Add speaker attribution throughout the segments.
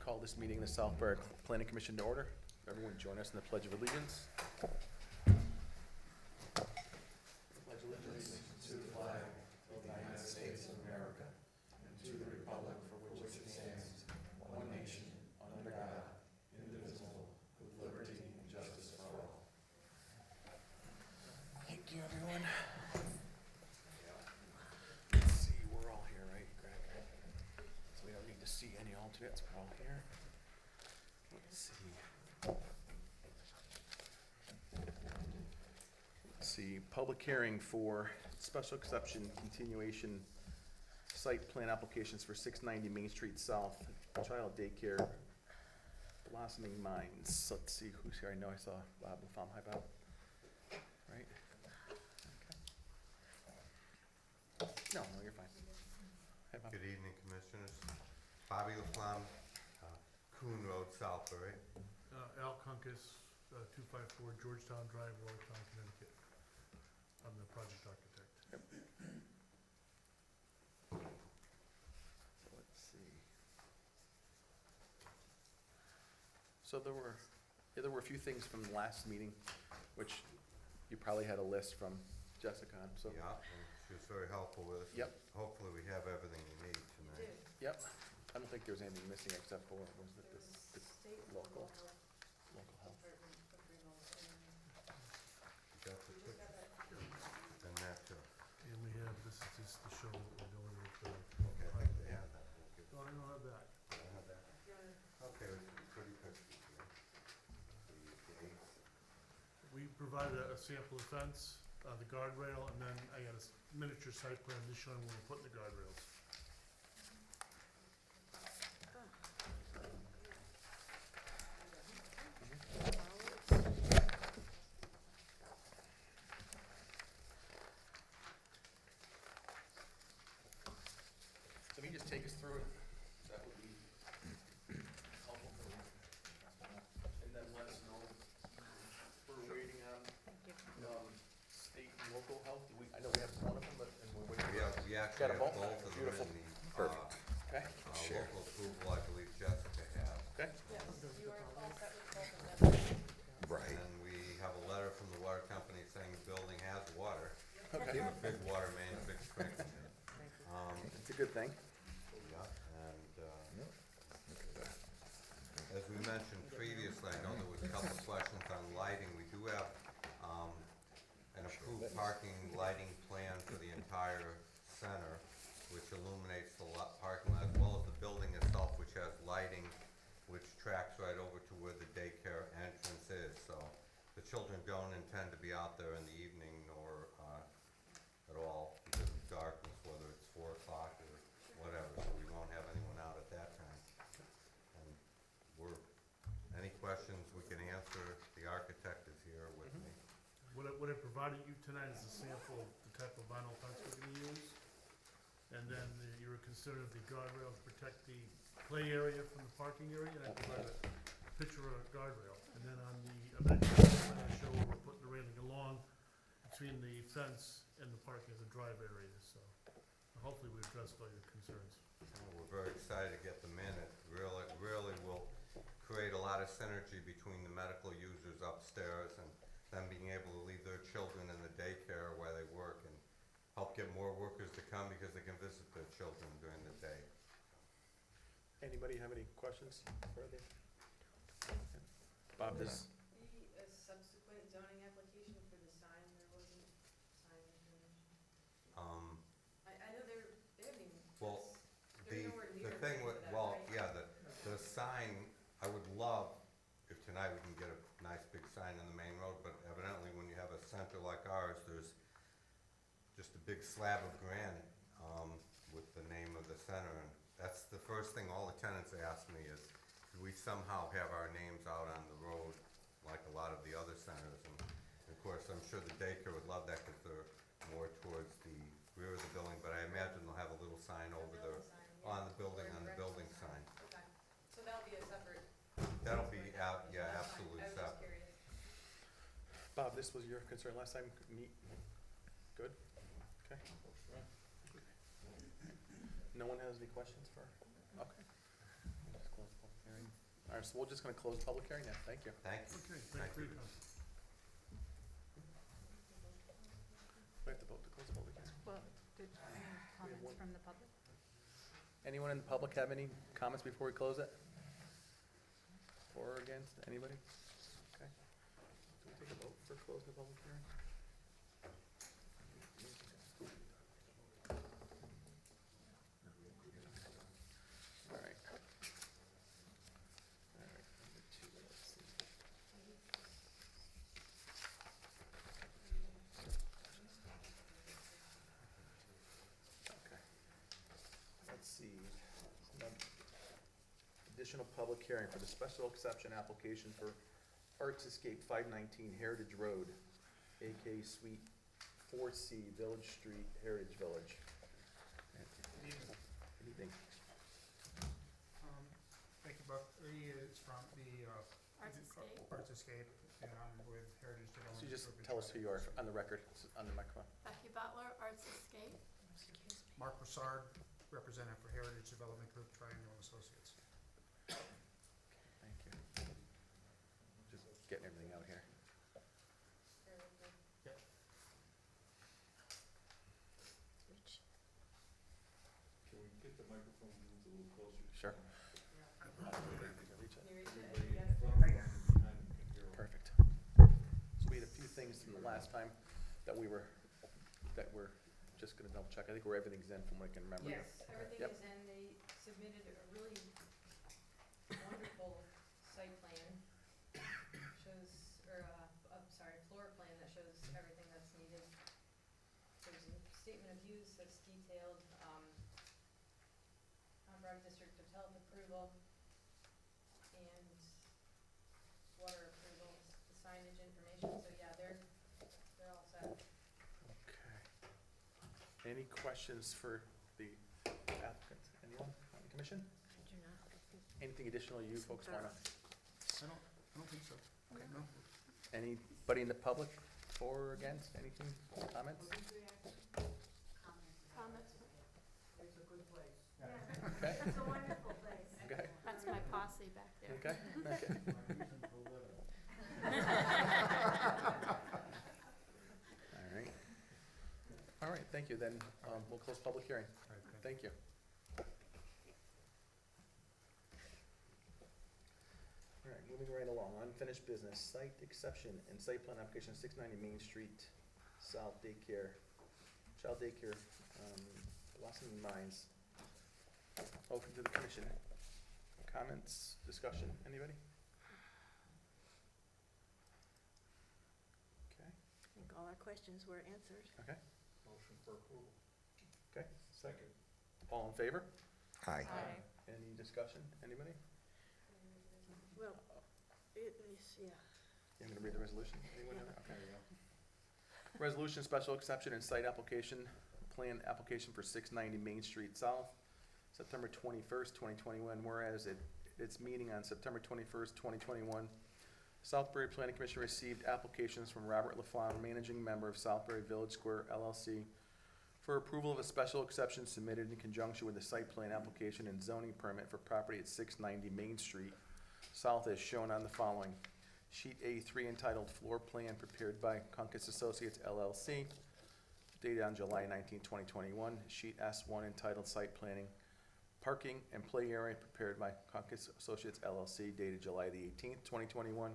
Speaker 1: call this meeting of the Southbury Planning Commission to order. Everyone join us in the Pledge of Allegiance. Pledge allegiance to the flag of the United States of America and to the republic for which it stands, one nation, under God, indivisible, with liberty and justice for all. Thank you, everyone. Let's see, we're all here, right, Greg? So we don't need to see any alternates, we're all here. Let's see. Let's see, public hearing for special exception continuation site plan applications for 690 Main Street South, child daycare, Blossoming Minds. Let's see who's here. I know I saw Bob Laflamme. Hi, Bob. Right? Okay. No, you're fine. Hi, Bob.
Speaker 2: Good evening, Commissioners. Bobby Laflamme, Coon Road, Southbury.
Speaker 3: Al Kunkus, 254 Georgetown Drive, Watertown, Connecticut. I'm the project architect.
Speaker 1: So let's see. So there were a few things from the last meeting, which you probably had a list from Jessica on, so.
Speaker 2: Yeah, and she was very helpful with us.
Speaker 1: Yep.
Speaker 2: Hopefully we have everything you need tonight.
Speaker 1: Yep. I don't think there was anything missing except for, was it this local health?
Speaker 2: You got the picture? And that too.
Speaker 3: And we have, this is just to show what we're doing with the.
Speaker 2: Okay, I think they have that. We'll give
Speaker 3: Oh, I don't have that.
Speaker 2: they have that. Okay, it's some pretty pictures here. The gates.
Speaker 3: We provided a sample of fence, the guardrail, and then I got a miniature site plan just showing where we're putting the guardrails.
Speaker 1: So can you just take us through it? That would be helpful. And then let us know, we're waiting on, state and local health. I know we have one of them, but, and we're waiting.
Speaker 2: We actually
Speaker 1: Got 'em
Speaker 2: have
Speaker 1: both?
Speaker 2: both of them
Speaker 1: Beautiful.
Speaker 2: in the,
Speaker 1: Perfect. Okay. Sure.
Speaker 2: local approval, I believe Jessica has.
Speaker 1: Okay.
Speaker 4: Yes, you are all set with both of them.
Speaker 1: Right.
Speaker 2: And we have a letter from the water company saying the building has water.
Speaker 1: Okay.
Speaker 2: A big water main, a big strength in it.
Speaker 1: It's a good thing.
Speaker 2: Yeah, and, as we mentioned previously, I know there was a couple of questions on lighting. We do have, an approved parking lighting plan for the entire center, which illuminates the parking lot, as well as the building itself, which has lighting, which tracks right over to where the daycare entrance is. So the children don't intend to be out there in the evening nor, at all because of darkness, whether it's 4 o'clock or whatever, so we won't have anyone out at that time. And any questions we can answer, the architect is here with me.
Speaker 3: What I provided you tonight is a sample of the type of vinyl fence we're gonna use. And then you were considering the guardrail to protect the play area from the parking area, and I provided a picture of a guardrail. And then on the amendment plan, I show where we're putting the railing along between the fence and the parking of the drive area, so hopefully we addressed all your concerns.
Speaker 2: We're very excited to get them in. It really will create a lot of synergy between the medical users upstairs and them being able to leave their children in the daycare where they work and help get more workers to come because they can visit their children during the day.
Speaker 1: Anybody have any questions further? Bob, this,
Speaker 4: The subsequent zoning application for the sign, there wasn't sign information. I know they haven't even,
Speaker 2: Well,
Speaker 4: they're nowhere near.
Speaker 2: the thing with,
Speaker 4: that,
Speaker 2: well,
Speaker 4: right?
Speaker 2: yeah, the sign, I would love if tonight we can get a nice big sign on the main road, but evidently when you have a center like ours, there's just a big slab of granite, with the name of the center, and that's the first thing all the tenants ask me is, do we somehow have our names out on the road like a lot of the other centers? And of course, I'm sure the daycare would love that because they're more towards the rear of the building, but I imagine they'll have a little sign over there on the building,
Speaker 4: Or
Speaker 2: on the
Speaker 4: direct
Speaker 2: building
Speaker 4: sign.
Speaker 2: sign.
Speaker 4: Okay, so that'll be a separate.
Speaker 2: That'll be out,
Speaker 4: That's
Speaker 2: yeah,
Speaker 4: fine.
Speaker 2: absolutely
Speaker 4: I was just
Speaker 2: separate.
Speaker 4: curious.
Speaker 1: Bob, this was your concern last time, meet, good? Okay. No one has any questions for, okay. Close the public hearing. All right, so we're just gonna close the public hearing now, thank you.
Speaker 2: Thank you.
Speaker 3: Okay, thank you for your time.
Speaker 1: We have to vote to close the public hearing.
Speaker 5: Well, did any comments
Speaker 1: one.
Speaker 5: from the public?
Speaker 1: Anyone in the public have any comments before we close it? For or against, anybody? Okay. Do we take a vote for closing the public hearing? All right. All right, number two, let's see. Okay. Let's see. Additional public hearing for the special exception application for Arts Escape 519 Heritage Road, AK Suite 4C, Village Street, Heritage Village. Good evening.
Speaker 6: Thank you, Buck. It's from the
Speaker 5: Arts Escape?
Speaker 6: Arts Escape, and I'm with Heritage Development.
Speaker 1: So you just
Speaker 6: Group in
Speaker 1: tell us who you are
Speaker 6: Charlotte.
Speaker 1: on the record, on the microphone.
Speaker 5: Becky Butler, Arts Escape.
Speaker 6: Mark Broussard, representative for Heritage Development Group, Triangle and Associates.
Speaker 1: Thank you. Just getting everything out here.
Speaker 7: Can we get the microphone moved a little closer?
Speaker 1: Sure.
Speaker 4: Can you reach it?
Speaker 7: Everybody in
Speaker 4: Yes.
Speaker 7: front and behind them can hear.
Speaker 1: Perfect. So we had a few things from the last time that we're just gonna double check. I think everything's in from what I can remember.
Speaker 4: Yes, everything
Speaker 1: Yep.
Speaker 4: is in. They submitted a really wonderful site plan. Shows, or, floor plan that shows everything that's needed. There's a statement of use that's detailed, Broad District of Health approval, and water approval, the signage information, so yeah, they're all set.
Speaker 1: Okay. Any questions for the applicant? Anyone on the commission?
Speaker 5: I do not.
Speaker 1: Anything additional you folks wanna?
Speaker 6: I don't think so.
Speaker 1: Okay.
Speaker 6: No?
Speaker 1: Anybody in the public for or against, anything, comments?
Speaker 5: Comments?
Speaker 4: It's a good place.
Speaker 1: Okay,
Speaker 4: It's a wonderful place.
Speaker 1: okay,
Speaker 5: That's my posse back there.
Speaker 1: okay, okay. All right, thank you, then, we'll close public hearing.
Speaker 6: All right, thank you.
Speaker 1: Thank you. All right, moving right along, unfinished business, site exception and site plan application 690 Main Street, South Daycare, Child Daycare, Blossom Mines. Open to the commission. Comments, discussion, anybody? Okay,
Speaker 8: I think all our questions were answered.
Speaker 1: okay,
Speaker 7: Motion for approval.
Speaker 1: okay.
Speaker 7: Second.
Speaker 1: All in favor?
Speaker 2: Hi.
Speaker 5: Aye.
Speaker 1: Any discussion, anybody?
Speaker 8: Well, it is, yeah.
Speaker 1: I'm gonna read the resolution. Anyone have it? Okay. Resolution, special exception and site application, plan application for 690 Main Street South, September 21st, 2021, whereas at its meeting on September 21st, 2021, Southbury Planning Commission received applications from Robert LaFawn, managing member of Southbury Village Square LLC, for approval of a special exception submitted in conjunction with the site plan application and zoning permit for property at 690 Main Street South as shown on the following. Sheet A3 entitled Floor Plan prepared by Kunkus Associates LLC, dated on July 19, 2021. Sheet S1 entitled Site Planning, Parking and Play Area prepared by Kunkus Associates LLC, dated July the 18th, 2021.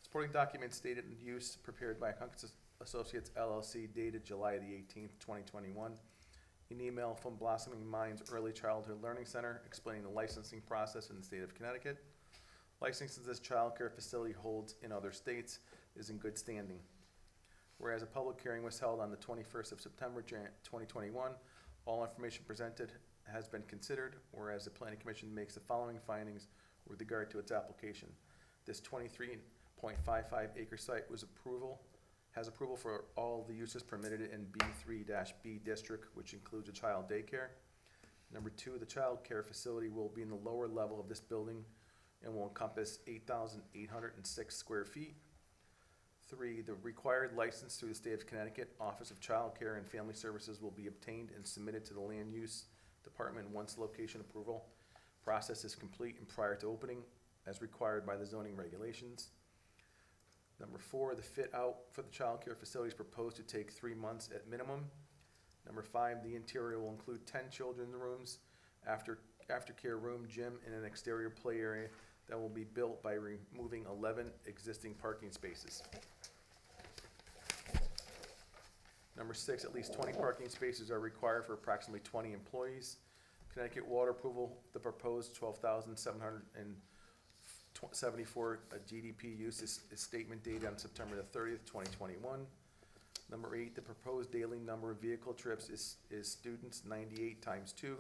Speaker 1: Supporting documents stated in use prepared by Kunkus Associates LLC, dated July the 18th, 2021. An email from Blossoming Minds Early Childhood Learning Center explaining the licensing process in the state of Connecticut. Licenses this childcare facility holds in other states is in good standing. Whereas a public hearing was held on the 21st of September, 2021, all information presented has been considered, whereas the Planning Commission makes the following findings with regard to its application. This 23.55 acre site has approval for all the uses permitted in B3-B district, which includes a child daycare. Number two, the child care facility will be in the lower level of this building and will encompass 8,806 square feet. Three, the required license through the state of Connecticut Office of Child Care and Family Services will be obtained and submitted to the Land Use Department once location approval Process is complete and prior to opening, as required by the zoning regulations. Number 4, the fit out for the childcare facility is proposed to take 3 months at minimum. Number 5, the interior will include 10 children's rooms, aftercare room, gym, and an exterior play area that will be built by removing 11 existing parking spaces. Number 6, at least 20 parking spaces are required for approximately 20 employees. Connecticut water approval, the proposed 12,774 GDP use is statement dated on September the 30th, 2021. Number 8, the proposed daily number of vehicle trips is students 98 times 2,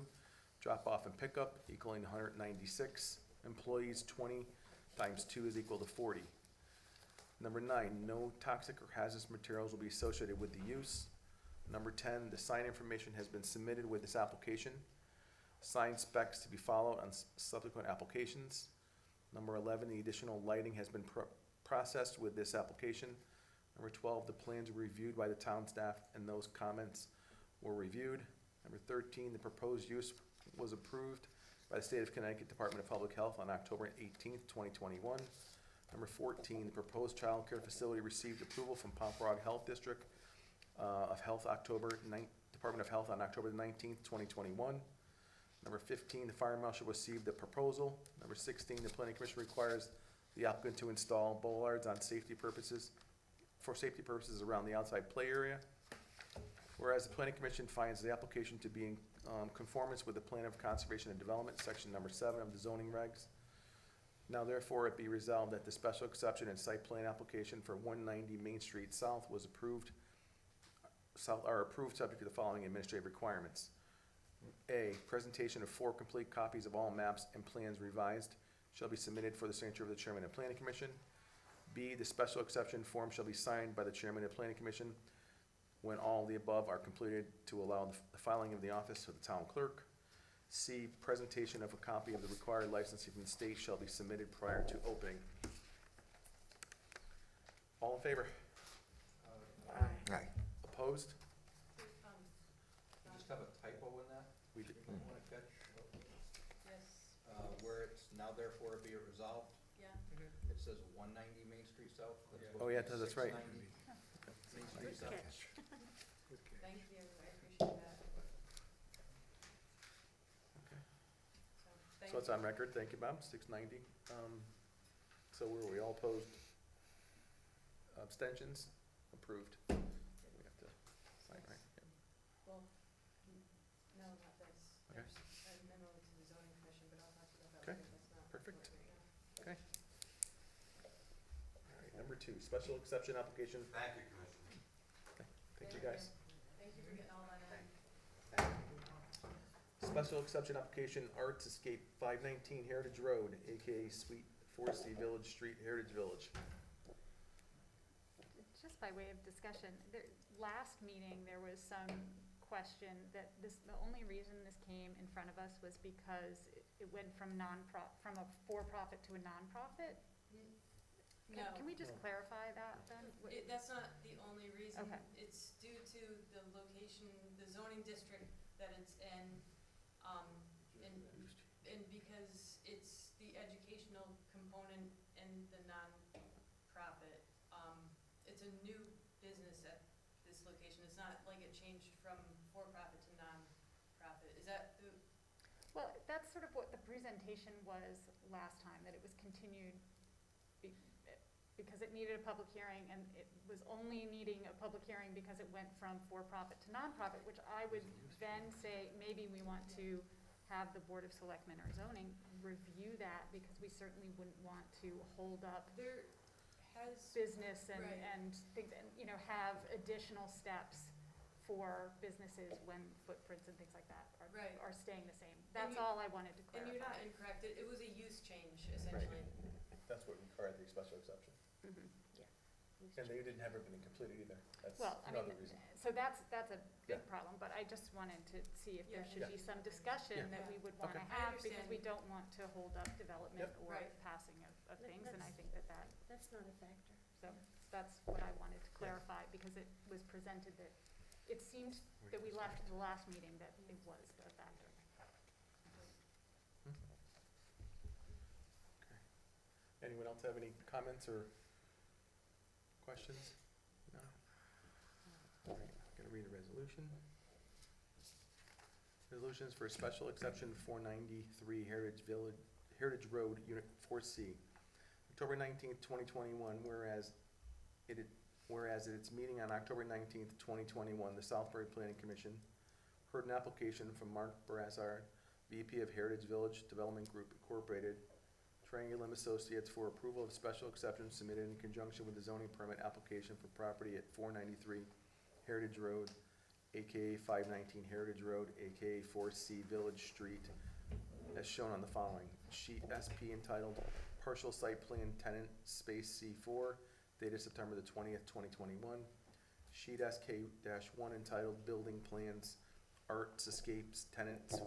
Speaker 1: drop off and pickup equaling 196, employees 20 times 2 is equal to 40. Number 9, no toxic or hazardous materials will be associated with the use. Number 10, the sign information has been submitted with this application. Sign specs to be followed on subsequent applications. Number 11, the additional lighting has been processed with this application. Number 12, the plans were reviewed by the town staff and those comments were reviewed. Number 13, the proposed use was approved by the State of Connecticut Department of Public Health on October 18th, 2021. Number 14, the proposed child care facility received approval from Pocd Health District Department of Health on October 19th, 2021. Number 15, the fire marshal received the proposal. Number 16, the planning commission requires the applicant to install bollards on safety purposes around the outside play area. Whereas the planning commission finds the application to be in conformance with the plan of conservation and development, section number 7 of the zoning regs. Now therefore it be resolved that the special exception and site plan application for 190 Main Street South was approved subject to the following administrative requirements. A, presentation of 4 complete copies of all maps and plans revised shall be submitted for the signature of the chairman of planning commission. B, the special exception form shall be signed by the chairman of planning commission when all the above are completed to allow the filing of the office of the town clerk. C, presentation of a copy of the required licensing from the state shall be submitted prior to opening. All in favor?
Speaker 8: Aye.
Speaker 1: Opposed?
Speaker 9: You just have a typo in that?
Speaker 1: We did.
Speaker 9: You wanna catch,
Speaker 4: Yes,
Speaker 9: where it's now therefore be it resolved,
Speaker 4: yeah.
Speaker 9: it says 190 Main Street South. That's supposed
Speaker 1: Oh,
Speaker 9: to
Speaker 1: yeah,
Speaker 9: be
Speaker 1: that's right.
Speaker 9: 690 Main Street
Speaker 8: Good
Speaker 9: South.
Speaker 8: catch.
Speaker 4: Thank you, I appreciate that.
Speaker 1: So it's on record, thank you, Bob, 690. So where were we, all opposed? Abstentions? Approved. We have to sign, right? Yeah.
Speaker 4: Well, no, not this.
Speaker 1: Okay.
Speaker 4: There's a memo to the zoning commission, but I'll talk to you about
Speaker 1: Okay,
Speaker 4: that later. That's not
Speaker 1: perfect.
Speaker 4: important right now.
Speaker 1: All right, number 2, special exception application.
Speaker 2: Thank you, Commissioner.
Speaker 1: Thank you, guys.
Speaker 4: Thank you for getting all that in.
Speaker 1: Special exception application, Arts Escape, 519 Heritage Road, AKA Suite 4C Village Street, Heritage Village.
Speaker 10: Just by way of discussion, last meeting, there was some question that the only reason this came in front of us was because it went from from a for-profit to a nonprofit?
Speaker 4: No.
Speaker 10: Can we just clarify that then?
Speaker 4: That's not the only reason.
Speaker 10: Okay.
Speaker 4: It's due to the location, the zoning district that it's in, and because it's the educational component and the non-profit. It's a new business at this location. It's not like it changed from for-profit to non-profit. Is that the?
Speaker 10: Well, that's sort of what the presentation was last time, that it was continued because it needed a public hearing, and it was only needing a public hearing because it went from for-profit to non-profit, which I would then say, maybe we want to have the Board of Selectmen or zoning review that, because we certainly wouldn't want to hold up
Speaker 4: There has.
Speaker 10: business and,
Speaker 4: Right.
Speaker 10: and things, and, have additional steps for businesses when footprints and things like that
Speaker 4: Right.
Speaker 10: are staying the same. That's
Speaker 4: you-
Speaker 10: all I wanted to
Speaker 4: And
Speaker 10: clarify.
Speaker 4: you're not incorrect. It was a use change, essentially.
Speaker 1: That's what required the special exception.
Speaker 10: Mhm.
Speaker 1: And they didn't have everything completed either. That's
Speaker 10: Well, I
Speaker 1: another
Speaker 10: mean,
Speaker 1: reason.
Speaker 10: so that's a big
Speaker 1: Yeah.
Speaker 10: problem, but I just wanted to see if there
Speaker 4: Yeah.
Speaker 10: should
Speaker 1: Yeah.
Speaker 10: be some discussion
Speaker 1: Yeah.
Speaker 10: that we would
Speaker 1: Okay.
Speaker 10: wanna
Speaker 4: I
Speaker 10: have, because
Speaker 4: understand.
Speaker 10: we don't want to hold up development
Speaker 1: Yep.
Speaker 10: or
Speaker 4: Right.
Speaker 10: passing of things, and I
Speaker 8: That's-
Speaker 10: think that,
Speaker 8: That's not a factor.
Speaker 10: so, that's what I wanted to clarify, because it was presented that, it seemed that we left the last meeting that it was a factor.
Speaker 1: Anyone else have any comments or questions? No? All right, gonna read the resolution. Resolutions for special exception 493 Heritage Road, Unit 4C. October 19th, 2021, whereas at its meeting on October 19th, 2021, the Southbury Planning Commission heard an application from Mark Brassard, VP of Heritage Village Development Group Incorporated, Triangulum Associates, for approval of special exception submitted in conjunction with the zoning permit application for property at 493 Heritage Road, aka 519 Heritage Road, aka 4C Village Street, as shown on the following sheet: SP entitled Partial Site Plan Tenant Space C4, dated September the 20th, 2021. Sheet SK-1 entitled Building Plans Arts Escapes Tenants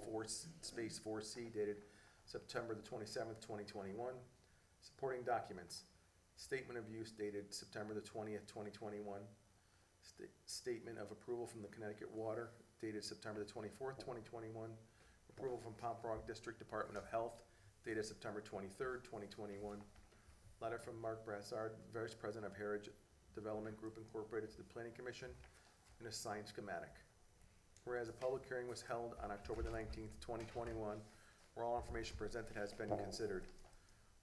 Speaker 1: Space 4C, dated September the 27th, 2021. Supporting documents: Statement of Use dated September the 20th, 2021. Statement of Approval from the Connecticut Water dated September the 24th, 2021. Approval from Pocd District Department of Health dated September 23rd, 2021. Letter from Mark Brassard, Vice President of Heritage Development Group Incorporated, to the Planning Commission, and a signed schematic. Whereas a public hearing was held on October the 19th, 2021, where all information presented has been considered.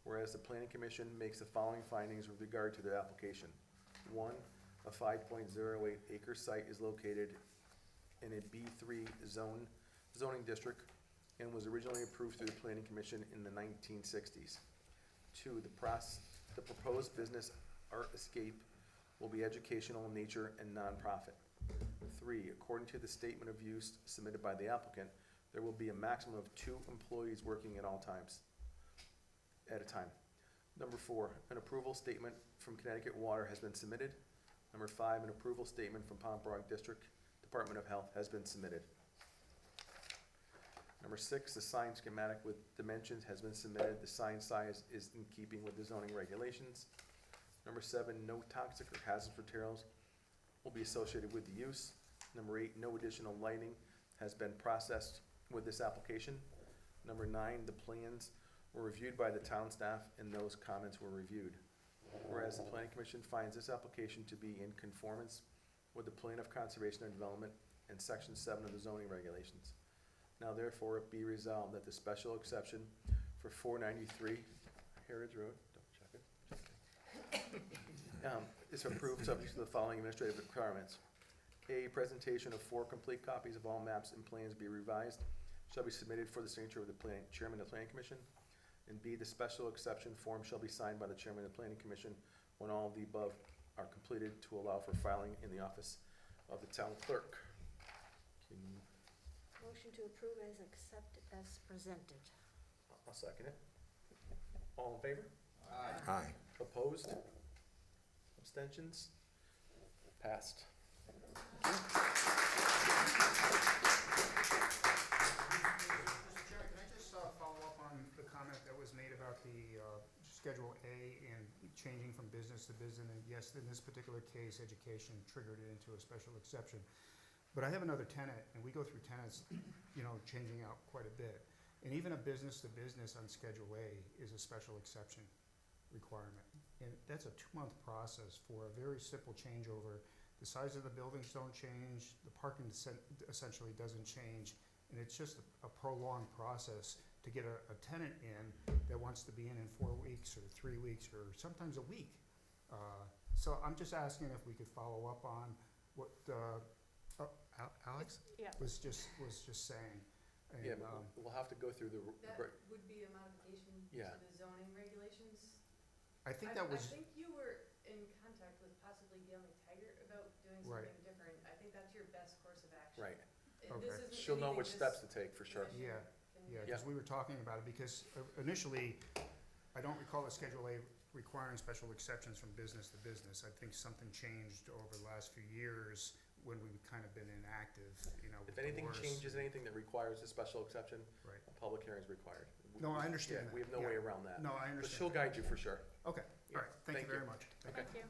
Speaker 1: Whereas the Planning Commission makes the following findings with regard to the application. 1, a 5.08 acre site is located in a B3 zoning district and was originally approved through the Planning Commission in the 1960s. 2, the proposed business Art Escape will be educational in nature and nonprofit. 3, according to the statement of use submitted by the applicant, there will be a maximum of 2 employees working at all times, at a time. Number 4, an approval statement from Connecticut Water has been submitted. Number 5, an approval statement from Pocd District Department of Health has been submitted. Number 6, the sign schematic with dimensions has been submitted. The sign size is in keeping with the zoning regulations. Number 7, no toxic or hazardous materials will be associated with the use. Number 8, no additional lighting has been processed with this application. Number 9, the plans were reviewed by the town staff and those comments were reviewed. Whereas the Planning Commission finds this application to be in conformance with the Plan of Conservation and Development and Section 7 of the zoning regulations. Now therefore it be resolved that the special exception for 493 Heritage Road, double check it, is approved subject to the following administrative requirements. A, presentation of 4 complete copies of all maps and plans be revised shall be submitted for the signature of the Chairman of the Planning Commission. And B, the special exception form shall be signed by the Chairman of the Planning Commission when all of the above are completed, to allow for filing in the office of the town clerk.
Speaker 8: Motion to approve as presented.
Speaker 1: I'll second it. All in favor?
Speaker 2: Aye.
Speaker 1: Opposed? Abstentions? Passed.
Speaker 6: Mr. Chairman, can I just follow up on the comment that was made about the Schedule A and changing from business to business? And yes, in this particular case, education triggered it into a special exception. But I have another tenant, and we go through tenants, changing out quite a bit. And even a business to business on Schedule A is a special exception requirement. And that's a 2-month process for a very simple changeover. The size of the buildings don't change, the parking essentially doesn't change, and it's just a prolonged process to get a tenant in that wants to be in 4 weeks or 3 weeks or sometimes a week. So I'm just asking if we could follow up on what Alex
Speaker 10: Yeah.
Speaker 6: was just saying. And,
Speaker 1: Yeah, but we'll have to go through the,
Speaker 4: That would be a modification
Speaker 1: Yeah.
Speaker 4: to the zoning regulations.
Speaker 6: I think that was,
Speaker 4: I think you were in contact with possibly Gail McTaggart about doing
Speaker 6: Right.
Speaker 4: something different. I think that's your best course of action.
Speaker 1: right.
Speaker 4: And this
Speaker 6: Okay.
Speaker 4: isn't
Speaker 1: She'll know
Speaker 4: anything
Speaker 1: which
Speaker 4: this
Speaker 1: steps to take, for sure.
Speaker 4: commission
Speaker 6: Yeah,
Speaker 4: can
Speaker 6: yeah,
Speaker 4: do.
Speaker 6: because we were talking about it, because initially, I don't recall the Schedule A requiring special exceptions from business to business. I think something changed over the last few years when we've kind of been inactive, with
Speaker 1: If anything
Speaker 6: divorce.
Speaker 1: changes, anything that requires a special exception,
Speaker 6: Right.
Speaker 1: a public hearing is required.
Speaker 6: No, I understand
Speaker 1: Yeah,
Speaker 6: that.
Speaker 1: we have no
Speaker 6: Yeah.
Speaker 1: way around that.
Speaker 6: No, I
Speaker 1: But
Speaker 6: understand.
Speaker 1: she'll guide you for sure.
Speaker 6: Okay,
Speaker 1: Yeah.
Speaker 6: all right, thank you
Speaker 1: Thank
Speaker 6: very
Speaker 1: you.
Speaker 6: much.
Speaker 1: Okay.
Speaker 10: Thank you.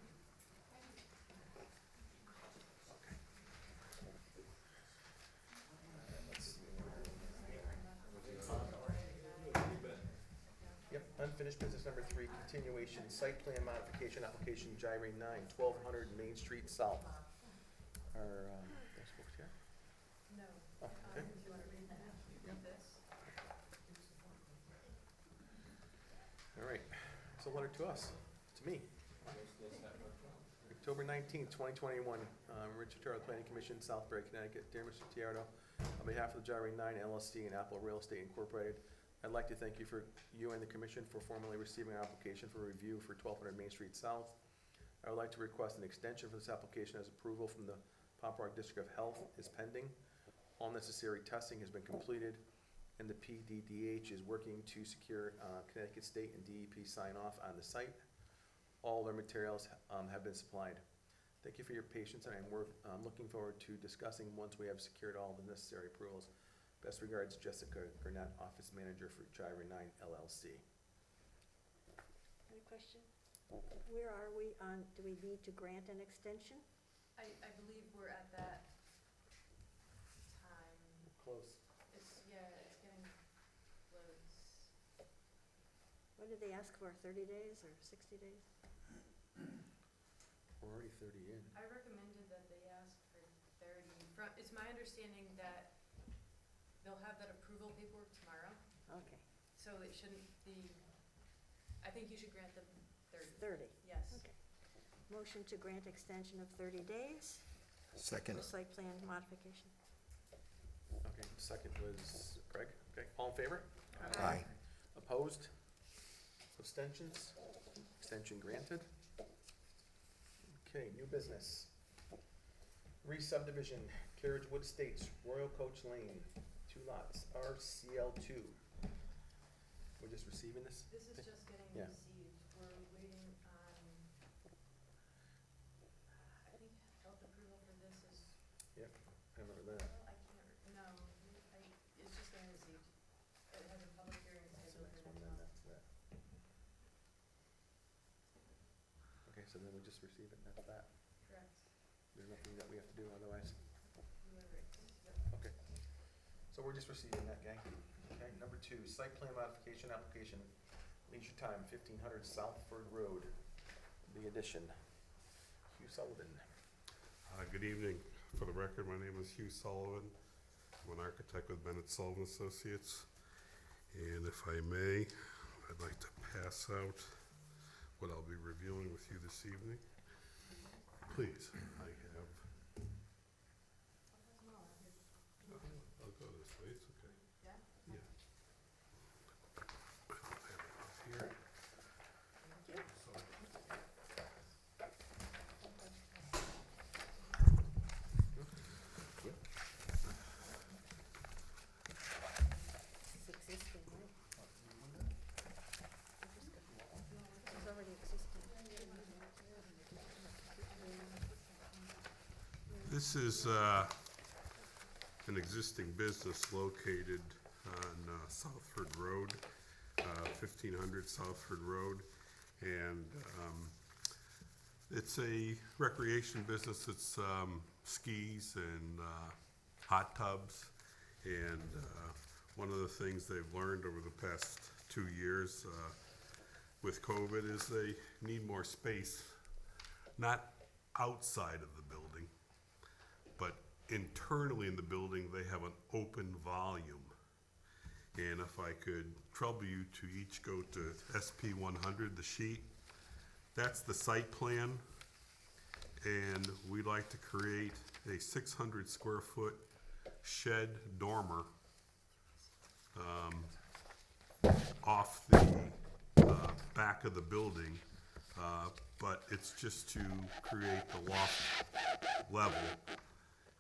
Speaker 1: Yep, unfinished business number 3, continuation, site plan modification application, Gyrene 9, 1200 Main Street South. Are, those folks here?
Speaker 4: No.
Speaker 1: Oh, okay.
Speaker 4: Do you wanna read that? Read this?
Speaker 1: All right, it's a letter to us, to me. October 19th, 2021, Richard Charles Planning Commission, Southbury, Connecticut. Dear Mr. Tiardo, on behalf of the Gyrene 9 LLC and Apple Real Estate Incorporated, I'd like to thank you and the commission for formally receiving our application for review for 1200 Main Street South. I would like to request an extension for this application as approval from the Pop Rock District of Health is pending. All necessary testing has been completed, and the PDDH is working to secure Connecticut State and DEP sign-off on the site. All their materials have been supplied. Thank you for your patience, and I'm looking forward to discussing once we have secured all the necessary approvals. Best regards, Jessica Gurnett, Office Manager for Gyrene 9 LLC.
Speaker 8: Any question? Where are we on, do we need to grant an extension?
Speaker 4: I believe we're at that time.
Speaker 1: Close.
Speaker 4: It's getting close.
Speaker 8: What did they ask for, 30 days or 60 days?
Speaker 1: We're already 30 in.
Speaker 4: I recommended that they ask for 30. It's my understanding that they'll have that approval paperwork tomorrow,
Speaker 8: Okay,
Speaker 4: so it shouldn't be, I think you should grant them 30.
Speaker 8: 30.
Speaker 4: Yes.
Speaker 8: Okay. Motion to grant extension of 30 days
Speaker 11: Second.
Speaker 8: for site plan modification.
Speaker 1: Okay, second was Craig. Okay, all in favor?
Speaker 11: Aye.
Speaker 1: Opposed? Abstentions? Extension granted. Okay, new business. Re-subdivision, Carriage Wood Estates, Royal Coach Lane, 2 lots, RCL2. We're just receiving this?
Speaker 4: This is just getting
Speaker 1: Yeah.
Speaker 4: received. We're waiting on, I think health approval for this is,
Speaker 1: Yep, I remember that.
Speaker 4: well, I can't, no, it's just getting received. It has a public hearing
Speaker 1: That's the
Speaker 4: scheduled
Speaker 1: next
Speaker 4: for
Speaker 1: one,
Speaker 4: next
Speaker 1: then
Speaker 4: month.
Speaker 1: that's that. Okay, so then we just receive it, and that's that.
Speaker 4: Correct.
Speaker 1: There's nothing that we have to do otherwise.
Speaker 4: Whoever, yep.
Speaker 1: Okay. So we're just receiving that, gang. Okay, number 2, site plan modification application, Leisure Time, 1500 Southford Road, the addition. Hugh Sullivan.
Speaker 12: Good evening. For the record, my name is Hugh Sullivan. I'm an architect with Bennett Sullivan Associates. And if I may, I'd like to pass out what I'll be reviewing with you this evening. Please, I have. I'll go this way, it's okay.
Speaker 4: Yeah?
Speaker 12: Yeah. I have it up here. So,
Speaker 8: It's existing, right? It's already existing.
Speaker 12: This is an existing business located on Southford Road, 1500 Southford Road. And it's a recreation business. It's skis and hot tubs. And one of the things they've learned over the past 2 years with COVID is they need more space, not outside of the building, but internally in the building, they have an open volume. And if I could trouble you to each go to SP 100, the sheet, that's the site plan. And we'd like to create a 600 square foot shed dormer off the back of the building, but it's just to create the loft level.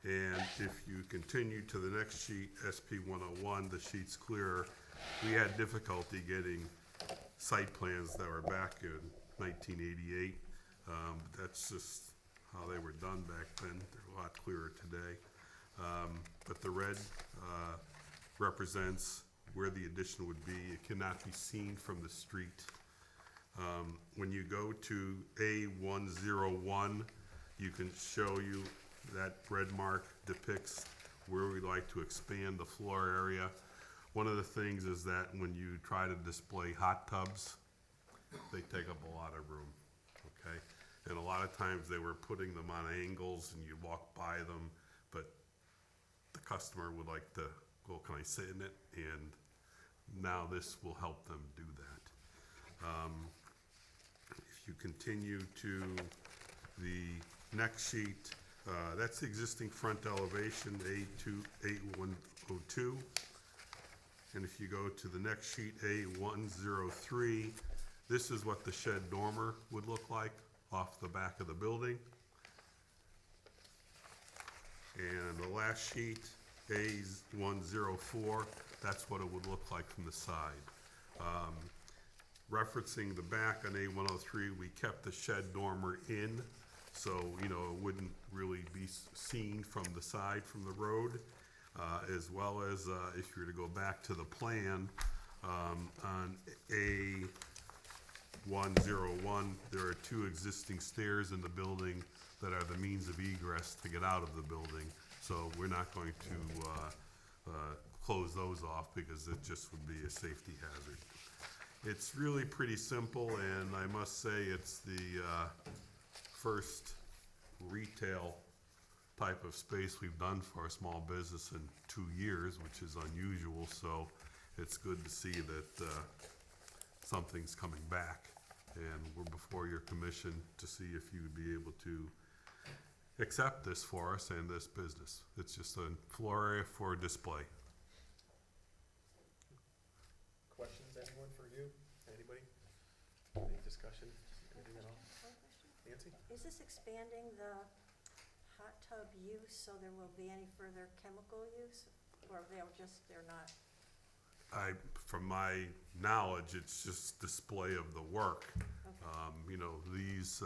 Speaker 12: And if you continue to the next sheet, SP 101, the sheet's clearer. We had difficulty getting site plans that were back in 1988. That's just how they were done back then. They're a lot clearer today. But the red represents where the addition would be. It cannot be seen from the street. When you go to A101, you can show you that red mark depicts where we'd like to expand the floor area. One of the things is that when you try to display hot tubs they take up a lot of room, okay? And a lot of times they were putting them on angles and you'd walk by them, but the customer would like to, well, can I sit in it? And now this will help them do that. If you continue to the next sheet, that's the existing front elevation, A102. And if you go to the next sheet, A103, this is what the shed dormer would look like off the back of the building. And the last sheet, A104, that's what it would look like from the side. Referencing the back on A103, we kept the shed dormer in, so, you know, it wouldn't really be seen from the side from the road. As well as, if you were to go back to the plan, on A101, there are 2 existing stairs in the building that are the means of egress to get out of the building. So we're not going to close those off because it just would be a safety hazard. It's really pretty simple, and I must say it's the first retail type of space we've done for a small business in 2 years, which is unusual, so it's good to see that something's coming back. And we're before your commission to see if you would be able to accept this for us and this business. It's just a floor area for display.
Speaker 1: Questions, anyone for you? Anybody? Any discussion? Anything at all?
Speaker 8: One question?
Speaker 1: Nancy?
Speaker 8: Is this expanding the hot tub use so there will be any further chemical use? Or they're not?
Speaker 12: From my knowledge, it's just display of the work.
Speaker 8: Okay.
Speaker 12: You know, these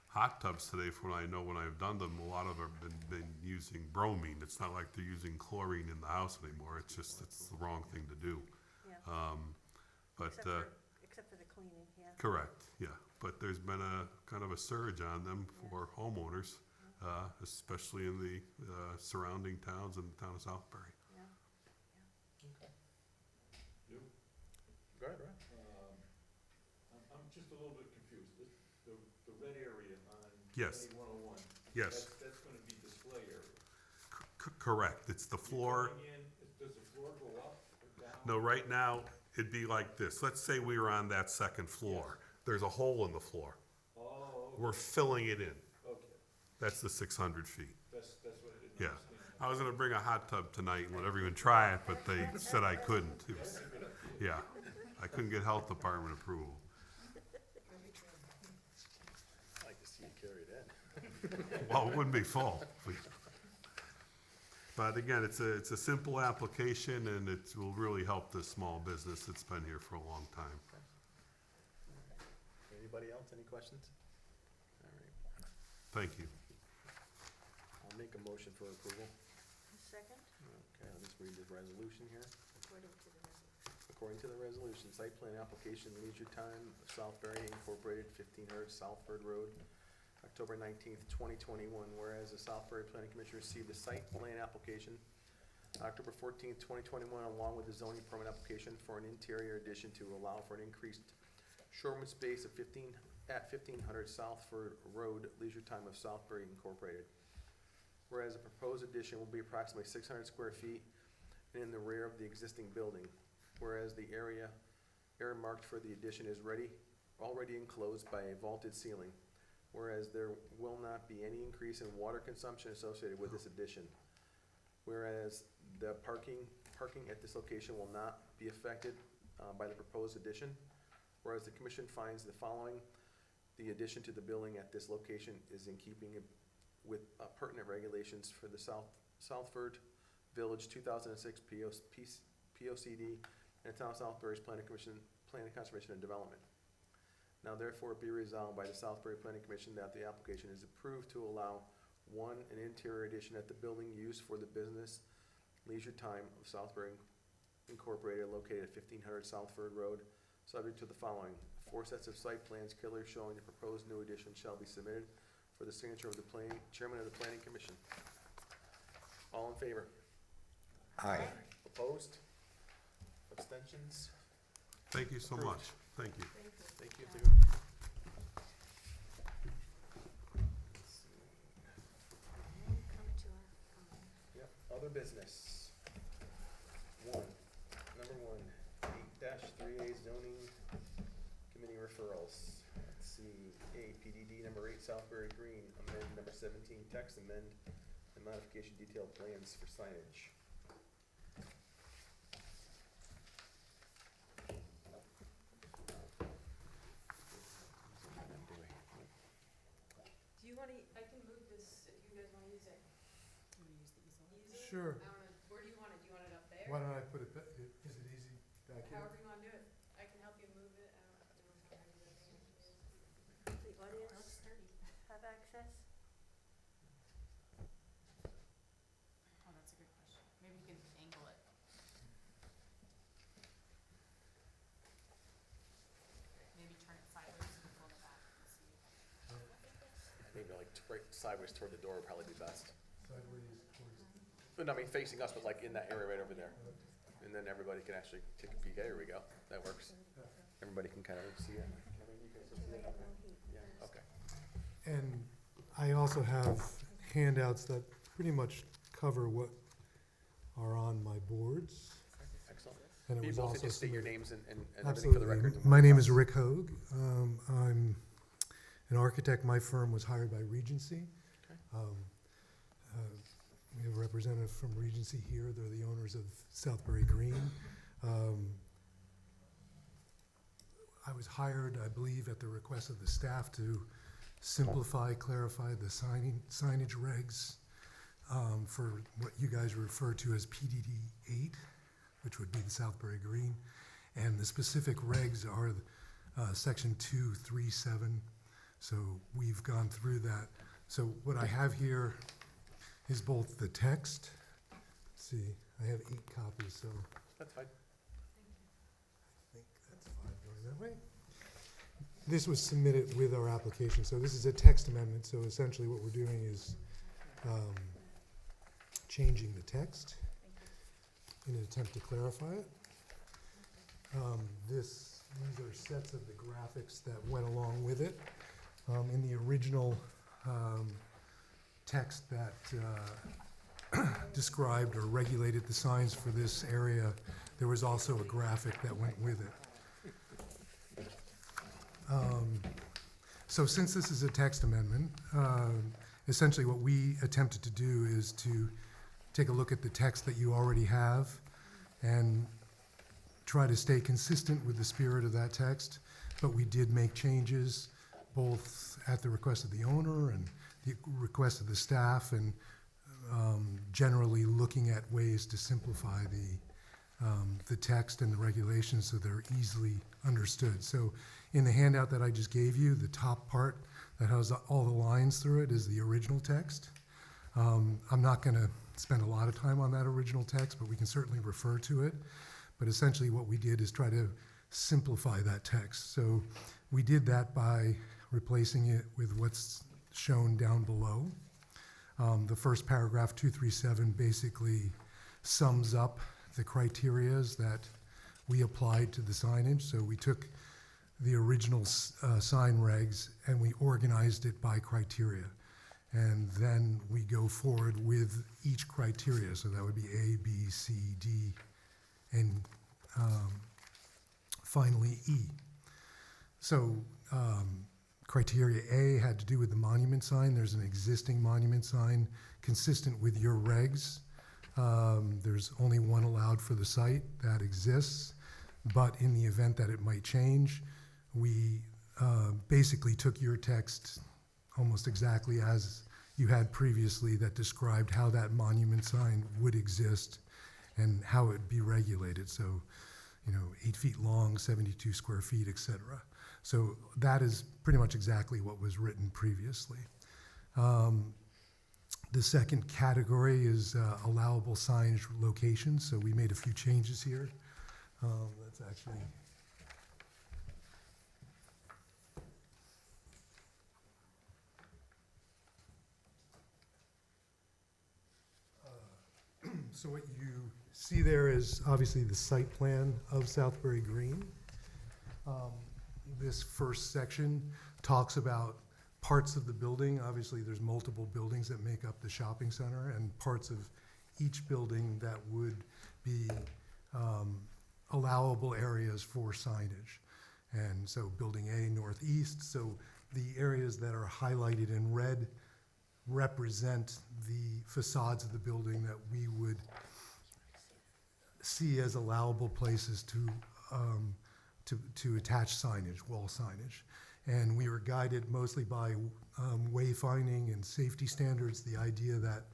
Speaker 12: hot tubs today, from what I know when I've done them, a lot of them have been using bromine. It's not like they're using chlorine in the house anymore. It's just, it's the wrong thing to do.
Speaker 8: Yeah.
Speaker 12: But,
Speaker 8: Except for the cleaning, yeah.
Speaker 12: correct, yeah. But there's been a kind of a surge on them for homeowners, especially in the surrounding towns and the town of Southbury.
Speaker 8: Yeah.
Speaker 7: You?
Speaker 1: Go ahead, Ryan.
Speaker 7: I'm just a little bit confused. The red area on
Speaker 12: Yes.
Speaker 7: A101.
Speaker 12: Yes,
Speaker 7: That's gonna be display area.
Speaker 12: correct. It's the floor.
Speaker 7: You're going in, does the floor go up or down?
Speaker 12: No, right now, it'd be like this. Let's say we were on that second floor. There's a hole in the floor.
Speaker 7: Oh, okay.
Speaker 12: We're filling it in.
Speaker 7: Okay,
Speaker 12: That's the 600 feet.
Speaker 7: that's what I didn't
Speaker 12: Yeah.
Speaker 7: understand.
Speaker 12: I was gonna bring a hot tub tonight and let everyone try it, but they said I couldn't. It was- Yeah, I couldn't get health department approval.
Speaker 1: I like to see you carry it in.
Speaker 12: Well, it wouldn't be full. But again, it's a simple application and it will really help this small business that's been here for a long time.
Speaker 1: Anybody else, any questions? All right,
Speaker 12: Thank you.
Speaker 1: I'll make a motion for approval.
Speaker 8: Second,
Speaker 1: Okay, I'll just read the resolution here.
Speaker 8: according to the resolution.
Speaker 1: According to the resolution, site plan application, Leisure Time, Southbury Incorporated, 1500 Southford Road, October 19th, 2021, whereas the Southbury Planning Commission received a site plan application October 14th, 2021, along with the zoning permit application for an interior addition to allow for an increased showroom space of 1500 Southford Road, Leisure Time of Southbury Incorporated. Whereas the proposed addition will be approximately 600 square feet and in the rear of the existing building. Whereas the area marked for the addition is already enclosed by a vaulted ceiling. Whereas there will not be any increase in water consumption associated with this addition. Whereas the parking at this location will not be affected by the proposed addition. Whereas the commission finds the following: the addition to the building at this location is in keeping with pertinent regulations for the Southford Village 2006 POCD and the Town of Southbury's Planning Conservation and Development. Now therefore be resolved by the Southbury Planning Commission that the application is approved to allow, one, an interior addition at the building used for the business Leisure Time of Southbury Incorporated, located at 1500 Southford Road, subject to the following: 4 sets of site plans clearly showing the proposed new addition shall be submitted for the signature of the chairman of the Planning Commission. All in favor?
Speaker 2: Aye.
Speaker 1: Opposed? Abstentions?
Speaker 12: Thank you so much. Thank you.
Speaker 1: Thank you.
Speaker 8: Yeah.
Speaker 1: Let's see.
Speaker 8: And come to our,
Speaker 1: Yep, other business. Number one, 8-3A zoning committee referrals. Let's see, PDD number 8, Southbury Green, amend number 17, text amend and modification detailed plans for signage.
Speaker 4: Do you wanna, I can move this if you guys wanna use it. Easel?
Speaker 6: Sure.
Speaker 4: I don't know, where do you want it? Do you want it up there?
Speaker 6: Why don't I put it, is it easy back here?
Speaker 4: However you wanna do it. I can help you move it. I don't know how heavy the thing is.
Speaker 8: the audience have access?
Speaker 10: Oh, that's a good question. Maybe you can angle it. Maybe turn it sideways and pull it back and see.
Speaker 1: Maybe like right sideways toward the door would probably be best.
Speaker 6: Sideways towards,
Speaker 1: But no, I mean facing us, but like in that area right over there. And then everybody can actually take a peek. There we go. That works. Everybody can kind of see it. Kevin, you can still see it? Yeah, okay.
Speaker 11: And I also have handouts that pretty much cover what are on my boards.
Speaker 1: Excellent.
Speaker 11: And it
Speaker 1: You
Speaker 11: was
Speaker 1: both
Speaker 11: also
Speaker 1: can just state your
Speaker 11: submitted-
Speaker 1: names and everything for the record.
Speaker 11: Absolutely. My name is Rick Hoag. I'm an architect. My firm was hired by Regency.
Speaker 1: Okay.
Speaker 11: We have a representative from Regency here. They're the owners of Southbury Green. I was hired, I believe, at the request of the staff to simplify, clarify the signage regs for what you guys refer to as PDD 8, which would be the Southbury Green. And the specific regs are section 237. So we've gone through that. So what I have here is both the text. Let's see, I have 8 copies, so
Speaker 1: That's fine.
Speaker 11: I think that's 5 going that way. This was submitted with our application, so this is a text amendment, so essentially what we're doing is changing the text in an attempt to clarify it. These are sets of the graphics that went along with it. In the original text that described or regulated the signs for this area, there was also a graphic that went with it. So since this is a text amendment, essentially what we attempted to do is to take a look at the text that you already have and try to stay consistent with the spirit of that text, but we did make changes both at the request of the owner and the request of the staff, and generally looking at ways to simplify the text and the regulations so they're easily understood. So in the handout that I just gave you, the top part that has all the lines through it is the original text. I'm not going to spend a lot of time on that original text, but we can certainly refer to it. But essentially what we did is try to simplify that text. So we did that by replacing it with what's shown down below. The first paragraph, 237, basically sums up the criterias that we applied to the signage. So we took the original sign regs and we organized it by criteria. And then we go forward with each criteria. So that would be A, B, C, D, and finally E. So criteria A had to do with the monument sign. There's an existing monument sign consistent with your regs. There's only one allowed for the site that exists, but in the event that it might change, we basically took your text almost exactly as you had previously that described how that monument sign would exist and how it would be regulated. So, 8 feet long, 72 square feet, et cetera. So that is pretty much exactly what was written previously. The second category is allowable signage locations. So we made a few changes here. That's actually so what you see there is obviously the site plan of Southbury Green. This first section talks about parts of the building. Obviously, there's multiple buildings that make up the shopping center, and parts of each building that would be allowable areas for signage. And so building A, northeast, so the areas that are highlighted in red represent the facades of the building that we would see as allowable places to attach signage, wall signage. And we were guided mostly by wayfinding and safety standards, the idea that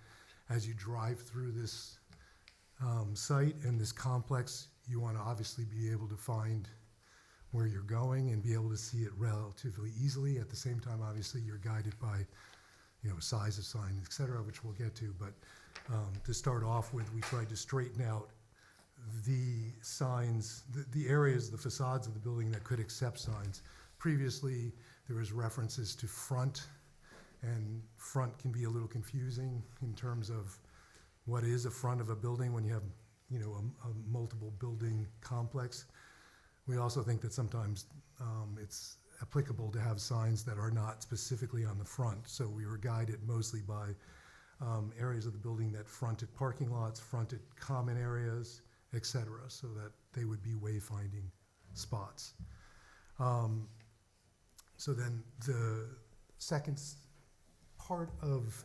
Speaker 11: as you drive through this site and this complex, you want to obviously be able to find where you're going and be able to see it relatively easily. At the same time, obviously, you're guided by, size of sign, et cetera, which we'll get to. But to start off with, we tried to straighten out the signs, the areas, the facades of the building that could accept signs. Previously, there was references to front, and front can be a little confusing in terms of what is a front of a building when you have, a multiple building complex. We also think that sometimes it's applicable to have signs that are not specifically on the front. So we were guided mostly by areas of the building that fronted parking lots, fronted common areas, et cetera, so that they would be wayfinding spots. So then the second part of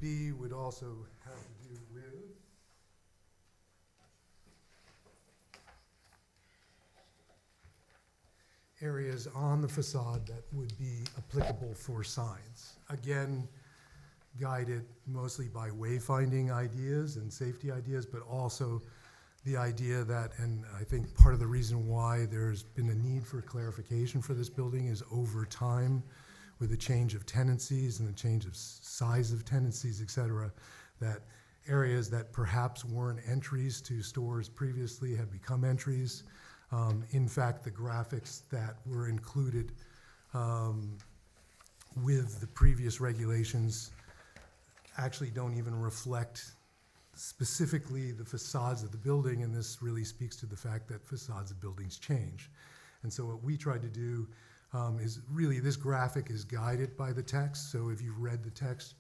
Speaker 11: B would also have to do with areas on the facade that would be applicable for signs. Again, guided mostly by wayfinding ideas and safety ideas, but also the idea that, and I think part of the reason why there's been a need for clarification for this building is over time, with the change of tenancies and the change of size of tenancies, et cetera, that areas that perhaps weren't entries to stores previously have become entries. In fact, the graphics that were included with the previous regulations actually don't even reflect specifically the facades of the building, and this really speaks to the fact that facades of buildings change. And so what we tried to do is really, this graphic is guided by the text, so if you've read the text,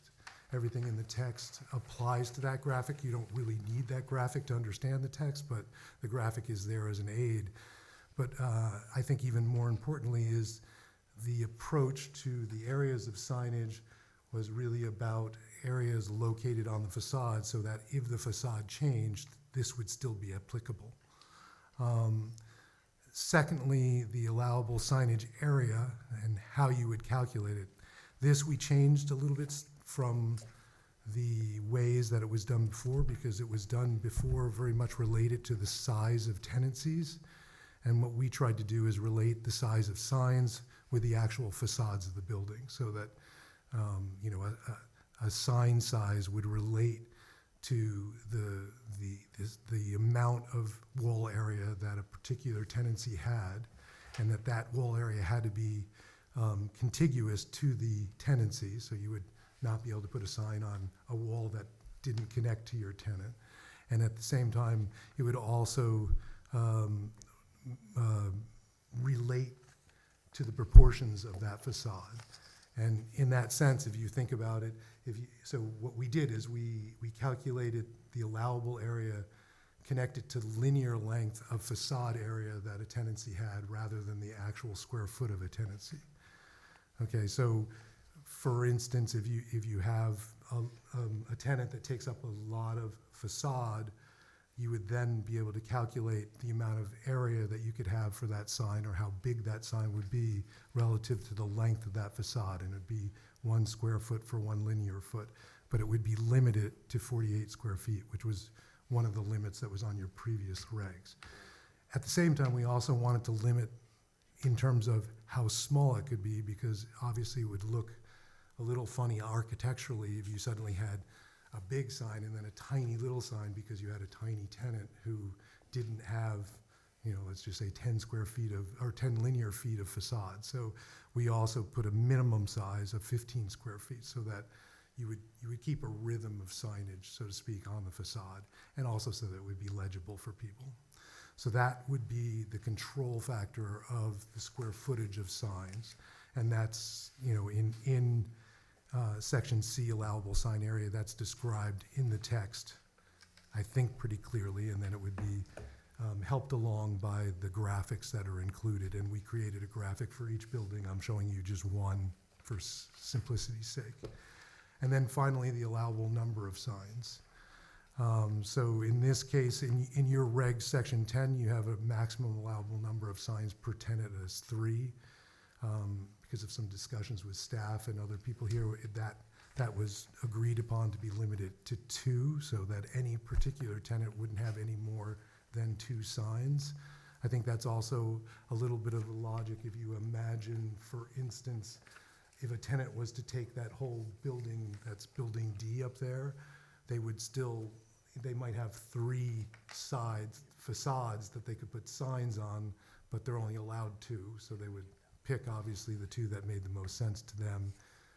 Speaker 11: everything in the text applies to that graphic. You don't really need that graphic to understand the text, but the graphic is there as an aid. But I think even more importantly is the approach to the areas of signage was really about areas located on the facade, so that if the facade changed, this would still be applicable. Secondly, the allowable signage area and how you would calculate it. This we changed a little bit from the ways that it was done before, because it was done before very much related to the size of tenancies. And what we tried to do is relate the size of signs with the actual facades of the building, so that a sign size would relate to the amount of wall area that a particular tenancy had, and that wall area had to be contiguous to the tenancy, so you would not be able to put a sign on a wall that didn't connect to your tenant. And at the same time, it would also relate to the proportions of that facade. And in that sense, if you think about it, so what we did is we calculated the allowable area connected to linear length of facade area that a tenancy had, rather than the actual square foot of a tenancy. Okay, so for instance, if you have a tenant that takes up a lot of facade, you would then be able to calculate the amount of area that you could have for that sign, or how big that sign would be relative to the length of that facade. And it'd be 1 square foot for 1 linear foot, but it would be limited to 48 square feet, which was one of the limits that was on your previous regs. At the same time, we also wanted to limit in terms of how small it could be, because obviously it would look a little funny architecturally if you suddenly had a big sign and then a tiny little sign, because you had a tiny tenant who didn't have, let's just say 10 square feet or 10 linear feet of facade. So we also put a minimum size of 15 square feet, so that you would keep a rhythm of signage, so to speak, on the facade, and also so that it would be legible for people. So that would be the control factor of the square footage of signs. And that's, in section C, allowable sign area, that's described in the text, I think pretty clearly, and then it would be helped along by the graphics that are included. And we created a graphic for each building. I'm showing you just one for simplicity's sake. And then finally, the allowable number of signs. So in this case, in your reg section 10, you have a maximum allowable number of signs per tenant as 3. Because of some discussions with staff and other people here, that was agreed upon to be limited to 2, so that any particular tenant wouldn't have any more than 2 signs. I think that's also a little bit of the logic. If you imagine, for instance, if a tenant was to take that whole building, that's building D up there, they might have 3 facades that they could put signs on, but they're only allowed 2, so they would pick obviously the 2 that made the most sense to them,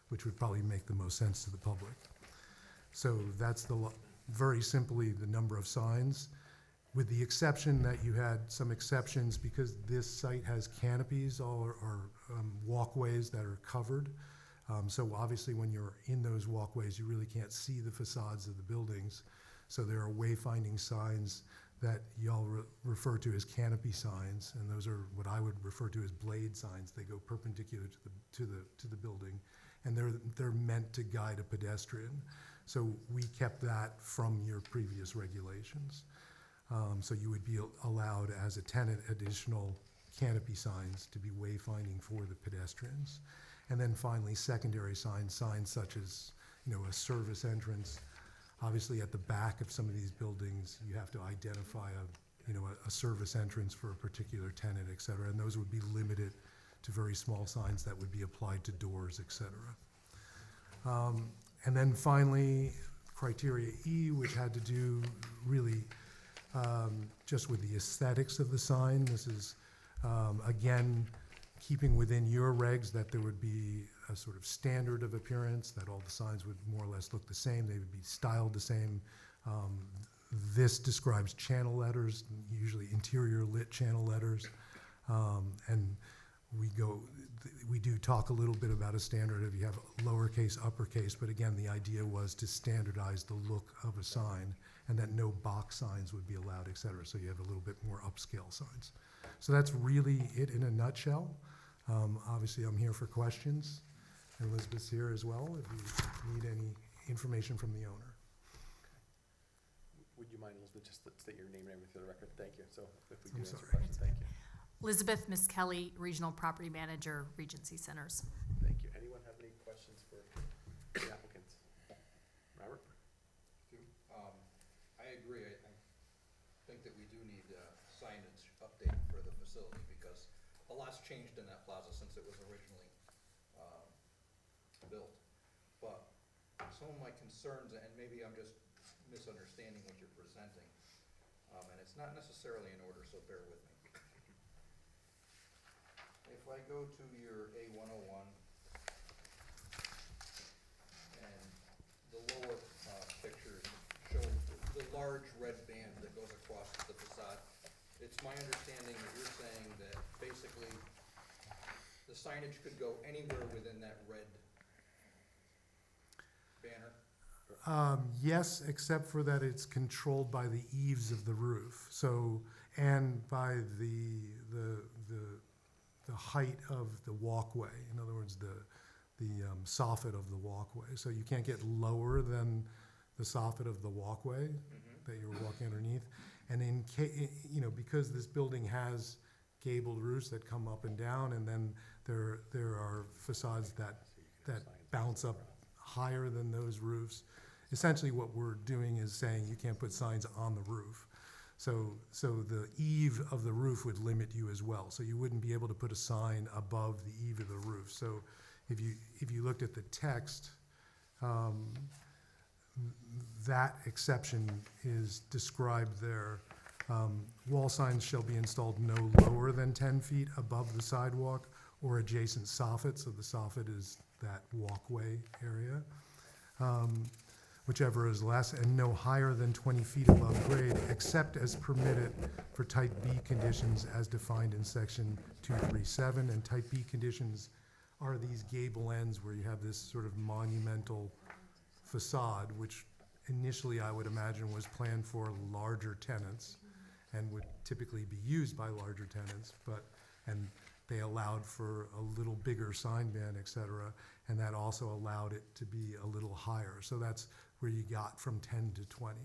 Speaker 11: which would probably make the most sense to the public. So that's very simply the number of signs, with the exception that you had some exceptions because this site has canopies or walkways that are covered. So obviously when you're in those walkways, you really can't see the facades of the buildings. So there are wayfinding signs that y'all refer to as canopy signs, and those are what I would refer to as blade signs. They go perpendicular to the building, and they're meant to guide a pedestrian. So we kept that from your previous regulations. So you would be allowed as a tenant additional canopy signs to be wayfinding for the pedestrians. And then finally, secondary signs such as, a service entrance. Obviously, at the back of some of these buildings, you have to identify a service entrance for a particular tenant, et cetera, and those would be limited to very small signs that would be applied to doors, et cetera. And then finally, criteria E, which had to do really just with the aesthetics of the sign. This is, again, keeping within your regs that there would be a sort of standard of appearance, that all the signs would more or less look the same, they would be styled the same. This describes channel letters, usually interior lit channel letters. And we do talk a little bit about a standard if you have lowercase, uppercase, but again, the idea was to standardize the look of a sign and that no box signs would be allowed, et cetera. So you have a little bit more upscale signs. So that's really it in a nutshell. Obviously, I'm here for questions. And Elizabeth's here as well if you need any information from the owner.
Speaker 1: Would you mind, Elizabeth, just state your name and everything for the record? Thank you. So if we do
Speaker 11: I'm
Speaker 1: answer
Speaker 11: sorry.
Speaker 1: questions, thank you.
Speaker 13: Elizabeth Miss Kelly, Regional Property Manager, Regency Centers.
Speaker 1: Thank you. Anyone have any questions for the applicants? Robert?
Speaker 9: I agree. I think that we do need signage update for the facility because a lot's changed in that plaza since it was originally built. But some of my concerns, and maybe I'm just misunderstanding what you're presenting, and it's not necessarily in order, so bear with me. If I go to your A101 and the lower pictures show the large red band that goes across the facade, it's my understanding that you're saying that basically the signage could go anywhere within that red banner?
Speaker 11: Yes, except for that it's controlled by the eaves of the roof. So, and by the height of the walkway. In other words, the soffit of the walkway. So you can't get lower than the soffit of the walkway that you're walking underneath. And because this building has gabled roofs that come up and down, and then there are facades that bounce up higher than those roofs. Essentially what we're doing is saying you can't put signs on the roof. So the eave of the roof would limit you as well. So you wouldn't be able to put a sign above the eave of the roof. So if you looked at the text, that exception is described there. Wall signs shall be installed no lower than 10 feet above the sidewalk or adjacent soffit. So the soffit is that walkway area. whichever is less, and no higher than 20 feet above grade, except as permitted for type B conditions as defined in section 237. And type B conditions are these gable ends where you have this sort of monumental facade, which initially I would imagine was planned for larger tenants and would typically be used by larger tenants, and they allowed for a little bigger sign ban, et cetera, and that also allowed it to be a little higher. So that's where you got from 10 to 20.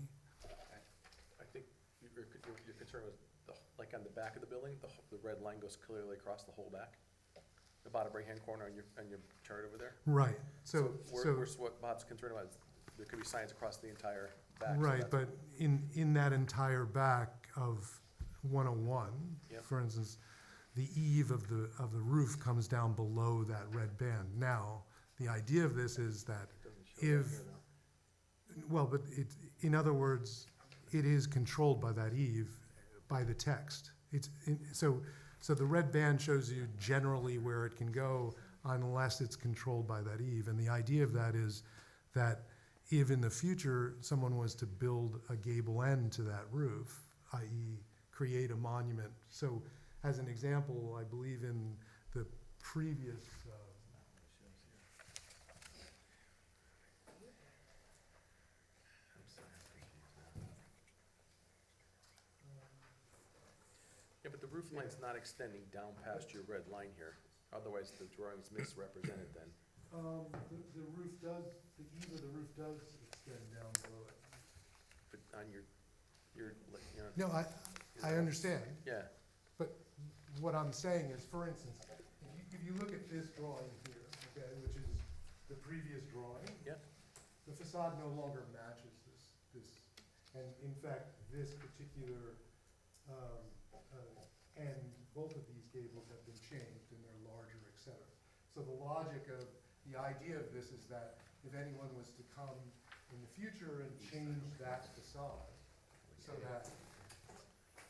Speaker 1: I think your concern was, like on the back of the building, the red line goes clearly across the whole back? The bottom right-hand corner on your chart over there?
Speaker 11: Right, so,
Speaker 1: Where's what Bob's concerned about, is there could be signs across the entire back. so
Speaker 11: right,
Speaker 1: that's-
Speaker 11: but in that entire back of 101,
Speaker 1: Yep.
Speaker 11: for instance, the eave of the roof comes down below that red band. Now, the idea of this is that
Speaker 1: It doesn't show that
Speaker 11: if,
Speaker 1: here, though.
Speaker 11: well, but in other words, it is controlled by that eave, by the text. So the red band shows you generally where it can go unless it's controlled by that eave. And the idea of that is that if in the future someone was to build a gable end to that roof, i.e. create a monument. So as an example, I believe in the previous,
Speaker 1: Yeah, but the roof line's not extending down past your red line here, otherwise the drawing's misrepresented then.
Speaker 11: the roof does, the eave of the roof does extend down below it.
Speaker 1: But on your,
Speaker 11: No, I understand.
Speaker 1: yeah,
Speaker 11: What I'm saying is, for instance, if you look at this drawing here, okay, which is the previous drawing.
Speaker 1: Yeah.
Speaker 11: The facade no longer matches this, and in fact, this particular, and both of these gables have been changed and they're larger, et cetera. So the logic of, the idea of this is that if anyone was to come in the future and change that facade, so that,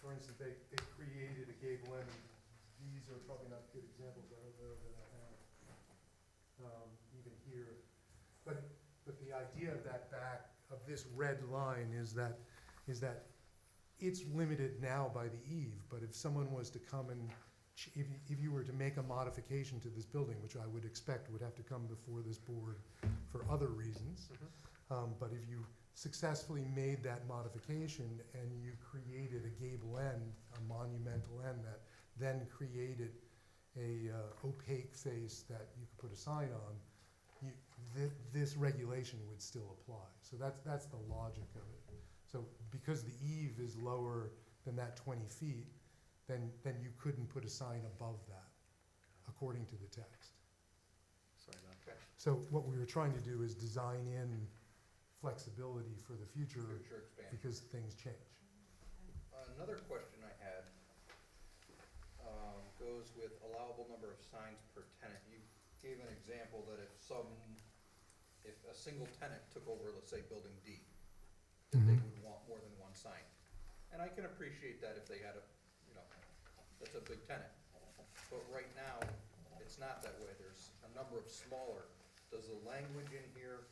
Speaker 11: for instance, they created a gable end. These are probably not good examples, I don't know that I have, even here. But the idea of that back, of this red line is that it's limited now by the eave, but if someone was to come and, if you were to make a modification to this building, which I would expect would have to come before this board for other reasons, but if you successfully made that modification and you created a gable end, a monumental end that then created a opaque face that you could put a sign on, this regulation would still apply. So that's the logic of it. So because the eave is lower than that 20 feet, then you couldn't put a sign above that, according to the text.
Speaker 1: sorry about that.
Speaker 11: So what we were trying to do is design in flexibility for the future
Speaker 9: Future expansion.
Speaker 11: because things change.
Speaker 9: Another question I had goes with allowable number of signs per tenant. You gave an example that if a single tenant took over, let's say, building D, that they would want more than one sign. And I can appreciate that if they had that's a big tenant. But right now, it's not that way. There's a number of smaller. Does the language in here?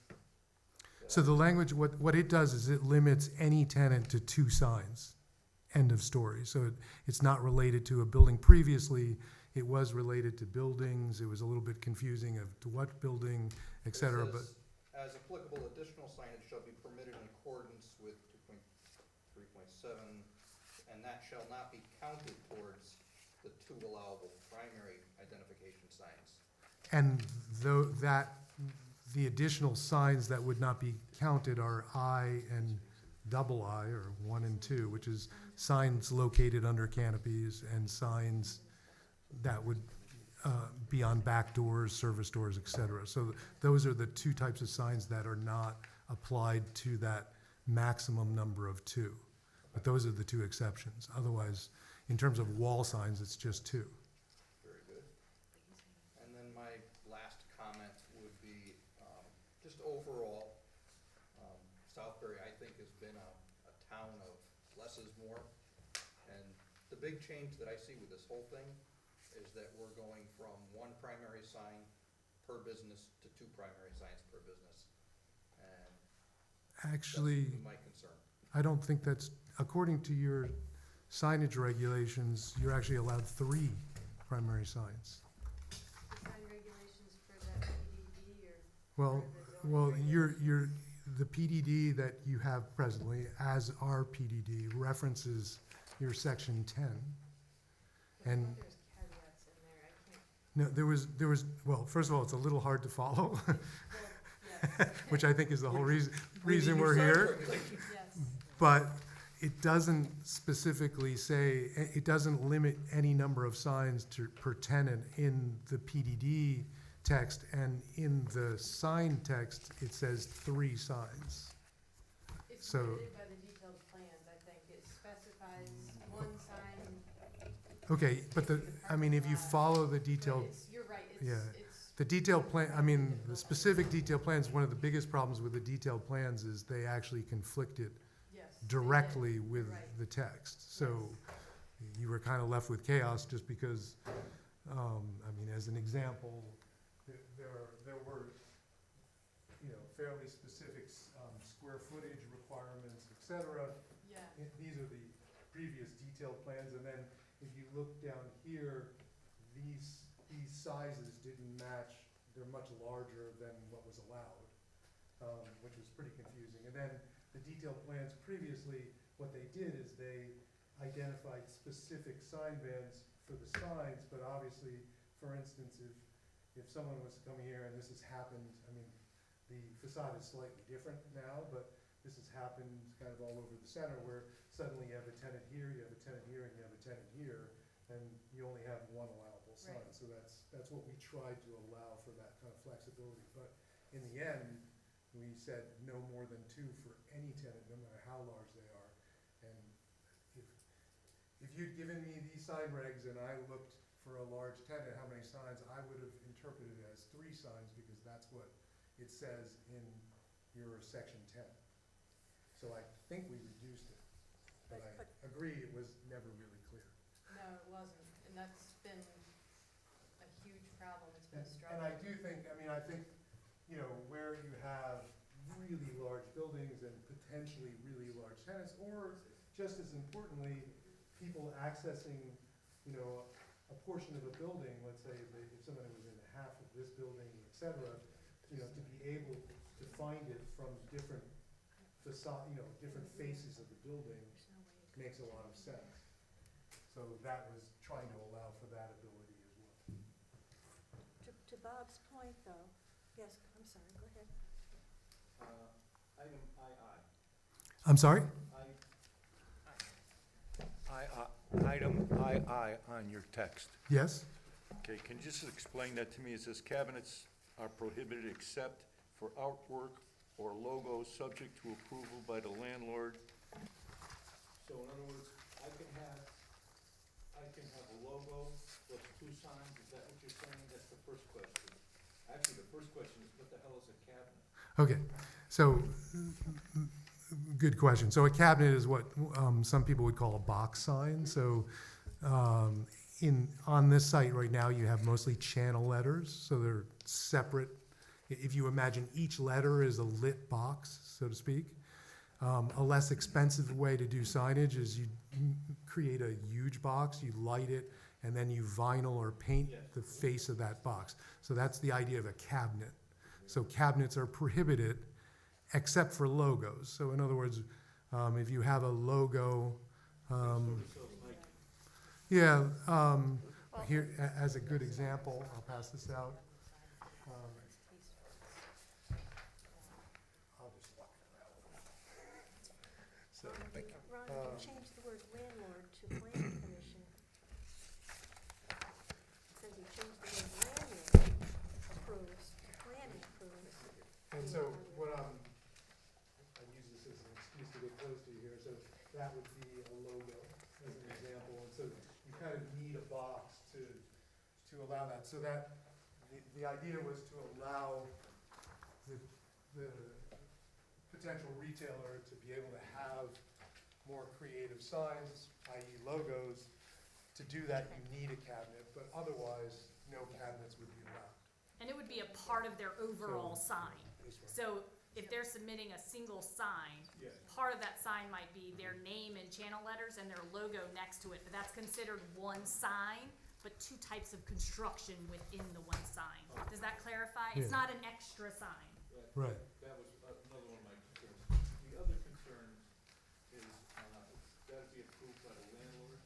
Speaker 11: So the language, what it does is it limits any tenant to 2 signs, end of story. So it's not related to a building. Previously, it was related to buildings. It was a little bit confusing of to what building, et cetera,
Speaker 9: It
Speaker 11: but,
Speaker 9: says, as applicable, additional signage shall be permitted in accordance with 2.3.7, and that shall not be counted towards the 2 allowable primary identification signs.
Speaker 11: and the additional signs that would not be counted are I and double I, or 1 and 2, which is signs located under canopies and signs that would be on back doors, service doors, et cetera. So those are the 2 types of signs that are not applied to that maximum number of 2. But those are the 2 exceptions. Otherwise, in terms of wall signs, it's just 2.
Speaker 9: Very good. And then my last comment would be, just overall, Southbury, I think, has been a town of less is more. And the big change that I see with this whole thing is that we're going from 1 primary sign per business to 2 primary signs per business. And
Speaker 11: Actually,
Speaker 9: That's my concern.
Speaker 11: I don't think that's, according to your signage regulations, you're actually allowed 3 primary signs.
Speaker 4: Sign regulations for that PDD or?
Speaker 11: Well,
Speaker 4: for the
Speaker 11: well,
Speaker 4: zoning
Speaker 11: you're, the PDD that you have presently, as our PDD, references your section 10.
Speaker 4: I
Speaker 11: And,
Speaker 4: thought there's caveats in there, I can't,
Speaker 11: no, there was, well, first of all, it's a little hard to follow,
Speaker 4: well, yes,
Speaker 11: which I think is the whole reason
Speaker 9: We need new
Speaker 11: we're
Speaker 9: sign
Speaker 11: here.
Speaker 9: regulations.
Speaker 4: yes.
Speaker 11: But it doesn't specifically say, it doesn't limit any number of signs per tenant in the PDD text, and in the sign text, it says 3 signs.
Speaker 4: It's
Speaker 11: So-
Speaker 4: limited by the detailed plans, I think, it specifies one sign.
Speaker 11: Okay, but I mean, if you follow the
Speaker 4: But
Speaker 11: detailed,
Speaker 4: you're right,
Speaker 11: yeah.
Speaker 4: it's,
Speaker 11: the detailed plan, I mean, the specific detailed plans, one of the biggest problems with the detailed plans is they actually conflicted
Speaker 4: yes. they did.
Speaker 11: directly with
Speaker 4: Right.
Speaker 11: the text. So you were kind of left with chaos just because, I mean, as an example, there were, you know, fairly specific, square footage requirements, et cetera.
Speaker 4: Yeah,
Speaker 11: These are the previous detailed plans, and then if you look down here, these sizes didn't match, they're much larger than what was allowed, which was pretty confusing. And then the detailed plans previously, what they did is they identified specific sign bands for the signs, but obviously, for instance, if someone was to come here and this has happened, I mean, the facade is slightly different now, but this has happened kind of all over the center, where suddenly you have a tenant here, you have a tenant here, and you have a tenant here, and you only have one allowable sign.
Speaker 4: Right.
Speaker 11: So that's what we tried to allow for that kind of flexibility. But in the end, we said no more than 2 for any tenant, no matter how large they are. And if you'd given me these sign regs and I looked for a large tenant, how many signs, I would have interpreted it as 3 signs, because that's what it says in your section 10. So I think we reduced it, but I agree it was never really clear.
Speaker 4: no, it wasn't, and that's been a huge problem, it's been a
Speaker 11: And
Speaker 4: struggle.
Speaker 11: I do think, I think, you know, where you have really large buildings and potentially really large tenants, or just as importantly, people accessing, you know, a portion of a building, let's say if somebody was in half of this building, et cetera, you know, to be able to find it from different facade, you know, different faces of the building makes a lot of sense. So that was trying to allow for that ability as well.
Speaker 8: To Bob's point, though, yes, I'm sorry, go ahead.
Speaker 7: Item II.
Speaker 11: I'm sorry?
Speaker 7: Item II on your text.
Speaker 11: Yes?
Speaker 7: Okay, can you just explain that to me? It says cabinets are prohibited except for artwork or logos subject to approval by the landlord. So in other words, I can have a logo plus 2 signs, is that what you're saying? That's the first question. Actually, the first question is, what the hell is a cabinet?
Speaker 11: Okay, so, good question. So a cabinet is what some people would call a box sign. So on this site right now, you have mostly channel letters, so they're separate. If you imagine each letter is a lit box, so to speak. A less expensive way to do signage is you create a huge box, you light it, and then you vinyl or paint the face of that box. So that's the idea of a cabinet. So cabinets are prohibited except for logos. So in other words, if you have a logo, here, as a good example, I'll pass this out. I'll just walk it around. So,
Speaker 8: Ron, you can change the word landlord to planning commission. It says you change the word landlord approves to planning approves.
Speaker 11: and so what I use this as an excuse to get close to you here, so that would be a logo as an example, and so you kind of need a box to allow that. So that, the idea was to allow the potential retailer to be able to have more creative signs, i.e. logos. To do that, you need a cabinet, but otherwise, no cabinets would be allowed.
Speaker 13: And it would be a part of their overall sign.
Speaker 11: This one.
Speaker 13: So if they're submitting a single sign, part of that sign might be their name and channel letters and their logo next to it, but that's considered one sign, but two types of construction within the one sign. Does that clarify? It's
Speaker 11: Yeah.
Speaker 13: not an extra sign.
Speaker 11: Right.
Speaker 7: That was another one of my concerns. The other concern is, it's gotta be approved by the landlord.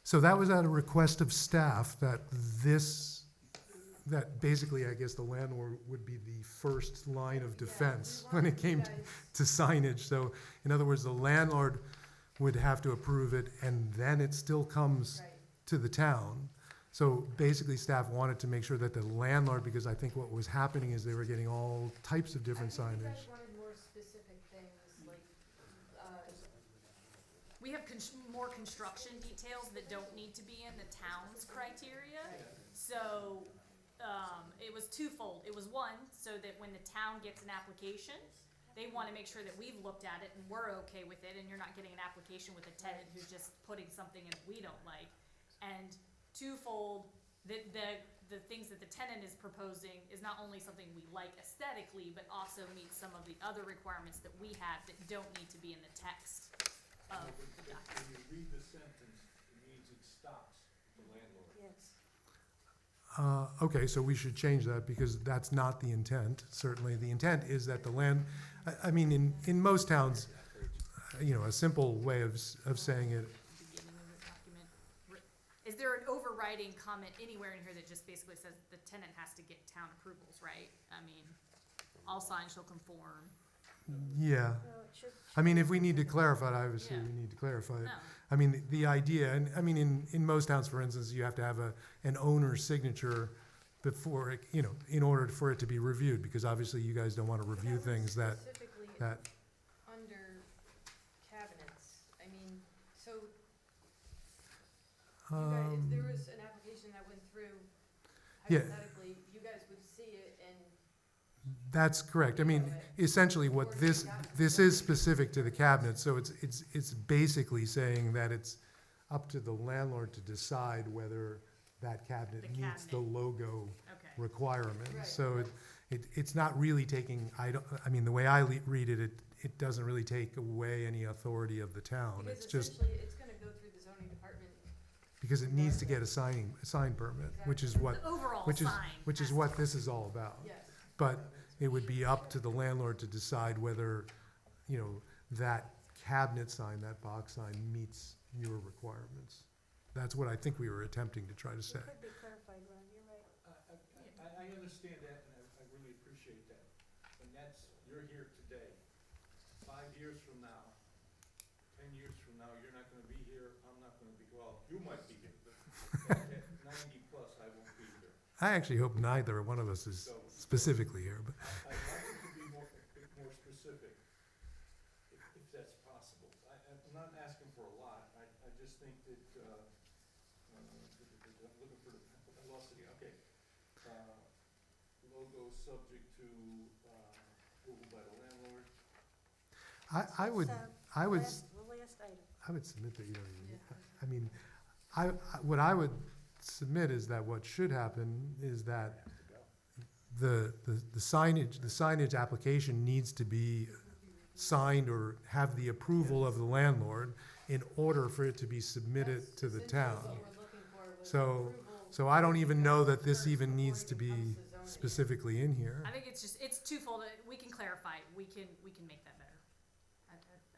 Speaker 11: So that was at a request of staff that that basically, I guess the landlord would be the first line of defense when it came to signage. So in other words, the landlord would have to approve it and then it still comes
Speaker 4: Right.
Speaker 11: to the town. So basically, staff wanted to make sure that the landlord, because I think what was happening is they were getting all types of different
Speaker 4: I think you
Speaker 11: signage.
Speaker 4: guys wanted more specific things, like,
Speaker 13: We have more construction details that don't need to be in the town's criteria. So, it was twofold. It was one, so that when the town gets an application, they wanna make sure that we've looked at it and we're okay with it, and you're not getting an application with a tenant who's just putting something in we don't like. And twofold, the things that the tenant is proposing is not only something we like aesthetically, but also meets some of the other requirements that we have that don't need to be in the text of the document.
Speaker 7: When you read the sentence, it means it stops the landlord.
Speaker 8: Yes.
Speaker 11: Okay, so we should change that because that's not the intent. Certainly, the intent is that the I mean, in most towns, a simple way of saying it,
Speaker 13: Beginning of the document. Is there an overriding comment anywhere in here that just basically says the tenant has to get town approvals, right? I mean, all signs shall conform.
Speaker 11: yeah.
Speaker 8: No, it should.
Speaker 11: I mean, if we need to clarify it, obviously,
Speaker 13: Yeah.
Speaker 11: we need to clarify it.
Speaker 13: No,
Speaker 11: I mean, the idea, and I mean, in most towns, for instance, you have to have an owner's signature before, in order for it to be reviewed, because obviously you guys don't want to review things that,
Speaker 4: specifically
Speaker 11: that,
Speaker 4: under cabinets, I mean, so you guys,
Speaker 11: um,
Speaker 4: if there was an application that went through,
Speaker 11: Yeah.
Speaker 4: hypothetically, you guys would see it and
Speaker 11: that's correct. I mean, essentially what this is specific to the cabinet, so it's basically saying that it's up to the landlord to decide whether that cabinet
Speaker 13: The
Speaker 11: meets the
Speaker 13: cabinet.
Speaker 11: logo
Speaker 13: okay.
Speaker 11: requirement.
Speaker 4: Right.
Speaker 11: So it's not really taking, I mean, the way I read it, it doesn't really take away any authority of the town.
Speaker 4: because
Speaker 11: It's just,
Speaker 4: essentially it's gonna go through the zoning department.
Speaker 11: because it needs to get a sign permit, which is what,
Speaker 13: The overall
Speaker 11: which is,
Speaker 13: sign.
Speaker 11: which is
Speaker 13: has
Speaker 11: what this is all about.
Speaker 4: Yes.
Speaker 11: But it would be up to the landlord to decide whether, that cabinet sign, that box sign meets your requirements. That's what I think we were attempting to try to say.
Speaker 8: It could be clarified, Ron, you're right.
Speaker 7: I understand that, and I really appreciate that. And you're here today. 5 years from now, 10 years from now, you're not gonna be here, I'm not gonna be, well, you might be here, but at 90 plus, I won't be here.
Speaker 11: I actually hope neither one of us is specifically here, but,
Speaker 7: I'd like it to be more specific, if that's possible. I'm not asking for a lot, I just think that, I'm looking for I lost it again, okay. Logo subject to, approval by the landlord.
Speaker 11: I would,
Speaker 8: So,
Speaker 11: I would,
Speaker 8: the last item.
Speaker 11: I would submit that, I mean, what I would submit is that what should happen is that the signage application needs to be signed or have the approval of the landlord in order for it to be submitted
Speaker 4: That's
Speaker 11: to the
Speaker 4: essentially
Speaker 11: town.
Speaker 4: what we're looking for was
Speaker 11: So-
Speaker 4: approval
Speaker 11: So I don't even know that this
Speaker 4: first
Speaker 11: even needs to
Speaker 4: before it
Speaker 11: be
Speaker 4: comes to zoning.
Speaker 11: specifically in here.
Speaker 13: I think it's twofold. We can clarify it. We can make that better.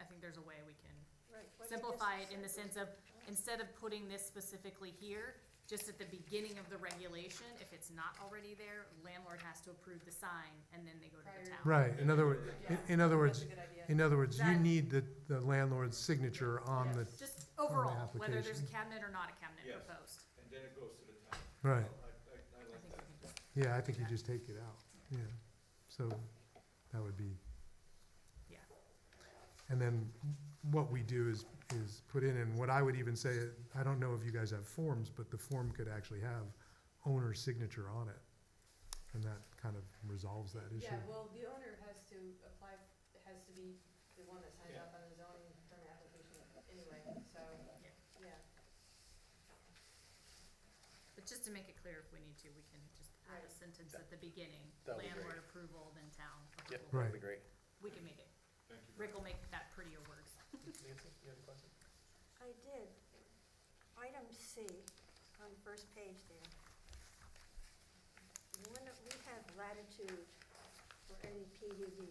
Speaker 13: I think there's a way we can
Speaker 8: Right. What you
Speaker 13: simplify
Speaker 8: just
Speaker 13: it in the
Speaker 8: said.
Speaker 13: sense of, instead of putting this specifically here, just at the beginning of the regulation, if it's not already there, landlord has to approve the sign, and then they go to
Speaker 4: Prior
Speaker 13: the
Speaker 4: to-
Speaker 13: town.
Speaker 11: Right, in other words, in other words,
Speaker 4: That's a good idea.
Speaker 11: in other words, you
Speaker 13: That-
Speaker 11: need the landlord's signature on the,
Speaker 13: Just overall, whether there's a
Speaker 11: application.
Speaker 13: cabinet or not a cabinet
Speaker 7: Yes.
Speaker 13: proposed.
Speaker 7: And then it goes to the town.
Speaker 11: right.
Speaker 7: I
Speaker 13: I
Speaker 7: like
Speaker 13: think
Speaker 7: that.
Speaker 13: we can just,
Speaker 11: Yeah, I think you just take it out, yeah. So that would be.
Speaker 13: Yeah.
Speaker 11: And then what we do is put in, and what I would even say, I don't know if you guys have forms, but the form could actually have owner's signature on it. And that kind of resolves that issue.
Speaker 4: Yeah, well, the owner has to apply, has to be the one that signs
Speaker 7: Yeah.
Speaker 4: off on the zoning permit application anyway, so, yeah.
Speaker 13: but just to make it clear, if we need to, we can just add a
Speaker 4: Right.
Speaker 13: sentence at the beginning,
Speaker 1: That would be
Speaker 13: landlord
Speaker 1: great.
Speaker 13: approval, then town
Speaker 1: Yep,
Speaker 13: approval.
Speaker 1: that'd be great.
Speaker 13: we can make it.
Speaker 7: Thank you.
Speaker 13: Rick will make that prettier words.
Speaker 1: Nancy, you have a question?
Speaker 8: I did. Item C, on the first page there. When we have latitude for any PDD,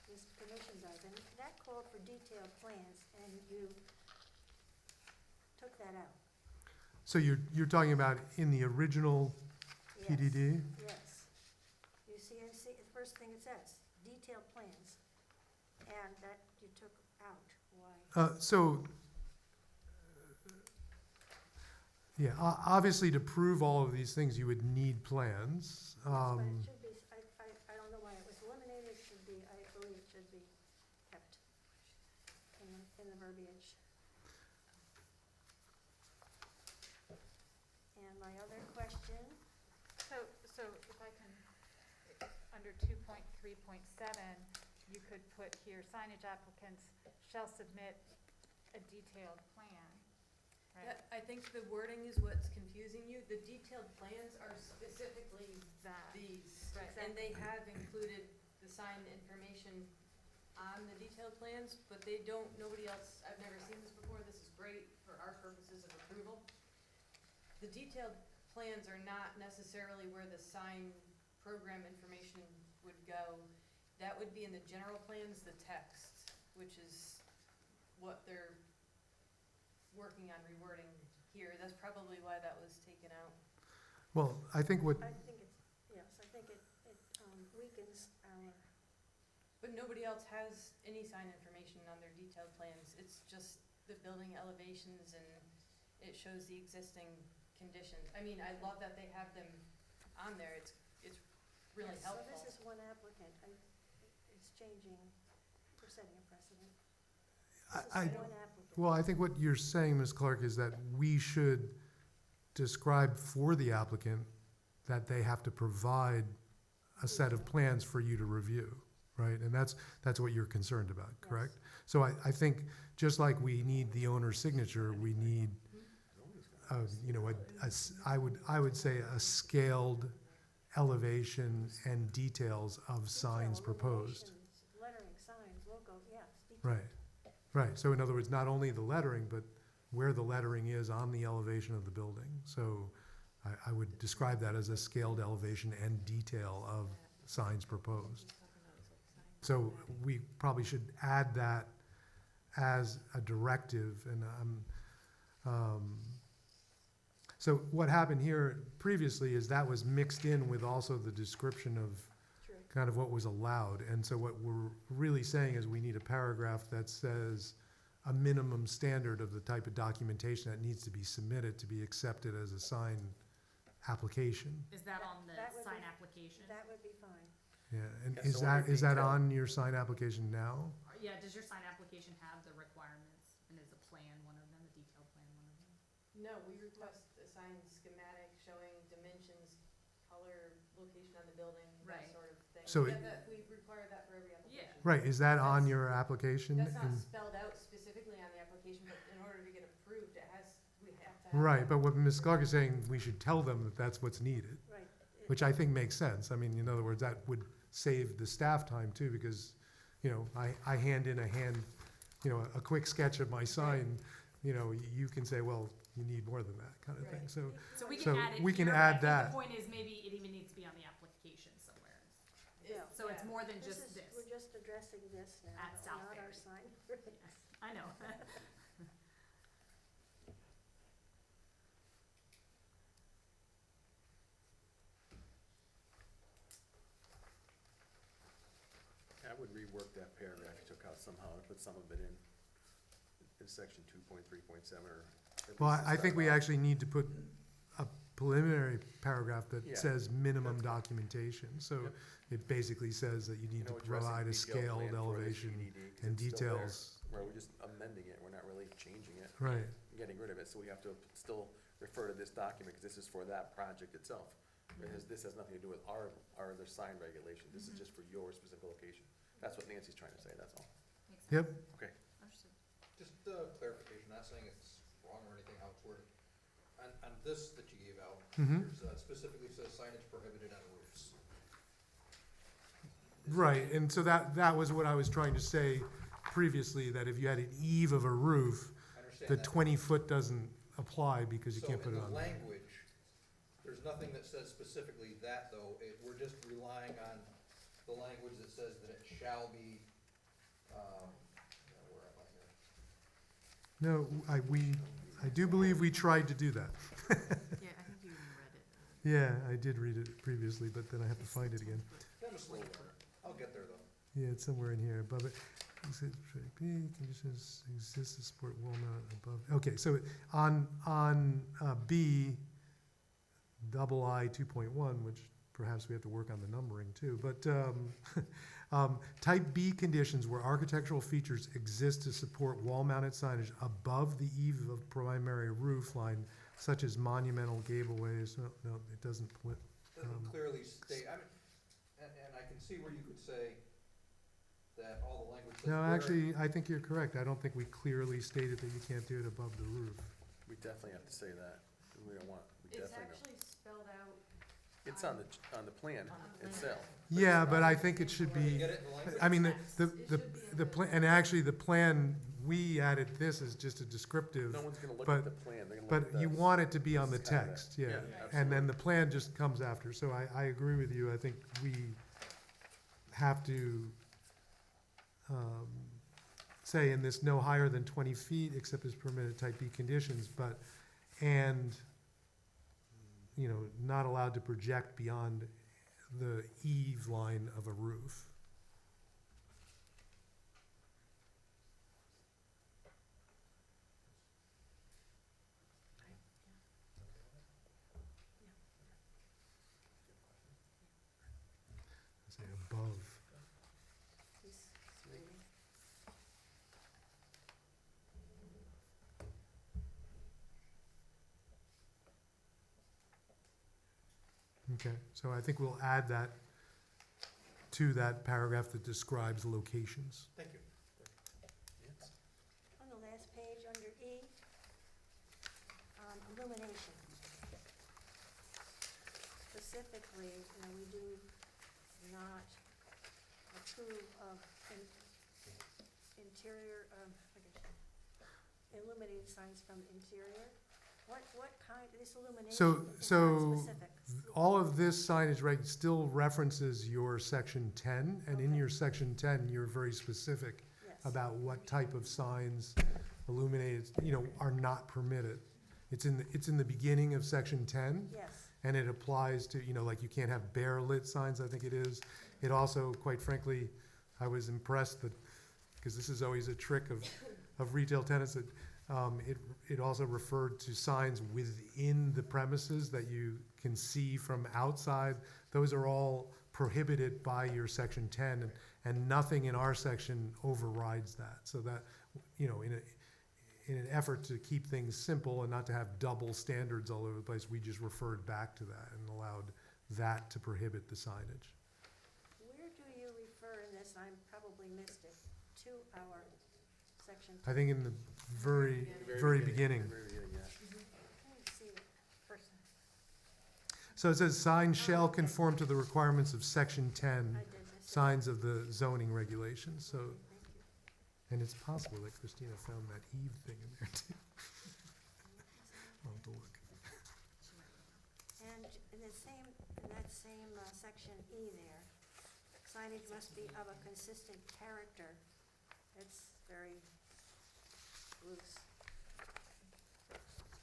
Speaker 8: this permission does, and that called for detailed plans, and you took that out.
Speaker 11: So you're talking about in the original
Speaker 8: Yes,
Speaker 11: PDD?
Speaker 8: Yes. You see, the first thing it says, detailed plans, and that you took out. Why?
Speaker 11: Yeah, obviously to prove all of these things, you would need plans.
Speaker 8: Yes, but it should be, I don't know why it was eliminated, it should be, I believe it should be kept in the verbiage. And my other question,
Speaker 10: So if I can, under 2.3.7, you could put here, signage applicants shall submit a detailed plan, right?
Speaker 4: I think the wording is what's confusing you. The detailed plans are specifically
Speaker 10: That,
Speaker 4: these.
Speaker 10: right.
Speaker 4: And they have included the sign information on the detailed plans, but they don't, nobody else, I've never seen this before. This is great for our purposes of approval. The detailed plans are not necessarily where the sign program information would go. That would be in the general plans, the text, which is what they're working on rewording here. That's probably why that was taken out.
Speaker 11: Well, I think what,
Speaker 8: I think it's, yes, I think it weakens our,
Speaker 4: But nobody else has any sign information on their detailed plans. It's just the building elevations and it shows the existing conditions. I mean, I love that they have them on there. It's really
Speaker 8: yes, so
Speaker 4: helpful.
Speaker 8: this is one applicant, it's changing, we're setting a precedent.
Speaker 11: I,
Speaker 8: This is one applicant.
Speaker 11: well, I think what you're saying, Ms. Clark, is that we should describe for the applicant that they have to provide a set of plans for you to review, right? And that's what you're concerned about, correct? So I think, just like we need the owner's signature, we need, you know, I would say a scaled elevation and details of signs
Speaker 8: Detail,
Speaker 11: proposed.
Speaker 8: illuminations, lettering, signs, logo, yes, detail.
Speaker 11: Right, so in other words, not only the lettering, but where the lettering is on the elevation of the building. So I would describe that as a scaled elevation and detail of signs proposed. So we probably should add that as a directive, and so what happened here previously is that was mixed in with also the description of
Speaker 8: True.
Speaker 11: kind of what was allowed. And so what we're really saying is we need a paragraph that says a minimum standard of the type of documentation that needs to be submitted to be accepted as a sign application.
Speaker 13: Is that on the
Speaker 8: That would
Speaker 13: sign
Speaker 8: be-
Speaker 13: application?
Speaker 8: That would be fine.
Speaker 11: Yeah, and
Speaker 1: Yeah, so under
Speaker 11: is that
Speaker 1: detail-
Speaker 11: on your sign application now?
Speaker 13: Yeah, does your sign application have the requirements, and is a plan one of them, a detailed plan one of them?
Speaker 4: No, we request a sign schematic showing dimensions, color, location on the building, that
Speaker 13: Right.
Speaker 4: sort of thing.
Speaker 11: So
Speaker 4: Yeah,
Speaker 11: it-
Speaker 4: we require that for every application.
Speaker 11: Right, is that on your application?
Speaker 4: That's not
Speaker 11: And-
Speaker 4: spelled out specifically on the application, but in order to get approved, we have to have.
Speaker 11: Right, but what Ms. Clark is saying, we should tell them that that's what's needed,
Speaker 8: Right.
Speaker 11: which I think makes sense. I mean, in other words, that would save the staff time too, because, you know, I hand in a quick sketch of my sign, you know, you can say, well, you need more than that kind of thing,
Speaker 4: Right.
Speaker 11: so.
Speaker 13: So we
Speaker 11: So
Speaker 13: can add it
Speaker 11: we can
Speaker 13: here, but
Speaker 11: add
Speaker 13: I think
Speaker 11: that.
Speaker 13: the point is maybe it even needs to be on the application somewhere.
Speaker 8: Yeah.
Speaker 13: So it's
Speaker 4: Yeah.
Speaker 13: more than just this.
Speaker 8: We're just addressing this now,
Speaker 13: At
Speaker 8: not our
Speaker 13: Southbury.
Speaker 8: sign.
Speaker 13: I know.
Speaker 1: I would rework that paragraph you took out somehow and put some of it in section 2.3.7 or. at
Speaker 11: Well,
Speaker 1: least to
Speaker 11: I think
Speaker 1: start
Speaker 11: we
Speaker 1: off.
Speaker 11: actually need to put a preliminary paragraph that
Speaker 1: Yeah.
Speaker 11: says minimum
Speaker 1: That's-
Speaker 11: documentation. So
Speaker 1: Yep.
Speaker 11: it basically says that you need to
Speaker 1: know, addressing
Speaker 11: provide a
Speaker 1: detailed plan
Speaker 11: scaled
Speaker 1: for this
Speaker 11: elevation
Speaker 1: PDD, 'cause
Speaker 11: and
Speaker 1: it's still there,
Speaker 11: details.
Speaker 1: Where we're just amending it, we're not really changing it,
Speaker 11: Right,
Speaker 1: getting rid of it, so we have to still refer to this document, because this is for that project itself. Whereas this has nothing to do with our other sign regulation, this is just for your specific location. That's what Nancy's trying to say, that's all.
Speaker 13: Makes sense.
Speaker 11: yep,
Speaker 1: Okay.
Speaker 13: Understood.
Speaker 9: Just clarification, not saying it's wrong or anything how it's worded. On this that you gave out,
Speaker 11: Mhm.
Speaker 9: there's specifically says signage prohibited on roofs.
Speaker 11: Right, and so that was what I was trying to say previously, that if you had an eave of a roof,
Speaker 9: I understand
Speaker 11: the
Speaker 9: that.
Speaker 11: 20-foot doesn't apply because you can't put it
Speaker 9: So
Speaker 11: on.
Speaker 9: in the language, there's nothing that says specifically that, though. We're just relying on the language that says that it shall be, where am I here?
Speaker 11: No, I do believe we tried to do that.
Speaker 5: Yeah, I think you even read it.
Speaker 11: Yeah, I did read it previously, but then I have to find it again.
Speaker 9: I'm a slow learner. I'll get there, though.
Speaker 11: Yeah, it's somewhere in here above it. Conditions exist to support wall mount above. Okay, so on B, double I 2.1, which perhaps we have to work on the numbering too, but type B conditions where architectural features exist to support wall-mounted signage above the eave of primary roof line, such as monumental gableways. No, it doesn't.
Speaker 9: Doesn't clearly state, I mean, and I can see where you could say that all the language says.
Speaker 11: No,
Speaker 9: where-
Speaker 11: actually, I think you're correct. I don't think we clearly stated that you can't do it above the roof.
Speaker 1: We definitely have to say that. We don't want, we
Speaker 4: It's
Speaker 1: definitely don't.
Speaker 4: actually spelled out.
Speaker 1: It's on the plan itself.
Speaker 11: Yeah, but I think it should
Speaker 9: Can you
Speaker 11: be,
Speaker 9: get it in the language?
Speaker 11: I mean,
Speaker 4: It should be in
Speaker 11: the plan, and actually the plan, we added this as just a descriptive,
Speaker 1: No one's gonna look
Speaker 11: but-
Speaker 1: at the plan, they're gonna look at
Speaker 11: but you
Speaker 1: this.
Speaker 11: want it to be on the
Speaker 1: This is kinda-
Speaker 11: text, yeah.
Speaker 1: yeah,
Speaker 11: And then
Speaker 1: absolutely.
Speaker 11: the plan just comes after, so I agree with you. I think we have to, say in this no higher than 20 feet except as permitted type B conditions, but, and, you know, not allowed to project beyond the eave line of a roof. Say above. Okay, so I think we'll add that to that paragraph that describes locations.
Speaker 9: Thank you.
Speaker 8: On the last page, under E, illumination. Specifically, we do not approve of interior, illuminated signs from interior. What kind, this illumination is
Speaker 11: So
Speaker 8: not specific.
Speaker 11: all of this signage, right, still references your section 10, and in
Speaker 8: Okay.
Speaker 11: your section 10, you're very specific
Speaker 8: Yes.
Speaker 11: about what type of signs illuminated, are not permitted. It's in the beginning of section 10.
Speaker 8: Yes,
Speaker 11: And it applies to, like you can't have bare lit signs, I think it is. It also, quite frankly, I was impressed that, because this is always a trick of retail tenants, that it also referred to signs within the premises that you can see from outside. Those are all prohibited by your section 10, and nothing in our section overrides that. So that, in an effort to keep things simple and not to have double standards all over the place, we just referred back to that and allowed that to prohibit the signage.
Speaker 8: where do you refer in this, I probably missed it, to our section?
Speaker 11: I think in the very beginning.
Speaker 1: Very beginning, yeah.
Speaker 8: I didn't see it.
Speaker 10: First,
Speaker 11: So it says signs shall conform to the requirements of section 10,
Speaker 8: I did miss it.
Speaker 11: signs of the zoning regulations. So,
Speaker 8: Thank you.
Speaker 11: and it's possible that Christina found that Eve thing in there too. I'll have to look.
Speaker 8: And in that same section E there, signage must be of a consistent character. It's very loose.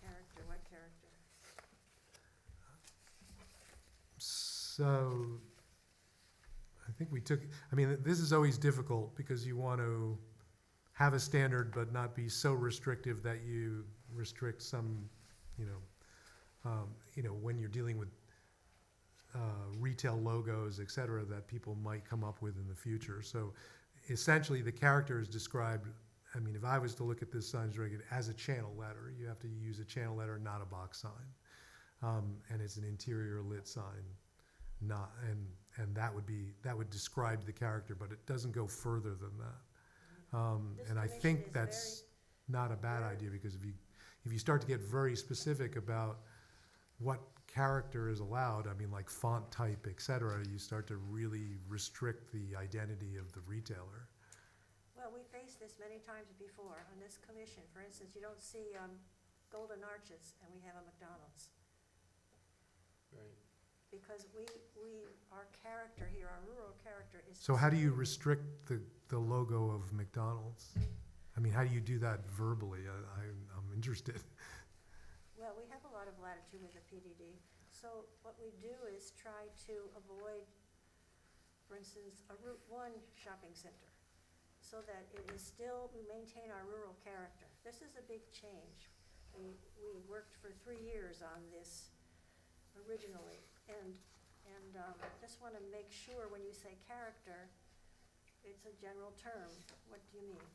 Speaker 8: Character, what character?
Speaker 11: So, I think this is always difficult because you want to have a standard but not be so restrictive that you restrict some, when you're dealing with retail logos, et cetera, that people might come up with in the future. So essentially, the character is described, if I was to look at this signage regulation as a channel letter, you have to use a channel letter, not a box sign. And it's an interior lit sign, not, and that would describe the character, but it doesn't go further than that.
Speaker 8: This
Speaker 11: And I
Speaker 8: commission
Speaker 11: think
Speaker 8: is
Speaker 11: that's not a bad idea, because if you start to get very specific about what character is allowed, I mean, like font type, et cetera, you start to really restrict the identity of the retailer.
Speaker 8: Well, we faced this many times before on this commission. For instance, you don't see golden arches, and we have a McDonald's.
Speaker 1: Right.
Speaker 8: Because our character here, our rural character is.
Speaker 11: So how do you restrict the logo of McDonald's? I mean, how do you do that verbally? I'm interested.
Speaker 8: Well, we have a lot of latitude with the PDD. So what we do is try to avoid, for instance, a Route 1 shopping center, so that it is still, we maintain our rural character. This is a big change. We worked for 3 years on this originally, and just want to make sure when you say character, it's a general term. What do you mean?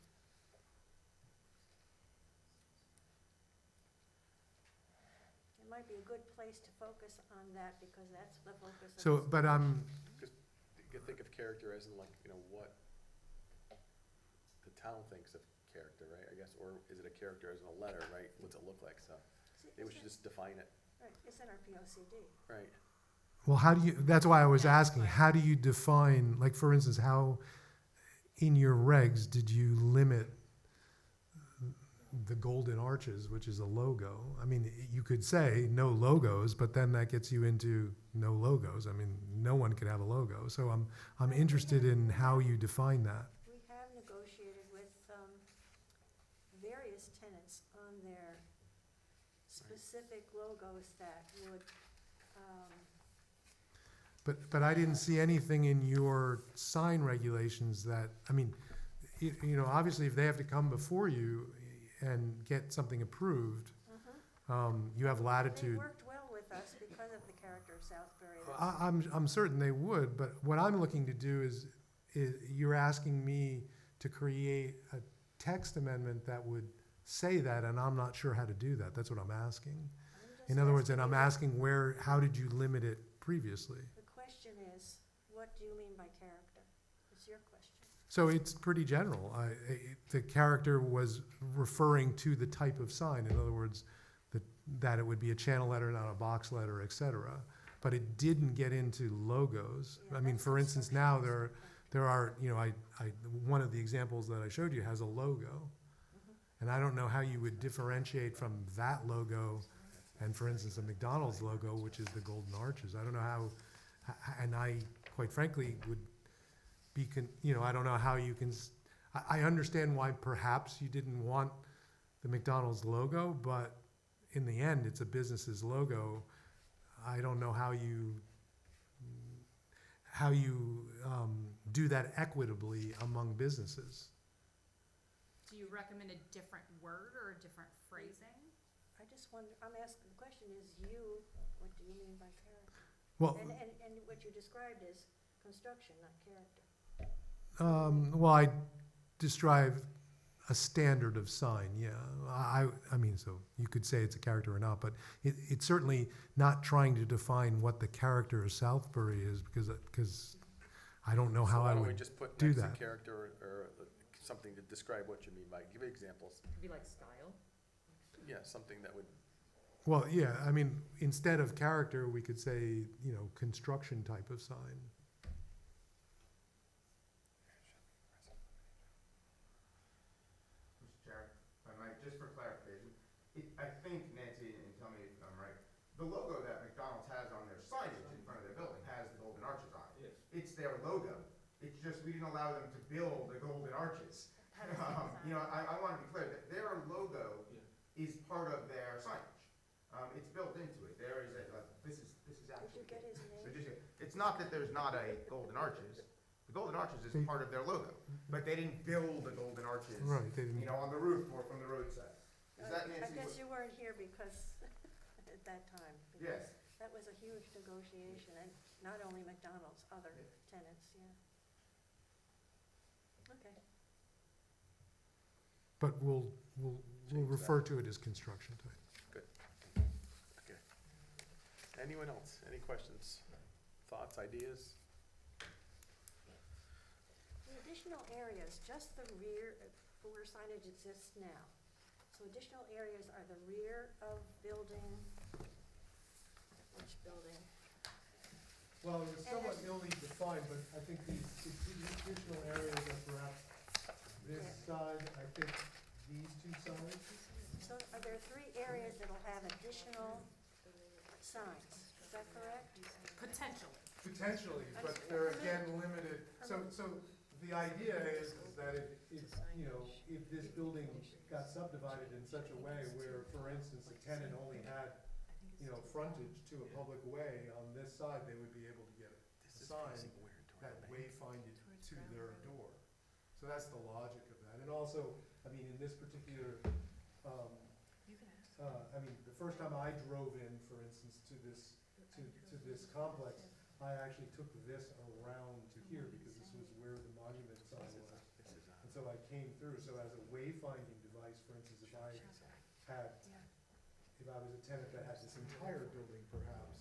Speaker 8: It might be a good place to focus on that, because that's the focus of.
Speaker 11: So,
Speaker 8: this
Speaker 11: but
Speaker 8: commission.
Speaker 1: You can think of character as in like, you know, what the town thinks of character, right, I guess, or is it a character as in a letter, right? What's it look like, so maybe we should just define it,
Speaker 8: Right, it's in our POCD.
Speaker 1: right?
Speaker 11: well, how do you, that's why I was asking, how do you define, like, for instance, how in your regs did you limit the golden arches, which is a logo? I mean, you could say no logos, but then that gets you into no logos. I mean, no one could have a logo. So I'm interested in how you define that.
Speaker 8: We have negotiated with various tenants on their specific logos that would,
Speaker 11: But I didn't see anything in your sign regulations that, I mean, you know, obviously if they have to come before you and get something approved, you have
Speaker 8: they
Speaker 11: latitude.
Speaker 8: worked well with us because of the character of Southbury.
Speaker 11: I'm certain they would, but what I'm looking to do is you're asking me to create a text amendment that would say that, and I'm not sure how to do that. That's what I'm asking. In other words, and I'm asking how did you limit it previously?
Speaker 8: The question is, what do you mean by character? It's your question.
Speaker 11: So it's pretty general. The character was referring to the type of sign. In other words, that it would be a channel letter, not a box letter, et cetera. But it didn't get into logos.
Speaker 8: Yeah,
Speaker 11: I mean,
Speaker 8: that's
Speaker 11: for instance, now
Speaker 8: construction.
Speaker 11: there are, you know, one of the examples that I showed you has a logo. And I don't know how you would differentiate from that logo and, for instance, a McDonald's logo, which is the golden arches. I don't know how, and I, quite frankly, would be, you know, I don't know how you can, I understand why perhaps you didn't want the McDonald's logo, but in the end, it's a business's logo. I don't know how you do that equitably among businesses.
Speaker 13: Do you recommend a different word or a different phrasing?
Speaker 8: I just wonder, I'm asking, the question is what do you mean by character?
Speaker 11: Well,
Speaker 8: And what you described is construction, not character.
Speaker 11: well, I describe a standard of sign, yeah. I mean, so you could say it's a character or not, but it's certainly not trying to define what the character of Southbury is, because I don't know how I
Speaker 1: So why don't we
Speaker 11: would
Speaker 1: just put
Speaker 11: do
Speaker 1: next to
Speaker 11: that.
Speaker 1: character or something to describe what you mean by, give examples.
Speaker 5: Could be like style.
Speaker 1: Yeah, something that would,
Speaker 11: Well, yeah, I mean, instead of character, we could say, you know, construction type of sign.
Speaker 6: Mr. Chair, if I might, just for clarification, I think, Nancy, and tell me if I'm right, the logo that McDonald's has on their signage in front of their building has the golden arches on it.
Speaker 9: Yes.
Speaker 6: It's their logo. It's just we didn't allow them to build the golden arches. You know, I want to be clear that their logo is part of their signage. It's built into it. There is this is
Speaker 8: Did
Speaker 6: actually.
Speaker 8: you get his
Speaker 6: So
Speaker 8: name?
Speaker 6: it's not that there's not a golden arches. The golden arches is part of their logo, but they didn't build the golden arches.
Speaker 11: Right, they didn't.
Speaker 6: You know, on the roof or from the roadside. Is that
Speaker 8: I
Speaker 6: Nancy?
Speaker 8: guess you weren't here because, at that time. because
Speaker 6: Yes.
Speaker 8: That was a huge negotiation, and not only McDonald's, other tenants, yeah. Okay.
Speaker 11: But we'll
Speaker 1: Change
Speaker 11: refer to it as construction type.
Speaker 1: okay. Anyone else? Any questions, thoughts, ideas?
Speaker 8: The additional areas, just the rear, where signage exists now. So additional areas are the rear of building, each building.
Speaker 11: Well, it was somewhat illy defined, but I think these additional areas are perhaps this side, I think these two sides.
Speaker 8: So are there 3 areas that'll have additional signs? Is that correct?
Speaker 13: Potentially.
Speaker 11: Potentially, but they're again limited. So the idea is that if, you know, if this building got subdivided in such a way where, for instance, a tenant only had, you know, frontage to a public way on this side, they would be able to get a sign that wayfinded to their door. So that's the logic of that. And also, I mean, in this particular, I mean, the first time I drove in, for instance, to this complex, I actually took this around to here because this was where the monument sign was. And so I came through. So as a wayfinding device, for instance, if I was a tenant that had this entire building perhaps,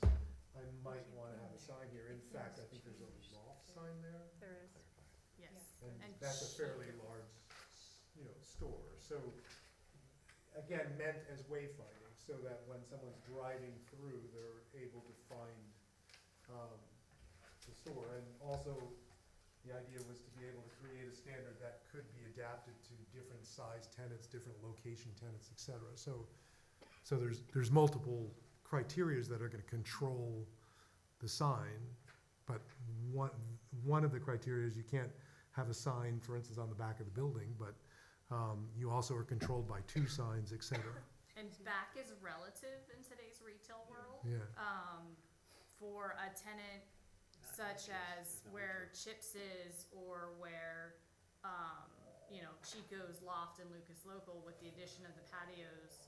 Speaker 11: I might wanna have a sign here. In fact, I think there's a loft sign there.
Speaker 10: There is.
Speaker 13: Yes.
Speaker 11: And that's a fairly large, you know, store. So, again, meant as wayfinding, so that when someone's driving through, they're able to find, the store. And also, the idea was to be able to create a standard that could be adapted to different size tenants, different location tenants, et cetera. So there's multiple criterias that are gonna control the sign, but one of the criteria is you can't have a sign, for instance, on the back of the building, but you also are controlled by 2 signs, et cetera.
Speaker 13: And back is relative in today's retail world.
Speaker 11: Yeah.
Speaker 13: For a tenant such as where Chips is or where, you know, Chico's Loft and Lucas Local with the addition of the patios,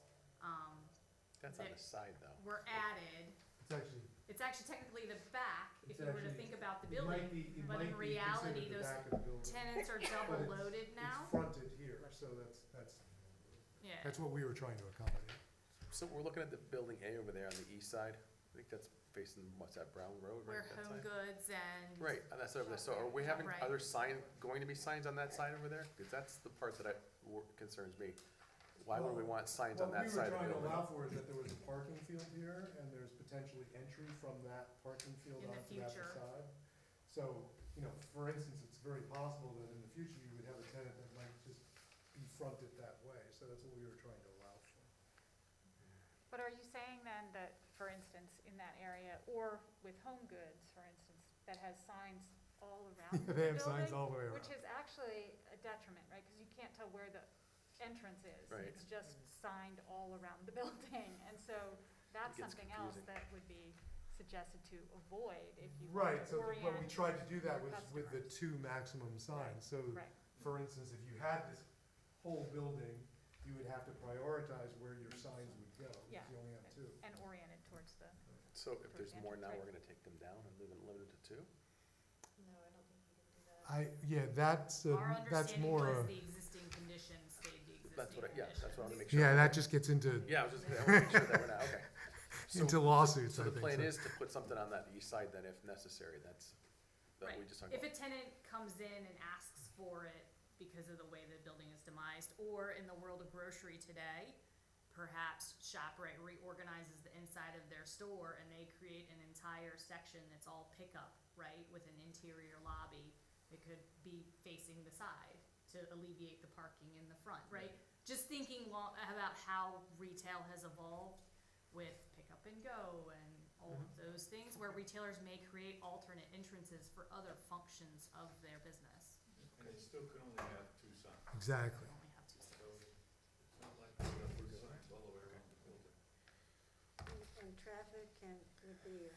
Speaker 1: That's on the side though.
Speaker 13: were added.
Speaker 11: It's actually,
Speaker 13: It's actually technically the back, if
Speaker 11: It's
Speaker 13: you were to
Speaker 11: actually-
Speaker 13: think about the
Speaker 11: it might
Speaker 13: building.
Speaker 11: be, it
Speaker 13: But in
Speaker 11: might be
Speaker 13: reality,
Speaker 11: considered the
Speaker 13: those
Speaker 11: back of the building.
Speaker 13: tenants are double
Speaker 11: But
Speaker 13: loaded now.
Speaker 11: It's fronted here, so
Speaker 13: Yeah.
Speaker 11: that's what we were trying to accommodate.
Speaker 1: So we're looking at the building A over there on the east side. I think that's facing, what's that, Brown Road, right?
Speaker 13: Where
Speaker 1: that
Speaker 13: Home
Speaker 1: side?
Speaker 13: Goods and.
Speaker 1: Right, and that's over there. So are we having
Speaker 13: Right.
Speaker 1: other going to be signs on that side over there? Because that's the part that concerns me. Why would we want signs on that side of the
Speaker 11: What we were trying to
Speaker 1: building?
Speaker 11: allow for is that there was a parking field here, and there's potentially entry from that parking field
Speaker 13: In the
Speaker 11: onto that
Speaker 13: future.
Speaker 11: facade. So, you know, for instance, it's very possible that in the future you would have a tenant that might just be fronted that way, so that's what we were trying to allow for.
Speaker 10: But are you saying then that, for instance, in that area, or with Home Goods, for instance, that has signs all around the
Speaker 11: They
Speaker 10: building?
Speaker 11: have signs all the way around.
Speaker 10: Which is actually a detriment, right? Because you can't tell where the entrance is.
Speaker 1: Right.
Speaker 10: It's just signed all around the building. And so that's
Speaker 1: It gets
Speaker 10: something else
Speaker 1: confusing.
Speaker 10: that would be suggested to avoid if you
Speaker 11: Right,
Speaker 10: want to
Speaker 11: so what we
Speaker 10: orient.
Speaker 11: tried to do that
Speaker 10: your
Speaker 11: was with the
Speaker 10: customer.
Speaker 11: 2 maximum signs. So,
Speaker 10: Right.
Speaker 11: for instance, if you had this whole building, you would have to prioritize where your signs would go,
Speaker 10: Yeah.
Speaker 11: if you only have 2.
Speaker 10: And oriented towards the,
Speaker 1: So if there's
Speaker 10: the
Speaker 1: more now,
Speaker 10: entrance,
Speaker 1: we're
Speaker 10: right.
Speaker 1: gonna take them down and leave it limited to 2?
Speaker 4: No, I don't think we can do that.
Speaker 11: Yeah, that's
Speaker 13: Our
Speaker 11: that's
Speaker 13: understanding
Speaker 11: more,
Speaker 13: was the existing conditions stayed the existing
Speaker 1: That's what,
Speaker 13: conditions.
Speaker 1: that's what I wanna make sure.
Speaker 11: yeah, that just gets into,
Speaker 1: Yeah, I was just, I wanna make sure that we're not, okay. So-
Speaker 11: into lawsuits,
Speaker 1: So
Speaker 11: I
Speaker 1: the
Speaker 11: think.
Speaker 1: plan
Speaker 11: so.
Speaker 1: is to put something on that east side then if necessary, that
Speaker 13: Right.
Speaker 1: we just talked
Speaker 13: If
Speaker 1: about.
Speaker 13: a tenant comes in and asks for it because of the way the building is demised, or in the world of grocery today, perhaps ShopRite reorganizes the inside of their store and they create an entire section that's all pickup, right, with an interior lobby. It could be facing the side to alleviate the parking in the front, right? Just thinking about how retail has evolved with pick up and go and all of those things, where retailers may create alternate entrances for other functions of their business.
Speaker 7: And it still can only have 2 signs.
Speaker 11: Exactly.
Speaker 13: They only have 2
Speaker 7: So
Speaker 13: signs.
Speaker 7: it's not like we have 2 signs all the way around the building.
Speaker 8: And traffic would be a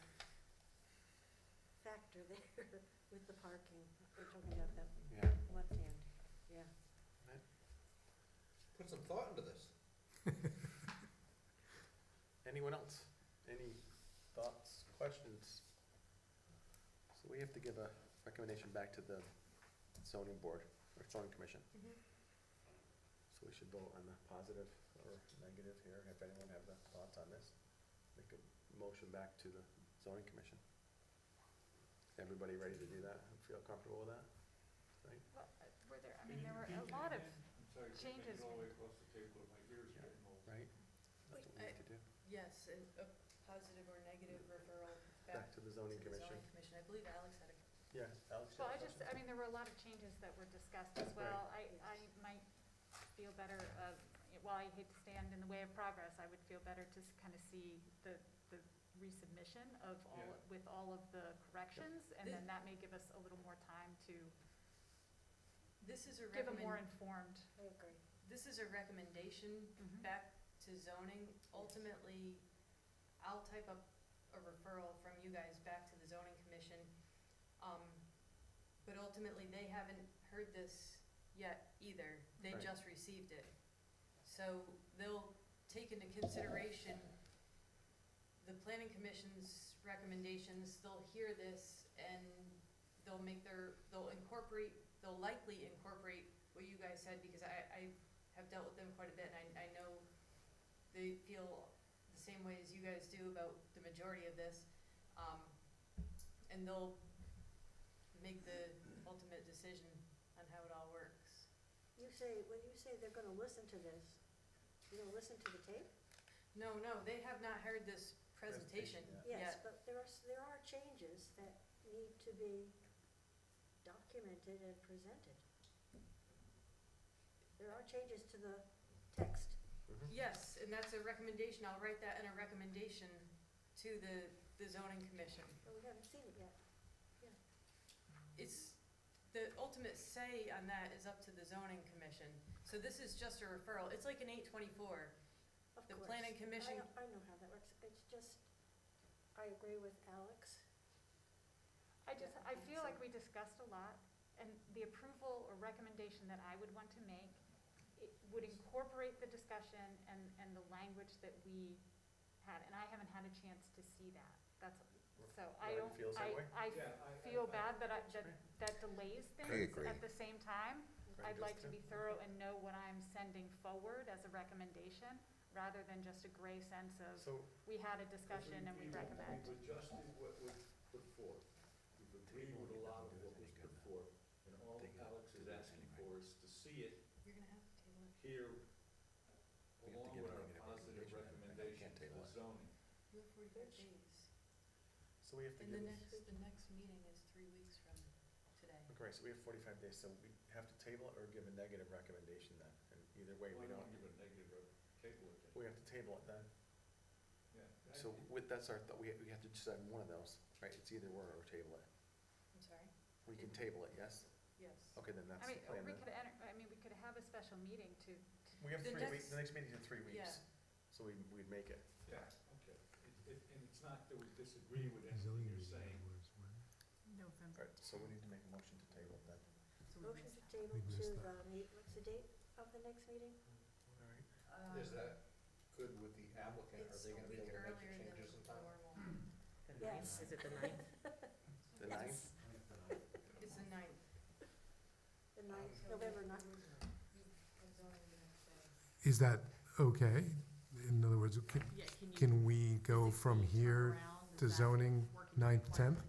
Speaker 8: factor there with the parking. We're talking about the
Speaker 1: Yeah.
Speaker 8: left hand, yeah.
Speaker 9: Put some thought into this.
Speaker 1: Anyone else? Any thoughts, questions? So we have to give a recommendation back to the zoning board, or zoning commission. So we should vote on the positive or negative here, if anyone have the thoughts on this. Make a motion back to the zoning commission. Everybody ready to do that? Feel comfortable with that? Right?
Speaker 10: well, were there, I mean, there were a lot of,
Speaker 7: I'm sorry,
Speaker 10: changes.
Speaker 7: all the way across the table, my ears are getting old.
Speaker 1: Right? That's what we need to do.
Speaker 4: Yes, and a positive or negative refer
Speaker 1: zoning
Speaker 4: to the
Speaker 1: commission.
Speaker 4: zoning commission. I believe Alex had a,
Speaker 1: Yeah, Alex? you
Speaker 10: Well,
Speaker 1: have a question?
Speaker 10: I mean, there were a lot of changes that were discussed as well. I might feel better, while I hate to stand in the way of progress, I would feel better to kind of see the resubmission of all,
Speaker 7: Yeah.
Speaker 10: with all of the corrections, and then that may give us a little more time to
Speaker 4: this is a
Speaker 10: give a more
Speaker 4: recommend,
Speaker 10: informed.
Speaker 8: I agree.
Speaker 4: this is a recommendation
Speaker 10: Mhm.
Speaker 4: back to zoning. Ultimately, I'll type up a referral from you guys back to the zoning commission. But ultimately, they haven't heard this yet either. They
Speaker 1: Right.
Speaker 4: just received it. So they'll take into consideration the planning commission's recommendations, they'll hear this, and they'll likely incorporate what you guys said, because I have dealt with them quite a bit, and I know they feel the same way as you guys do about the majority of this. And they'll make the ultimate decision on how it all works.
Speaker 8: You say, when you say they're gonna listen to this, you're gonna listen to the tape?
Speaker 4: No, they have not heard this presentation
Speaker 1: Presentation,
Speaker 8: Yes,
Speaker 4: yet.
Speaker 8: but there are changes that need to be documented and presented. There are changes to the text.
Speaker 1: Mhm.
Speaker 4: Yes, and that's a recommendation. I'll write that in a recommendation to the zoning commission.
Speaker 8: But we haven't seen it yet.
Speaker 4: It's, the ultimate say on that is up to the zoning commission. So this is just a referral. It's like an 824.
Speaker 8: Of
Speaker 4: The
Speaker 8: course.
Speaker 4: planning commission-
Speaker 8: I know how that works. It's just, I agree with Alex.
Speaker 10: I feel like we discussed a lot, and the approval or recommendation that I would want to make, it would incorporate the discussion and the language that we had, and I haven't had a chance to see that. That's, so I
Speaker 1: Ryan
Speaker 10: don't,
Speaker 1: feels that way?
Speaker 10: I feel bad that delays things.
Speaker 2: agree.
Speaker 10: At the same time,
Speaker 1: Ryan
Speaker 10: I'd
Speaker 1: does
Speaker 10: like to
Speaker 1: too.
Speaker 10: be thorough and know what I'm sending forward as a recommendation, rather than just a gray sense of,
Speaker 1: So,
Speaker 10: we had a discussion and we recommend.
Speaker 7: We've adjusted what was put forth. We've agreed with Allowable what was put forth. And all Alex is asking for is to see it
Speaker 4: You're gonna have to table it.
Speaker 7: here
Speaker 1: We have to
Speaker 7: along
Speaker 1: give
Speaker 7: with
Speaker 1: a
Speaker 7: our
Speaker 1: negative
Speaker 7: positive recommendation to
Speaker 1: table
Speaker 7: the
Speaker 1: it.
Speaker 7: zoning.
Speaker 4: You have 45 days.
Speaker 1: so we have to
Speaker 4: And the
Speaker 1: give,
Speaker 4: next meeting is 3 weeks from today.
Speaker 1: okay, so we have 45 days, so we have to table it or give a negative recommendation then? And either way, we
Speaker 7: Why
Speaker 1: don't,
Speaker 7: give a negative table it then?
Speaker 1: we have to table it then.
Speaker 7: Yeah.
Speaker 1: So that's our, we have to decide one of those, right? It's either or table it.
Speaker 4: I'm sorry?
Speaker 1: We can table it, yes?
Speaker 4: Yes.
Speaker 1: Okay, then that's
Speaker 10: I
Speaker 1: the
Speaker 10: mean,
Speaker 1: plan
Speaker 10: we
Speaker 1: then.
Speaker 10: could have a special meeting to,
Speaker 1: We have
Speaker 4: The
Speaker 1: 3 weeks,
Speaker 4: next-
Speaker 1: the next meeting's in 3
Speaker 4: Yeah.
Speaker 1: weeks, so we'd make it.
Speaker 7: Yeah, okay. And it's not that we disagree with anything you're saying.
Speaker 10: November.
Speaker 1: Alright, so we need to make a motion to table it then.
Speaker 8: Motion to table
Speaker 11: We
Speaker 8: to
Speaker 11: missed
Speaker 8: the
Speaker 11: that.
Speaker 8: what's the date of the next meeting?
Speaker 1: Alright,
Speaker 9: Is that good with the applicant? Are
Speaker 4: It's
Speaker 9: they
Speaker 4: a
Speaker 9: gonna be
Speaker 4: week
Speaker 9: able to make
Speaker 4: earlier
Speaker 9: the
Speaker 4: than
Speaker 9: changes in time?
Speaker 4: normal.
Speaker 8: Yes.
Speaker 5: Is it the ninth?
Speaker 1: the 9th?
Speaker 4: It's the 9th.
Speaker 8: The ninth, November 9th.
Speaker 4: Zoning the next day.
Speaker 11: Is that okay? In other words,
Speaker 13: Yeah,
Speaker 11: can we go from here to zoning 9th, 10th?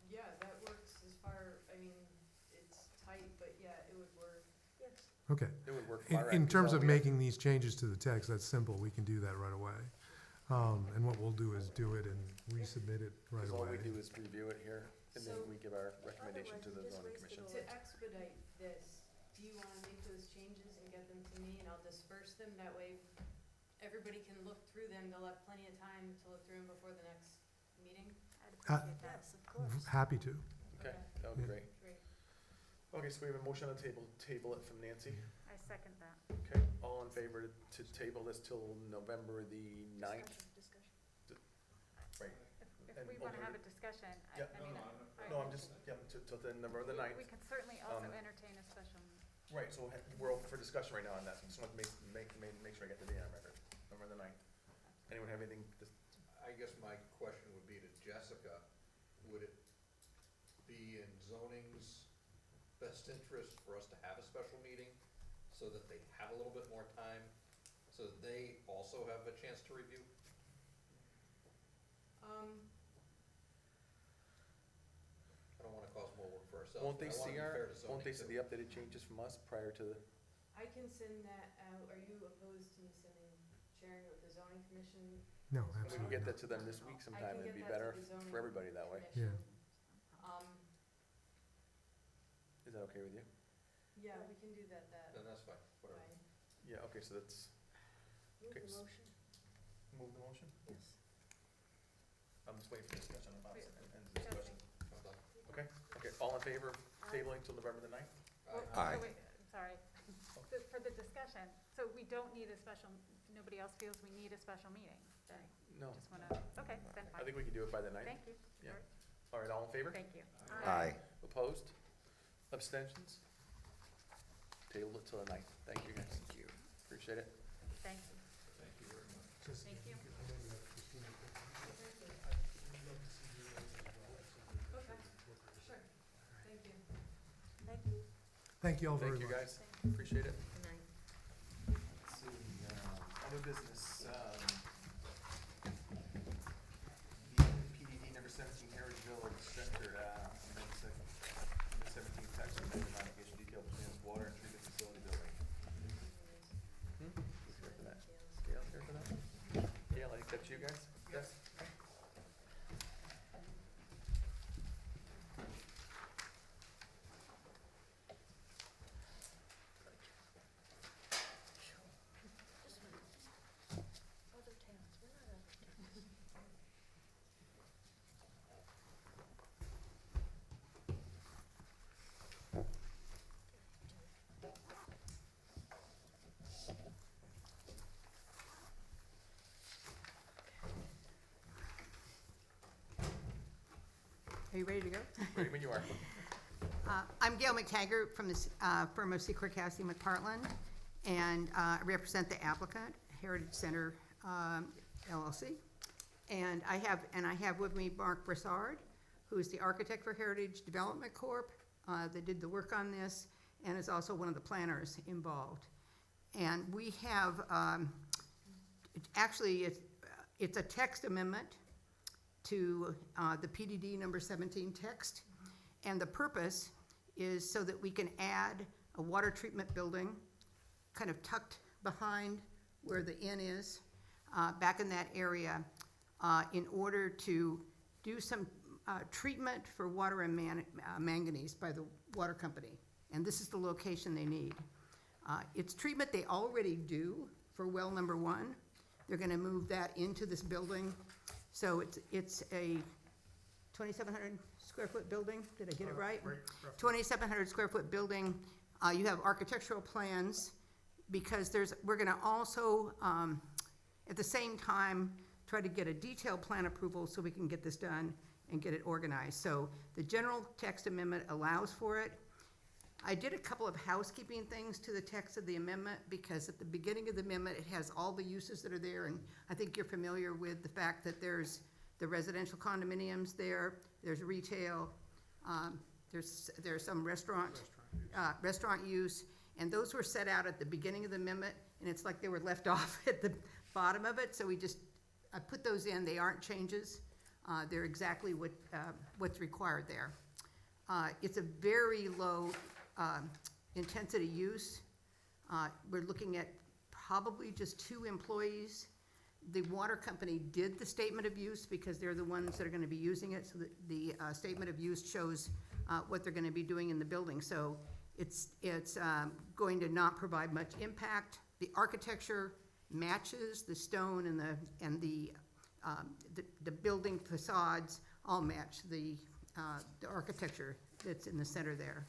Speaker 4: Yeah, that works as far, I mean, it's tight, but yeah, it would work.
Speaker 8: Yes.
Speaker 11: Okay.
Speaker 1: It would work
Speaker 11: In,
Speaker 1: far
Speaker 11: in
Speaker 1: out, 'cause
Speaker 11: terms
Speaker 1: all
Speaker 11: of
Speaker 1: we have-
Speaker 11: making these changes to the text, that's simple, we can do that right away. And what we'll do is do it and resubmit it right
Speaker 1: 'cause all we
Speaker 11: away.
Speaker 1: do is review it here, and then
Speaker 4: So-
Speaker 1: we give our recommendation to the
Speaker 8: Otherwise, we
Speaker 1: zoning
Speaker 8: just
Speaker 1: commission.
Speaker 8: wasted
Speaker 4: To expedite this, do you wanna make those changes and get them to me, and I'll disperse them? That way, everybody can look through them. They'll have plenty of time to look through them before the next meeting.
Speaker 10: I'd appreciate that.
Speaker 8: Yes, of course.
Speaker 11: Happy to.
Speaker 1: Okay, that would be
Speaker 11: Yeah.
Speaker 1: great.
Speaker 4: Great.
Speaker 1: Okay, so we have a motion on the table it from Nancy.
Speaker 10: I second that.
Speaker 1: Okay, all in favor to table this till November the 9th?
Speaker 8: Discussion.
Speaker 1: Right,
Speaker 10: If
Speaker 1: And
Speaker 10: we wanna
Speaker 1: over-
Speaker 10: have a discussion,
Speaker 1: Yeah.
Speaker 10: I mean,
Speaker 1: no, I'm just, yeah, till the November the 9th.
Speaker 10: we can certainly also
Speaker 1: Um,
Speaker 10: entertain a special,
Speaker 1: Right, so we're open for discussion right now on that, so just want to make sure I get the date on record, November the 9th. Anyone have anything,
Speaker 9: I guess my question would be to Jessica, would it be in zoning's best interest for us to have a special meeting so that they have a little bit more time, so that they also have a chance to review? I don't wanna cause more work for ourselves.
Speaker 1: won't they
Speaker 9: but I wanna
Speaker 1: see
Speaker 9: be
Speaker 1: our,
Speaker 9: fair to
Speaker 1: won't they
Speaker 9: zoning,
Speaker 1: see
Speaker 9: too.
Speaker 1: the updated changes from us prior to the,
Speaker 4: I can send that out. Are you opposed to me sharing it with the zoning commission
Speaker 11: No,
Speaker 1: And we can
Speaker 11: absolutely
Speaker 1: get
Speaker 11: not.
Speaker 1: that to them this week sometime,
Speaker 4: can
Speaker 1: it'd be
Speaker 4: get that
Speaker 1: better
Speaker 4: to the zoning
Speaker 1: for everybody that way.
Speaker 11: Yeah.
Speaker 1: Is that okay with you?
Speaker 4: Yeah, we can do that,
Speaker 9: Then that's fine, whatever.
Speaker 4: fine.
Speaker 1: Yeah, okay, so that's,
Speaker 8: Move
Speaker 1: Okay,
Speaker 8: the
Speaker 1: s-
Speaker 8: motion.
Speaker 1: move the motion?
Speaker 8: Yes.
Speaker 1: I'm just waiting for discussion about it and
Speaker 10: Discussing.
Speaker 1: discussion.
Speaker 9: I'm done.
Speaker 1: Okay, all in favor of tabling till November the 9th?
Speaker 2: Aye.
Speaker 10: Oh, wait, sorry. For the discussion, so we don't need a special, nobody else feels we need a special meeting? Then
Speaker 1: No,
Speaker 10: just wanna, okay, then
Speaker 1: I
Speaker 10: fine.
Speaker 1: think we can do it by the 9th.
Speaker 10: Thank you.
Speaker 1: Yeah. All right, all in favor?
Speaker 10: Thank you.
Speaker 2: Aye.
Speaker 1: Opposed? Abstentions? Table it till the 9th. Thank you, guys. Thank you. Appreciate it.
Speaker 10: Thank you.
Speaker 9: Thank you very much.
Speaker 10: Thank you.
Speaker 4: Okay, sure, thank you.
Speaker 8: Thank you.
Speaker 11: Thank you all very
Speaker 1: Thank
Speaker 11: much.
Speaker 1: you, guys. Appreciate it.
Speaker 8: Good night.
Speaker 1: Let's see, other business, the PDD number 17 Heritage Village Center, amendment 17 text amendment modification detailed plans, water and treatment facility building. Who's here for that? Gail here for that? Gail, I think that's you guys? Yes?
Speaker 8: Other towns, we're not other towns.
Speaker 14: Are you ready to go?
Speaker 1: Ready when you are.
Speaker 14: I'm Gail McTaggart from the firm of Secret Cassidy McPartland, and I represent the applicant, Heritage Center LLC. And I have with me Mark Broussard, who is the architect for Heritage Development Corp. That did the work on this and is also one of the planners involved. And we have, actually, it's a text amendment to the PDD number 17 text. And the purpose is so that we can add a water treatment building kind of tucked behind where the inn is, back in that area, in order to do some treatment for water and manganese by the water company. And this is the location they need. It's treatment they already do for well number 1. They're gonna move that into this building. So it's a 2,700 square foot building, did I get it right?
Speaker 6: Right,
Speaker 14: 2,700 square foot building. You have architectural plans, because we're gonna also, at the same time, try to get a detailed plan approval so we can get this done and get it organized. So the general text amendment allows for it. I did a couple of housekeeping things to the text of the amendment, because at the beginning of the amendment, it has all the uses that are there, and I think you're familiar with the fact that there's the residential condominiums there, there's retail, there's some restaurant use, and those were set out at the beginning of the amendment, and it's like they were left off at the bottom of it, so I put those in. They aren't changes. They're exactly what's required there. It's a very low intensity use. We're looking at probably just 2 employees. The water company did the statement of use because they're the ones that are gonna be using it, so that the statement of use shows what they're gonna be doing in the building. So it's going to not provide much impact. The architecture matches the stone and the building facades all match the architecture that's in the center there.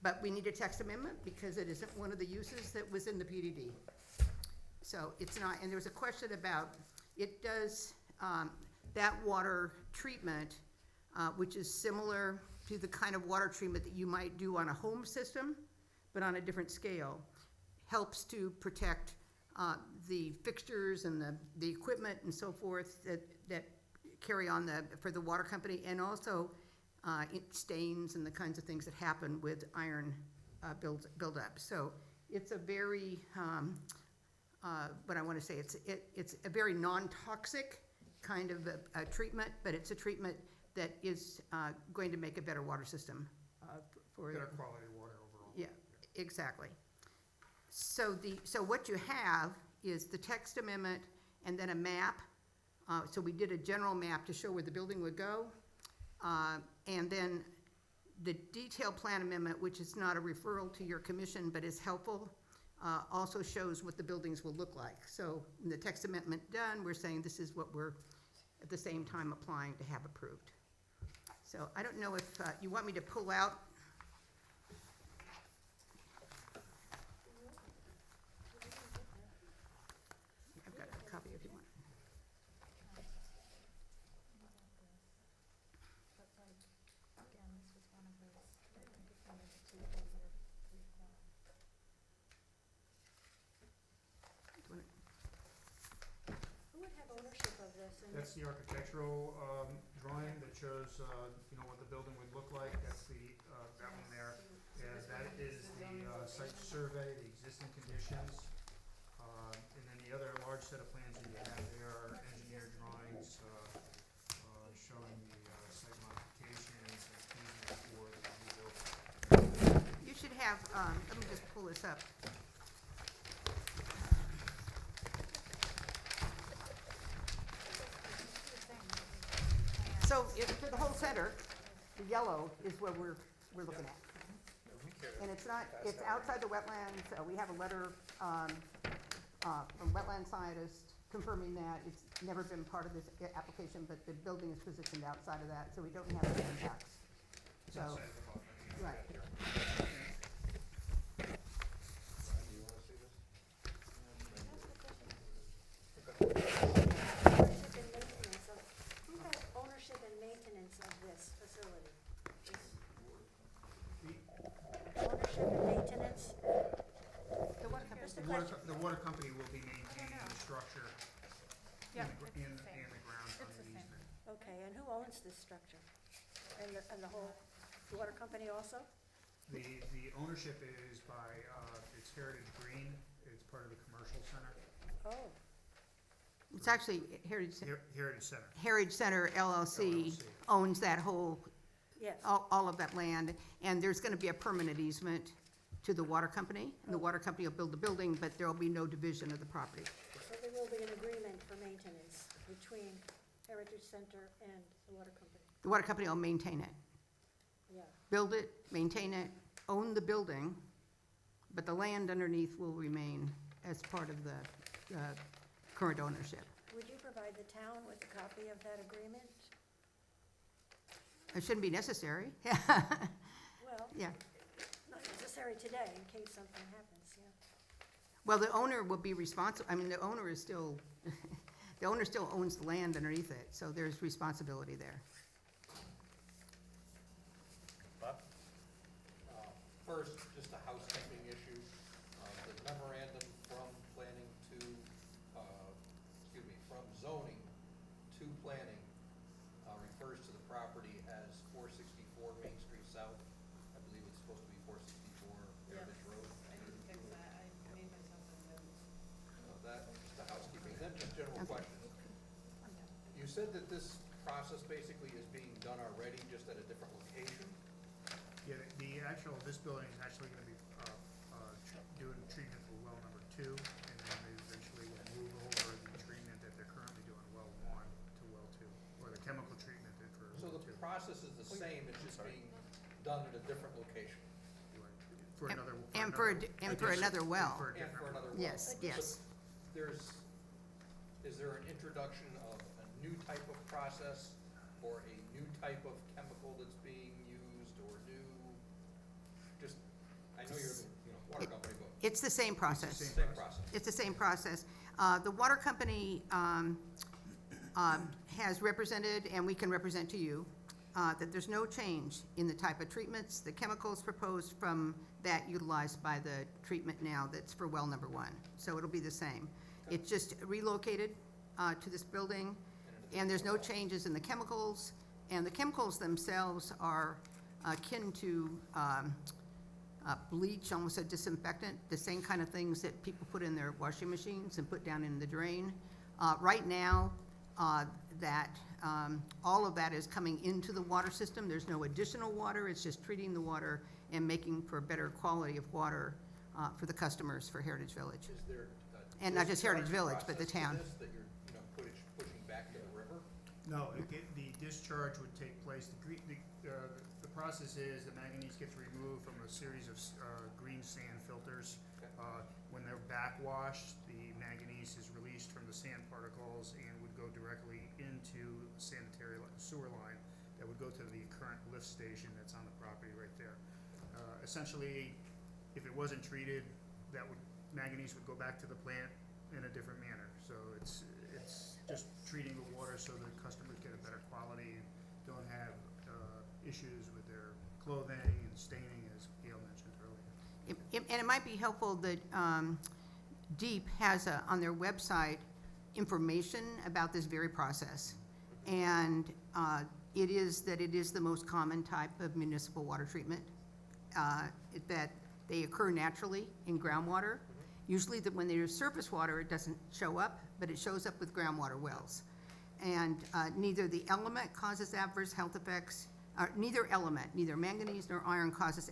Speaker 14: But we need a text amendment because it isn't one of the uses that was in the PDD. So it's not, and there was a question about, it does, that water treatment, which is similar to the kind of water treatment that you might do on a home system, but on a different scale, helps to protect the fixtures and the equipment and so forth that carry on for the water company, and also stains and the kinds of things that happen with iron buildup. So it's a very, what I want to say, it's a very non-toxic kind of a treatment, but it's a treatment that is going to make a better water system for
Speaker 6: better quality water overall.
Speaker 14: yeah, exactly. So what you have is the text amendment and then a map. So we did a general map to show where the building would go. And then the detailed plan amendment, which is not a referral to your commission, but is helpful, also shows what the buildings will look like. So in the text amendment done, we're saying this is what we're at the same time applying to have approved. So I don't know if you want me to pull out. I've got a copy if you want.
Speaker 10: But like, again, this was one of those, I think it's one of the two that were pre-qual.
Speaker 8: Who would have ownership of this? And
Speaker 6: That's the architectural, drawing that shows, what the building would look like. That's that one there. Yeah, that is the, site survey, the existing conditions. And then the other large set of plans that you have there are engineered drawings, showing the, site modifications and easement for the new building.
Speaker 14: You should have, let me just pull this up. So for the whole center, the yellow is where we're looking at. And it's not, it's outside the wetlands. We have a letter from wetland scientists confirming that. It's never been part of this application, but the building is positioned outside of that, so we don't have any impacts. So, right.
Speaker 8: ownership and maintenance of this facility? Ownership and maintenance?
Speaker 14: The water company.
Speaker 8: Just a question.
Speaker 6: The water company will be maintaining the structure
Speaker 10: Yeah,
Speaker 6: in the,
Speaker 10: it's
Speaker 6: in,
Speaker 10: the same.
Speaker 6: in the ground on
Speaker 10: It's
Speaker 6: the
Speaker 10: the same.
Speaker 6: easement.
Speaker 8: Okay, and who owns this structure? And the whole water company also?
Speaker 6: The ownership is by, it's Heritage Green, it's part of the commercial center,
Speaker 8: Oh,
Speaker 14: It's actually Heritage
Speaker 6: Heritage Center.
Speaker 14: Heritage Center LLC
Speaker 6: LLC.
Speaker 14: owns that whole,
Speaker 8: yes.
Speaker 14: all of that land, and there's gonna be a permanent easement to the water company, and the water company will build the building, but there will be no division of the property.
Speaker 8: So there will be an agreement for maintenance between Heritage Center and the water company?
Speaker 14: The water company will maintain it,
Speaker 8: Yeah.
Speaker 14: build it, maintain it, own the building, but the land underneath will remain as part of the current ownership.
Speaker 8: Would you provide the town with a copy of that agreement?
Speaker 14: It shouldn't be necessary.
Speaker 8: Well,
Speaker 14: Yeah.
Speaker 8: not necessary today, in case something happens, yeah.
Speaker 14: Well, the owner will be responsible, I mean, the owner is still, the owner still owns the land underneath it, so there's responsibility there.
Speaker 1: Bob?
Speaker 9: First, just a housekeeping issue. The memorandum from planning to, from zoning to planning refers to the property as 464 Main Street South. I believe it's supposed to be 464 Heritage Road.
Speaker 4: I didn't fix that, I made myself a note.
Speaker 9: That, just a housekeeping. Then just general
Speaker 14: Okay.
Speaker 9: questions. You said that this process basically is being done already, just at a different location?
Speaker 6: Yeah, this building is actually gonna be, doing treatment for well number 2, and then they eventually will move over the treatment that they're currently doing well 1 to well 2, or the chemical treatment that for
Speaker 9: So
Speaker 6: well
Speaker 9: the
Speaker 6: 2.
Speaker 9: process is the same, it's just being done at a different location?
Speaker 6: For another,
Speaker 14: And for another well.
Speaker 6: For a
Speaker 9: And for
Speaker 6: different,
Speaker 9: another well?
Speaker 14: Yes, yes.
Speaker 9: Is there an introduction of a new type of process or a new type of chemical that's being used or new? Just, I know you're the, water company, but
Speaker 14: It's the same process.
Speaker 9: same process.
Speaker 14: It's the same process. The water company has represented, and we can represent to you, that there's no change in the type of treatments, the chemicals proposed from that utilized by the treatment now that's for well number 1. So it'll be the same. It's just relocated to this building, and there's no changes in the chemicals, and the chemicals themselves are akin to bleach, almost a disinfectant, the same kind of things that people put in their washing machines and put down in the drain. Right now, all of that is coming into the water system. There's no additional water, it's just treating the water and making for a better quality of water for the customers for Heritage Village.
Speaker 9: Is there
Speaker 14: and not just Heritage Village, but the town.
Speaker 9: Process to this, that you're, you know, pushing back to the river?
Speaker 6: No, the discharge would take place, the process is the manganese gets removed from a series of green sand filters. When they're backwashed, the manganese is released from the sand particles and would go directly into sanitary sewer line that would go to the current lift station that's on the property right there. Essentially, if it wasn't treated, manganese would go back to the plant in a different manner. So it's just treating the water so that customers get a better quality and don't have issues with their clothing and staining, as Gail mentioned earlier.
Speaker 14: And it might be helpful that Deep has on their website information about this very process. And it is the most common type of municipal water treatment, that they occur naturally in groundwater. Usually when there's surface water, it doesn't show up, but it shows up with groundwater wells. And neither the element causes adverse health effects, neither manganese nor iron causes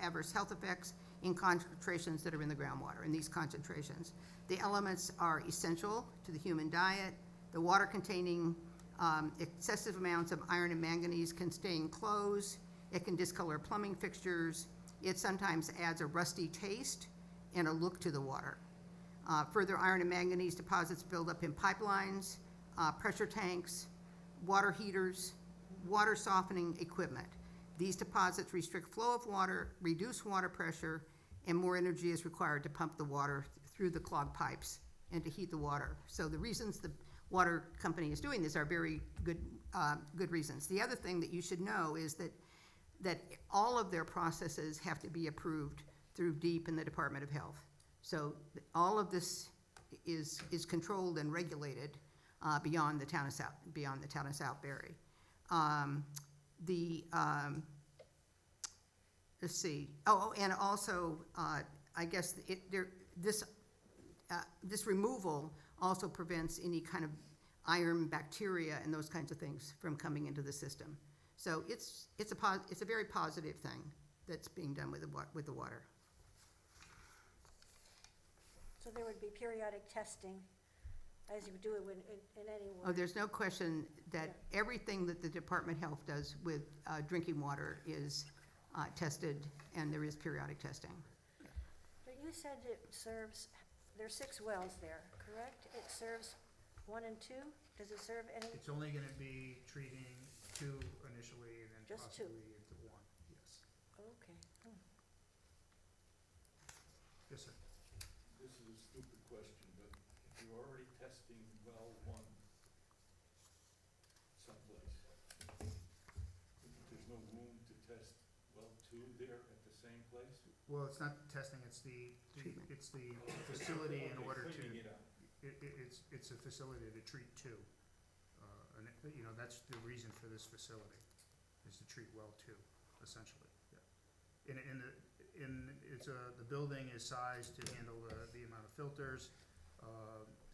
Speaker 14: adverse health effects in concentrations that are in the groundwater, in these concentrations. The elements are essential to the human diet. The water containing excessive amounts of iron and manganese can stain clothes. It can discolor plumbing fixtures. It sometimes adds a rusty taste and a look to the water. Further iron and manganese deposits build up in pipelines, pressure tanks, water heaters, water softening equipment. These deposits restrict flow of water, reduce water pressure, and more energy is required to pump the water through the clogged pipes and to heat the water. So the reasons the water company is doing this are very good, good reasons. The other thing that you should know is that all of their processes have to be approved through DEEP in the Department of Health. So all of this is controlled and regulated beyond the town of Southbury. Let's see. Oh, and also, I guess this removal also prevents any kind of iron bacteria and those kinds of things from coming into the system. So it's a very positive thing that's being done with the water.
Speaker 8: So there would be periodic testing, as you would do it in any
Speaker 14: Oh,
Speaker 8: water.
Speaker 14: there's no question that everything that the Department of Health does with drinking water is tested, and there is periodic testing.
Speaker 8: But you said it serves, there's 6 wells there, correct? It serves 1 and 2? Does it serve any?
Speaker 6: It's only gonna be treating 2 initially and then
Speaker 8: Just 2?
Speaker 6: possibly into 1, yes.
Speaker 8: Okay.
Speaker 6: Yes, sir.
Speaker 7: This is a stupid question, but if you're already testing well 1 someplace, there's no room to test well 2 there at the same place?
Speaker 6: Well, it's not testing, it's the facility in order to,
Speaker 7: Cleaning it up.
Speaker 6: it's a facility to treat 2. And, you know, that's the reason for this facility, is to treat well 2, essentially, yeah. The building is sized to handle the amount of filters,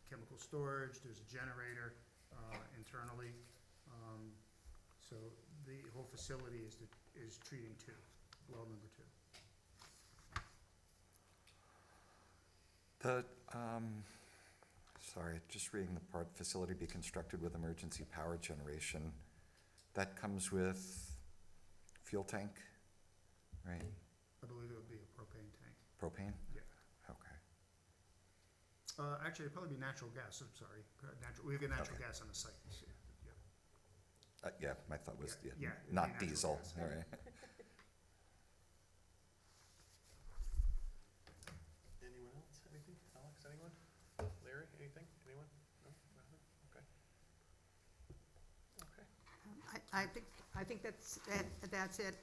Speaker 6: chemical storage, there's a generator internally. So the whole facility is treating 2, well number 2.
Speaker 15: Sorry, just reading the part, facility be constructed with emergency power generation. That comes with fuel tank, right?
Speaker 6: I believe it would be a propane tank.
Speaker 15: Propane?
Speaker 6: Yeah.
Speaker 15: Okay.
Speaker 6: Actually, it'd probably be natural gas, I'm sorry. We've got natural
Speaker 15: Okay.
Speaker 6: gas on the site, yeah.
Speaker 15: Yeah, my thought was,
Speaker 6: Yeah, yeah, it'd be
Speaker 15: not
Speaker 6: natural
Speaker 15: diesel,
Speaker 6: gas.
Speaker 15: all right.
Speaker 1: Anyone else? Anything? Alex, anyone? Larry, anything? Anyone? No? Nothing? Okay. Okay.
Speaker 14: I think that's it.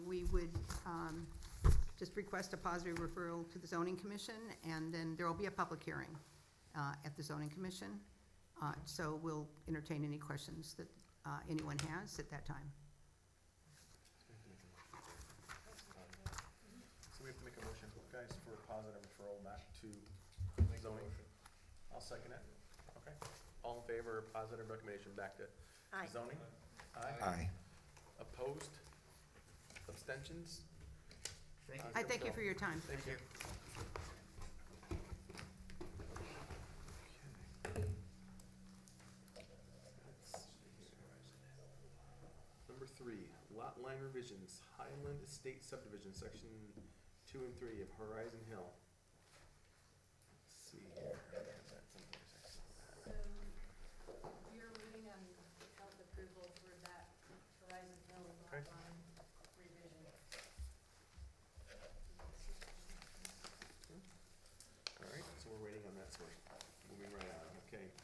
Speaker 14: We would just request a positive referral to the zoning commission, and then there will be a public hearing at the zoning commission. So we'll entertain any questions that anyone has at that time.
Speaker 1: So we have to make a motion, guys, for a positive referral back to zoning. I'll second it. Okay. All in favor of positive recommendation back to
Speaker 8: Aye.
Speaker 1: zoning?
Speaker 15: Aye.
Speaker 1: Opposed? Abstentions?
Speaker 6: Thank you.
Speaker 14: I thank you for your time.
Speaker 1: Thank you. 3, lot line revisions, Highland Estate subdivision, section 2 and 3 of Horizon Hill. Let's see here.
Speaker 4: So, you're waiting on health approval for that Horizon Hill lot
Speaker 1: Okay.
Speaker 4: line revision.
Speaker 1: All right, so we're waiting on that, so we're moving right on, okay.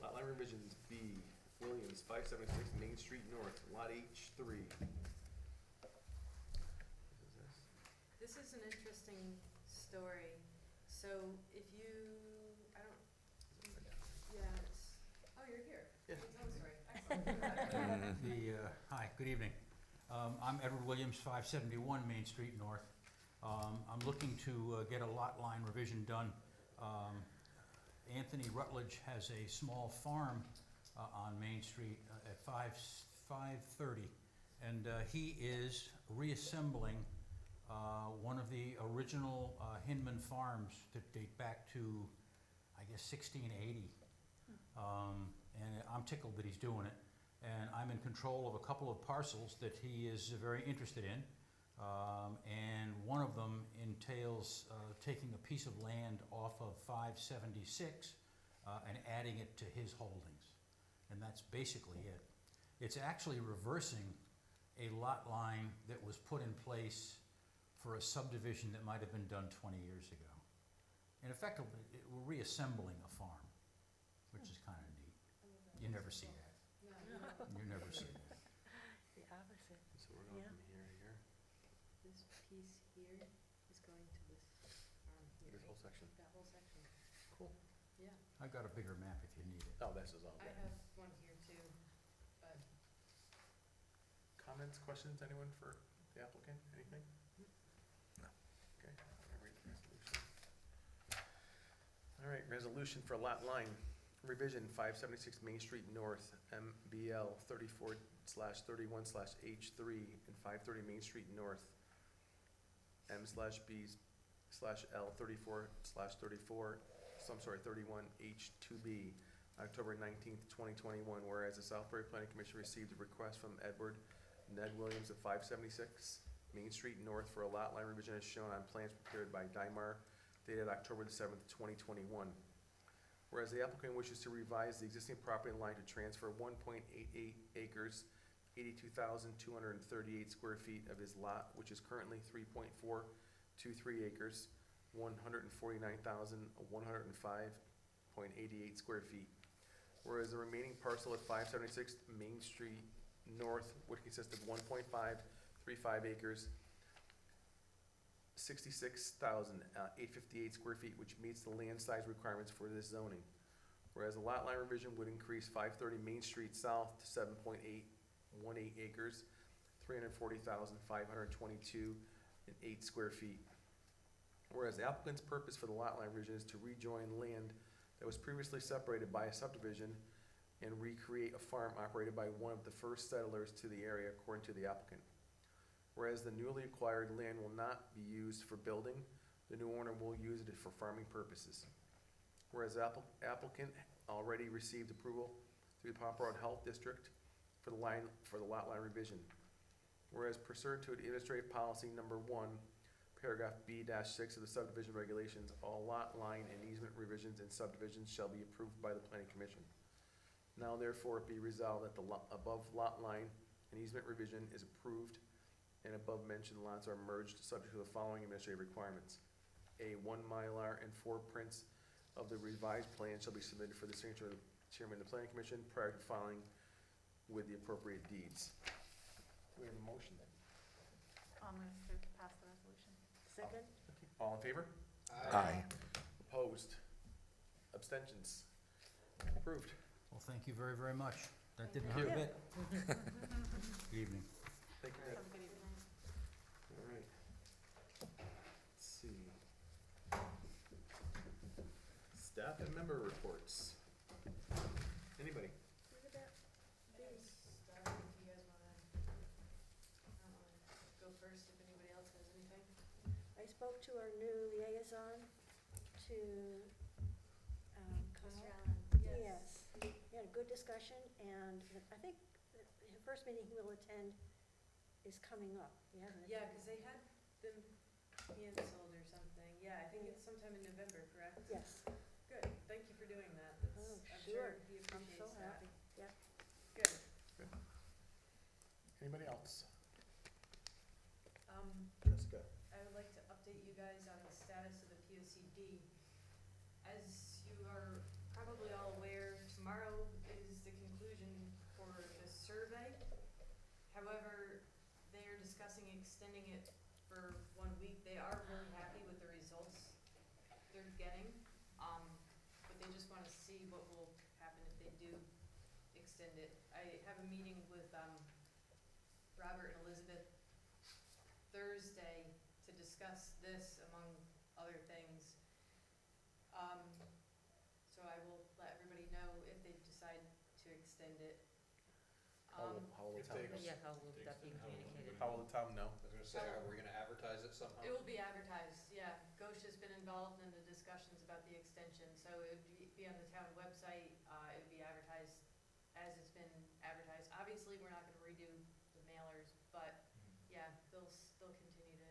Speaker 1: Lot line revisions, B, Williams, 576 Main Street North, Lot H3.
Speaker 4: This is an interesting story. So if you, I don't, yeah, it's, oh, you're here.
Speaker 1: Yeah.
Speaker 4: Tell the story. Excellent.
Speaker 16: Hi, good evening. I'm Edward Williams, 571 Main Street North. I'm looking to get a lot line revision done. Anthony Rutledge has a small farm on Main Street at 530, and he is reassembling one of the original Hinman farms that date back to, I guess, 1680. And I'm tickled that he's doing it. And I'm in control of a couple of parcels that he is very interested in. And one of them entails taking a piece of land off of 576 and adding it to his holdings. And that's basically it. It's actually reversing a lot line that was put in place for a subdivision that might have been done 20 years ago. And effectively, we're reassembling a farm, which is kind of neat. You never see that. You never see that.
Speaker 8: The opposite.
Speaker 1: So we're going
Speaker 8: Yeah.
Speaker 1: from here to here,
Speaker 4: This piece here is going to this farm here.
Speaker 1: this whole section.
Speaker 4: That whole section.
Speaker 1: Cool.
Speaker 4: Yeah.
Speaker 16: I've got a bigger map if you need it.
Speaker 1: Oh, this is all
Speaker 4: I
Speaker 1: good.
Speaker 4: have one here too, but
Speaker 1: Comments, questions, anyone for the applicant, anything?
Speaker 15: No.
Speaker 1: Okay, I'll read the resolution. All right, resolution for lot line revision, 576 Main Street North, MBL 34/31/H3 and 530 Main Street North, M/B/L 34/34, so I'm sorry, 31H2B, October 19th, 2021, whereas the Southbury Planning Commission received a request from Edward Ned Williams of 576 Main Street North for a lot line revision as shown on plans prepared by Dymar dated October the 7th, 2021. Whereas the applicant wishes to revise the existing property line to transfer 1.88 acres, 82,238 square feet of his lot, which is currently 3.423 acres, 149,105.88 square feet. Whereas the remaining parcel at 576 Main Street North, which consists of 1.535 acres, 66,858 square feet, which meets the land size requirements for this zoning. Whereas the lot line revision would increase 530 Main Street South to 7.818 acres, 340,522.8 square feet. Whereas the applicant's purpose for the lot line revision is to rejoin land that was previously separated by a subdivision and recreate a farm operated by one of the first settlers to the area according to the applicant. Whereas the newly acquired land will not be used for building, the new owner will use it for farming purposes. Whereas the applicant already received approval through the Pop Road Health District for the lot line revision. Whereas pursuant to administrative policy number 1, paragraph B-6 of the subdivision regulations, all lot line and easement revisions in subdivisions shall be approved by the planning commission. Now therefore it be resolved that the above lot line and easement revision is approved and above mentioned lots are merged subject to the following administrative requirements. A 1 Mylar and 4 prints of the revised plan shall be submitted for the signature of the chairman of the planning commission prior to filing with the appropriate deeds. Do we have a motion then?
Speaker 10: I'll move to pass the resolution.
Speaker 8: Second?
Speaker 1: All in favor?
Speaker 15: Aye.
Speaker 1: Opposed? Abstentions? Approved.
Speaker 16: Well, thank you very, very much. That didn't
Speaker 1: Thank
Speaker 16: hurt a
Speaker 1: you.
Speaker 16: bit. Good evening.
Speaker 1: Thank you, Ned.
Speaker 10: Have a good evening.
Speaker 1: All right. Let's see. Staff and member reports. Anybody?
Speaker 8: What about these?
Speaker 4: start if you guys wanna go first if anybody else has anything.
Speaker 8: I spoke to our new liaison to, Kyle.
Speaker 4: Mr. Allen,
Speaker 8: Yes, we had a good discussion, and I think that the first meeting he will attend is coming up. He hasn't
Speaker 4: Yeah,
Speaker 8: attended.
Speaker 4: because they had them canceled or something. Yeah, I think it's sometime in November, correct?
Speaker 8: Yes.
Speaker 4: Good, thank you for doing that. That's,
Speaker 8: Oh,
Speaker 4: I'm
Speaker 8: sure.
Speaker 4: sure he
Speaker 8: I'm so
Speaker 4: appreciates that.
Speaker 8: happy. Yep.
Speaker 4: Good.
Speaker 1: Anybody else?
Speaker 4: Um,
Speaker 1: Jessica?
Speaker 4: I would like to update you guys on the status of the POCD. As you are probably all aware, tomorrow is the conclusion for the survey. However, they are discussing extending it for 1 week. They are really happy with the results they're getting, but they just want to see what will happen if they do extend it. I have a meeting with Robert and Elizabeth Thursday to discuss this among other things. So I will let everybody know if they decide to extend it.
Speaker 1: How will the town,
Speaker 5: Yeah, how will that be communicated?
Speaker 1: how will the town know?
Speaker 9: I was gonna say, are we gonna advertise it somehow?
Speaker 4: It will be advertised, yeah. Gosha has been involved in the discussions about the extension, so it would be on the town website. It would be advertised as it's been advertised. Obviously, we're not gonna redo the mailers, but yeah, they'll continue to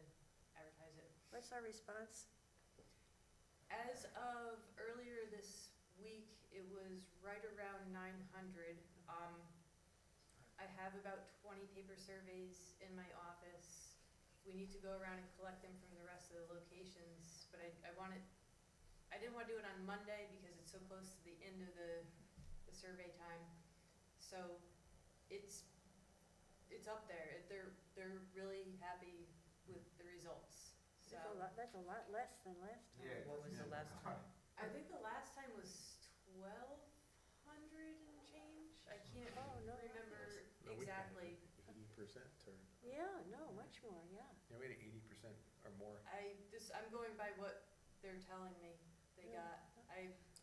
Speaker 4: advertise it.
Speaker 8: What's our response?
Speaker 4: As of earlier this week, it was right around 900. I have about 20 paper surveys in my office. We need to go around and collect them from the rest of the locations, but I didn't want to do it on Monday because it's so close to the end of the survey time. So it's up there. They're really happy with the results. So
Speaker 8: That's a lot less than last time.
Speaker 5: Yeah, what was the last time?
Speaker 4: I think the last time was 1,200 and change. I can't remember exactly.
Speaker 1: 80% or,
Speaker 8: Yeah, no, much more, yeah.
Speaker 1: yeah, we had 80% or more.
Speaker 4: I'm going by what they're telling me they
Speaker 8: Yeah.
Speaker 4: got.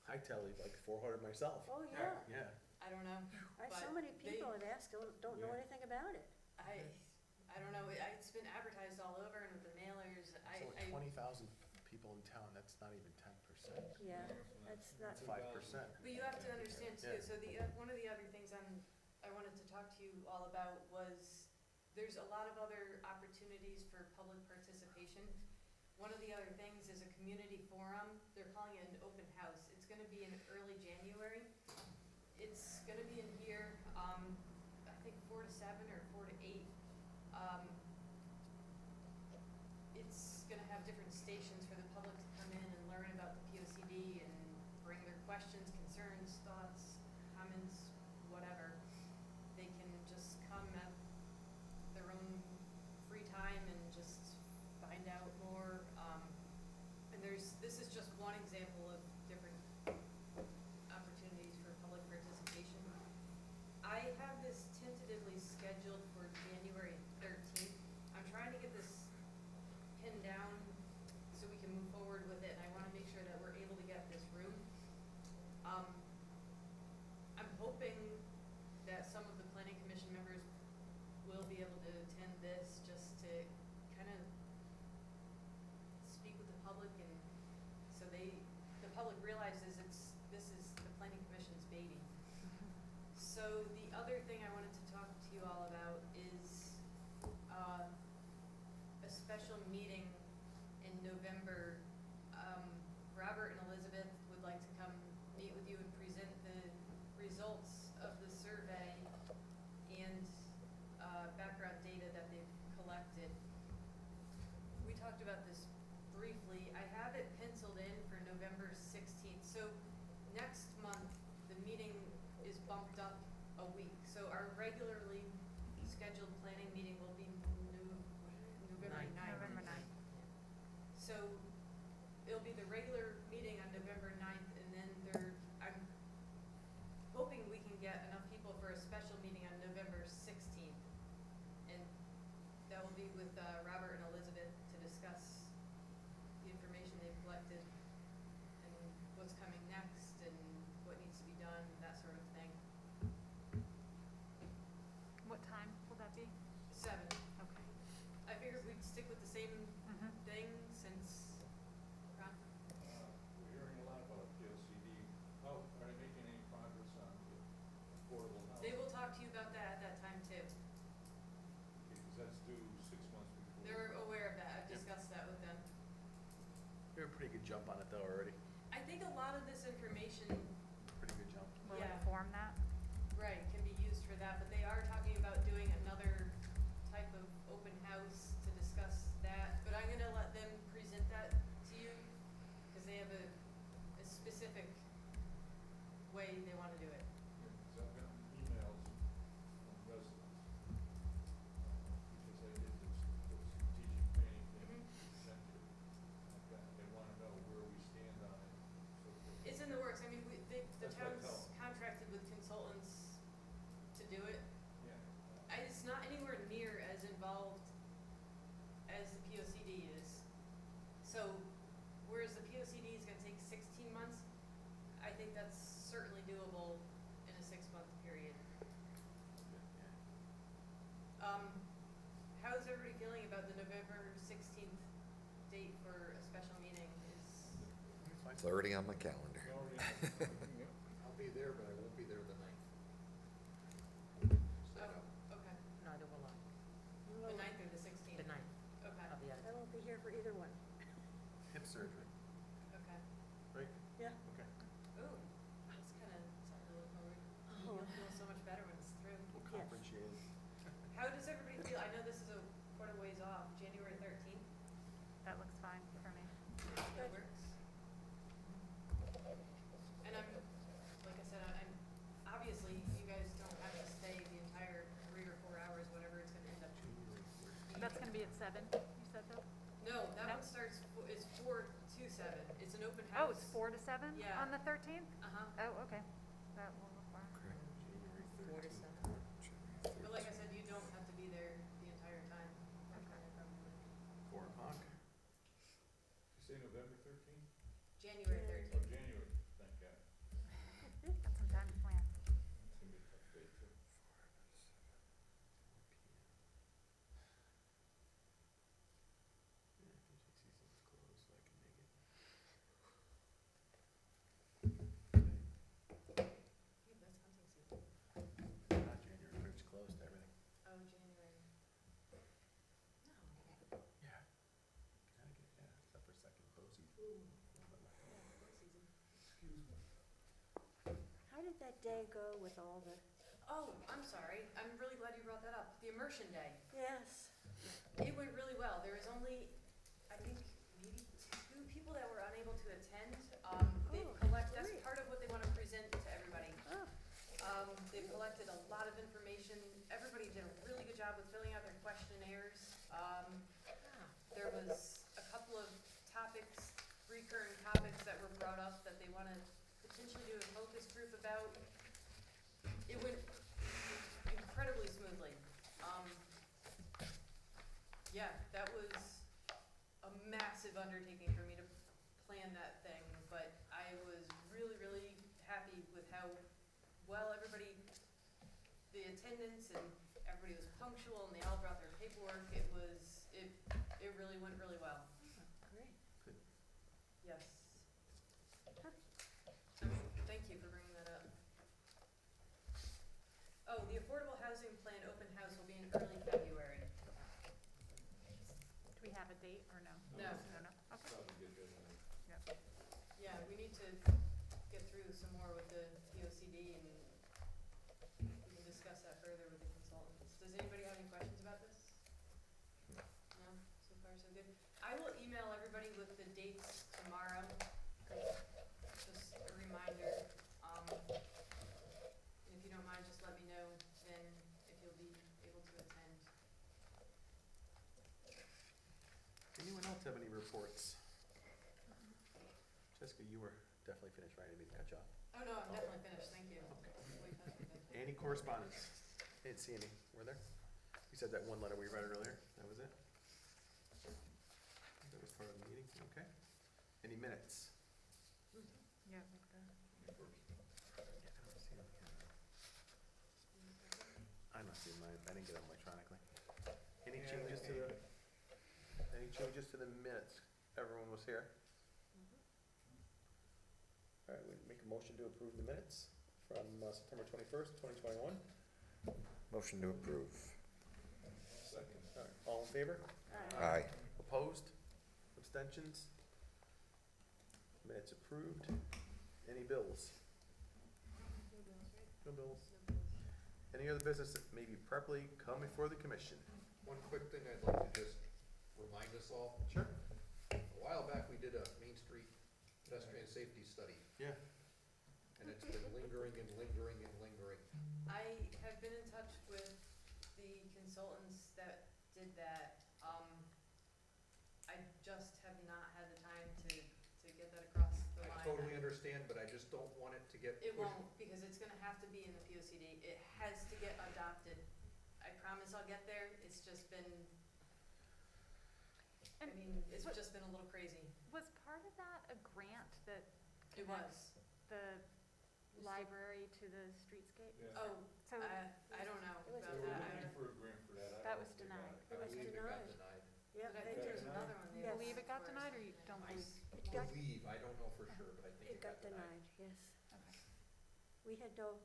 Speaker 1: I tally like 400 myself.
Speaker 8: Oh, yeah.
Speaker 1: Yeah.
Speaker 4: I don't know.
Speaker 8: So
Speaker 4: But
Speaker 8: many
Speaker 4: they-
Speaker 8: people have asked, don't know
Speaker 1: Yeah.
Speaker 8: anything about it.
Speaker 4: I don't know. It's been advertised all over and with the mailers.
Speaker 1: So with 20,000 people in town, that's not even 10%.
Speaker 8: Yeah, that's not,
Speaker 1: That's 5%.
Speaker 4: But you have to understand too,
Speaker 1: Yeah.
Speaker 4: so one of the other things I wanted to talk to you all about was, there's a lot of other opportunities for public participation. One of the other things is a community forum. They're calling it an open house. It's gonna be in early January. It's gonna be in here, I think 4 to 7 or 4 to 8. It's gonna have different stations for the public to come in and learn about the POCD and bring their questions, concerns, thoughts, comments, whatever. They can just come at their own free time and just find out more. And this is just one example of different opportunities for public participation. I have this tentatively scheduled for January 13th. I'm trying to get this pinned down so we can move forward with it, and I want to make sure that we're able to get this room. I'm hoping that some of the planning commission members will be able to attend this, just to kind of speak with the public, and so the public realizes this is the planning commission's baby. So the other thing I wanted to talk to you all about is a special meeting in November. Robert and Elizabeth would like to come meet with you and present the results of the survey and background data that they've collected. We talked about this briefly. I have it penciled in for November 16th. So next month, the meeting is bumped up a week. So our regularly scheduled planning meeting will be November 9th.
Speaker 5: November 9th.
Speaker 4: So it'll be the regular meeting on November 9th, and then I'm hoping we can get enough people for a special meeting on November 16th. And that will be with Robert and Elizabeth to discuss the information they've collected and what's coming next and what needs to be done, that sort of thing.
Speaker 10: What time will that be?
Speaker 4: 7.
Speaker 10: Okay.
Speaker 4: I figured we'd stick with the same thing since, Ron?
Speaker 7: We're hearing a lot about POCD. How, are they making any progress on affordable housing?
Speaker 4: They will talk to you about that at that time too.
Speaker 1: jump on it though already.
Speaker 4: I think a lot of this information,
Speaker 1: Pretty good jump.
Speaker 10: Will
Speaker 4: Yeah.
Speaker 10: inform that?
Speaker 4: right, can be used for that, but they are talking about doing another type of open house to discuss that. But I'm gonna let them present that to you, cause they have a specific way they wanna do it.
Speaker 7: So I've gotten emails from residents, because I did this, the strategic planning thing presented. They wanna know where we stand on it, so forth.
Speaker 4: It's in the works, I mean, the
Speaker 7: That's what I
Speaker 4: town's
Speaker 7: tell 'em.
Speaker 4: contracted with consultants to do it.
Speaker 7: Yeah.
Speaker 4: It's not anywhere near as involved as the POCD is. So, whereas the POCD is gonna take 16 months, I think that's certainly doable in a 6-month period. How's everybody feeling about the November 16th date for a special meeting?
Speaker 15: It's already on my calendar.
Speaker 9: I'll be there, but I won't be there the 9th.
Speaker 4: Oh, okay.
Speaker 5: Neither will I.
Speaker 4: The 9th or the 16th?
Speaker 5: The 9th,
Speaker 4: Okay,
Speaker 5: I'll be out of
Speaker 8: I won't be here for either one.
Speaker 1: Hip surgery,
Speaker 4: okay.
Speaker 1: right?
Speaker 8: Yeah.
Speaker 1: Okay.
Speaker 4: Ooh, that's kinda something to look forward to.
Speaker 8: Oh.
Speaker 4: You'll feel so much better when it's through.
Speaker 1: What
Speaker 8: Yes.
Speaker 1: conference you in?
Speaker 4: How does everybody feel? I know this is quite a ways off, January 13th,
Speaker 10: That looks fine for me.
Speaker 4: that works. And I'm, like I said, I'm, obviously, you guys don't have to stay the entire 3 or 4 hours, whatever it's gonna end up being.
Speaker 10: That's gonna be at 7, you said though?
Speaker 4: No, that
Speaker 10: No?
Speaker 4: one starts, is 4 to 7, it's an open house.
Speaker 10: Oh, it's 4 to 7
Speaker 4: Yeah.
Speaker 10: on the 13th?
Speaker 4: Uh-huh,
Speaker 10: Oh, okay. That will require.
Speaker 1: January
Speaker 5: 4 to
Speaker 1: 13th.
Speaker 5: 7.
Speaker 4: but like I said, you don't have to be there the entire time.
Speaker 10: Okay.
Speaker 1: 4 o'clock.
Speaker 7: You say November 13th?
Speaker 4: January
Speaker 7: Oh,
Speaker 4: 13th.
Speaker 7: January, thank God.
Speaker 10: Got some time to plan.
Speaker 7: It's gonna be a tough day too.
Speaker 1: Yeah, PJC's closed, so I can make it.
Speaker 4: Hey, that's hunting season.
Speaker 1: Not January, pretty much closed to everything.
Speaker 4: Oh, January. No.
Speaker 1: Yeah. Connecticut, yeah, except for second Posey.
Speaker 4: Yeah, hunting season.
Speaker 1: Excuse me.
Speaker 8: How did that day go with all the,
Speaker 4: Oh, I'm sorry, I'm really glad you brought that up, the Immersion Day.
Speaker 8: yes,
Speaker 4: It went really well. There was only, I think, maybe 2 people that were unable to attend. They've that's
Speaker 8: great.
Speaker 4: part of what they want to present to everybody.
Speaker 8: oh,
Speaker 4: They've collected a lot of information. Everybody did a really good job with filling out their questionnaires. There was a couple of topics, recurring topics that were brought up that they want to potentially do a focus group about. It went incredibly smoothly. Yeah, that was a massive undertaking for me to plan that thing, but I was really, really happy with how well everybody, the attendance and everybody was punctual and they all brought their paperwork. It really went really well.
Speaker 8: great.
Speaker 4: Yes. Thank you for bringing that up. Oh, the Affordable Housing Plan open house will be in early February.
Speaker 10: Do we have a date or no?
Speaker 4: No.
Speaker 10: No, okay.
Speaker 7: Probably get that in.
Speaker 10: Yep.
Speaker 4: Yeah, we need to get through some more with the POCD and we can discuss that further with the consultants. Does anybody have any questions about this? No? So far so good. I will email everybody with the dates tomorrow. Just a reminder. And if you don't mind, just let me know then if you'll be able to attend.
Speaker 1: Anyone else have any reports? Jessica, you were definitely finished, right? I didn't mean to cut you off.
Speaker 4: Oh, no, I'm definitely finished, thank you. Way past my bedtime.
Speaker 1: Any correspondence? I didn't see any, were there? You said that one letter we read earlier, that was it? That was part of the meeting, okay. Any minutes?
Speaker 10: Yeah, like that.
Speaker 1: Yeah, I don't see them here. I'm not seeing mine, I didn't get them electronically. Any changes to the minutes? Everyone was here? All right, we make a motion to approve the minutes from September 21st, 2021.
Speaker 15: Motion to approve.
Speaker 7: Second.
Speaker 1: All right, all in favor?
Speaker 15: Aye.
Speaker 1: Opposed? Abstentions? Minutes approved. Any bills? No bills. Any other business that may be properly come before the commission?
Speaker 9: One quick thing I'd like to just remind us all.
Speaker 1: Sure.
Speaker 9: A while back, we did a Main Street pedestrian safety study,
Speaker 1: Yeah.
Speaker 9: and it's been lingering and lingering and lingering.
Speaker 4: I have been in touch with the consultants that did that. I just have not had the time to get that across the line.
Speaker 9: I totally understand, but I just don't want it to get
Speaker 4: It
Speaker 9: pushed.
Speaker 4: won't, because it's gonna have to be in the POCD. It has to get adopted. I promise I'll get there. It's just been, I
Speaker 10: And
Speaker 4: mean, it's
Speaker 10: what-
Speaker 4: just been a little crazy.
Speaker 10: Was part of that a grant that
Speaker 4: It
Speaker 10: connects
Speaker 4: was.
Speaker 10: the library to the streetscape?
Speaker 4: Oh,
Speaker 10: So
Speaker 4: I don't know
Speaker 8: It was
Speaker 4: about that. I don't-
Speaker 7: for a grant for that.
Speaker 10: that was denied.
Speaker 8: It was
Speaker 9: believe it got
Speaker 8: denied.
Speaker 9: denied.
Speaker 8: Yeah,
Speaker 4: But I
Speaker 8: they
Speaker 4: think
Speaker 8: did.
Speaker 4: there's another one. they
Speaker 8: Yes.
Speaker 10: Believe it got
Speaker 4: where
Speaker 10: denied, or you don't believe?
Speaker 8: It got,
Speaker 9: Believe, I don't know for sure, but I think
Speaker 8: it got denied, yes.
Speaker 10: Okay.
Speaker 8: We had no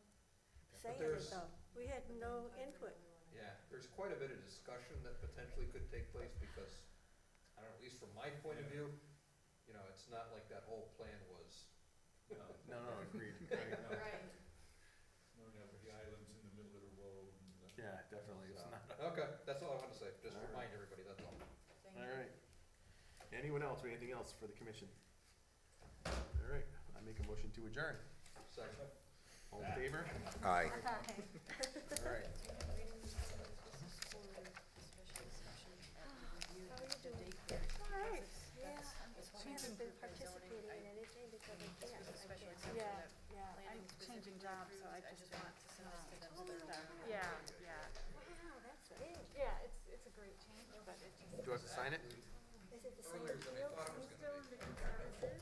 Speaker 8: say in it
Speaker 9: there's-
Speaker 8: though. We had no input.
Speaker 9: Yeah, there's quite a bit of discussion that potentially could take place because, I don't know, at least from my point of view, you know, it's not like that whole plan was,
Speaker 1: No, agreed.
Speaker 4: Right.
Speaker 7: The islands in the middle of the road.
Speaker 1: Yeah, definitely. It's
Speaker 9: so.
Speaker 1: not.
Speaker 9: Okay, that's all I wanted to say, just
Speaker 1: All right.
Speaker 9: remind everybody, that's all.
Speaker 4: Thank
Speaker 1: All
Speaker 4: you.
Speaker 1: right. Anyone else or anything else for the commission? All right, I make a motion to adjourn.
Speaker 9: Second.
Speaker 1: All in favor?
Speaker 15: Aye.
Speaker 1: All right.
Speaker 8: How are you doing? All right, yeah. I haven't been participating in anything because I can't. Yeah, yeah.
Speaker 10: I'm changing jobs, so I just want to
Speaker 4: send this to them so they're
Speaker 10: that. Yeah, yeah.
Speaker 8: Wow, that's big.
Speaker 10: Yeah, it's a great change, but it just.
Speaker 1: Do I have to sign it?
Speaker 8: Is it the same
Speaker 9: Earlier than I
Speaker 8: field?
Speaker 9: thought it was gonna be.
Speaker 10: Still in the consensus,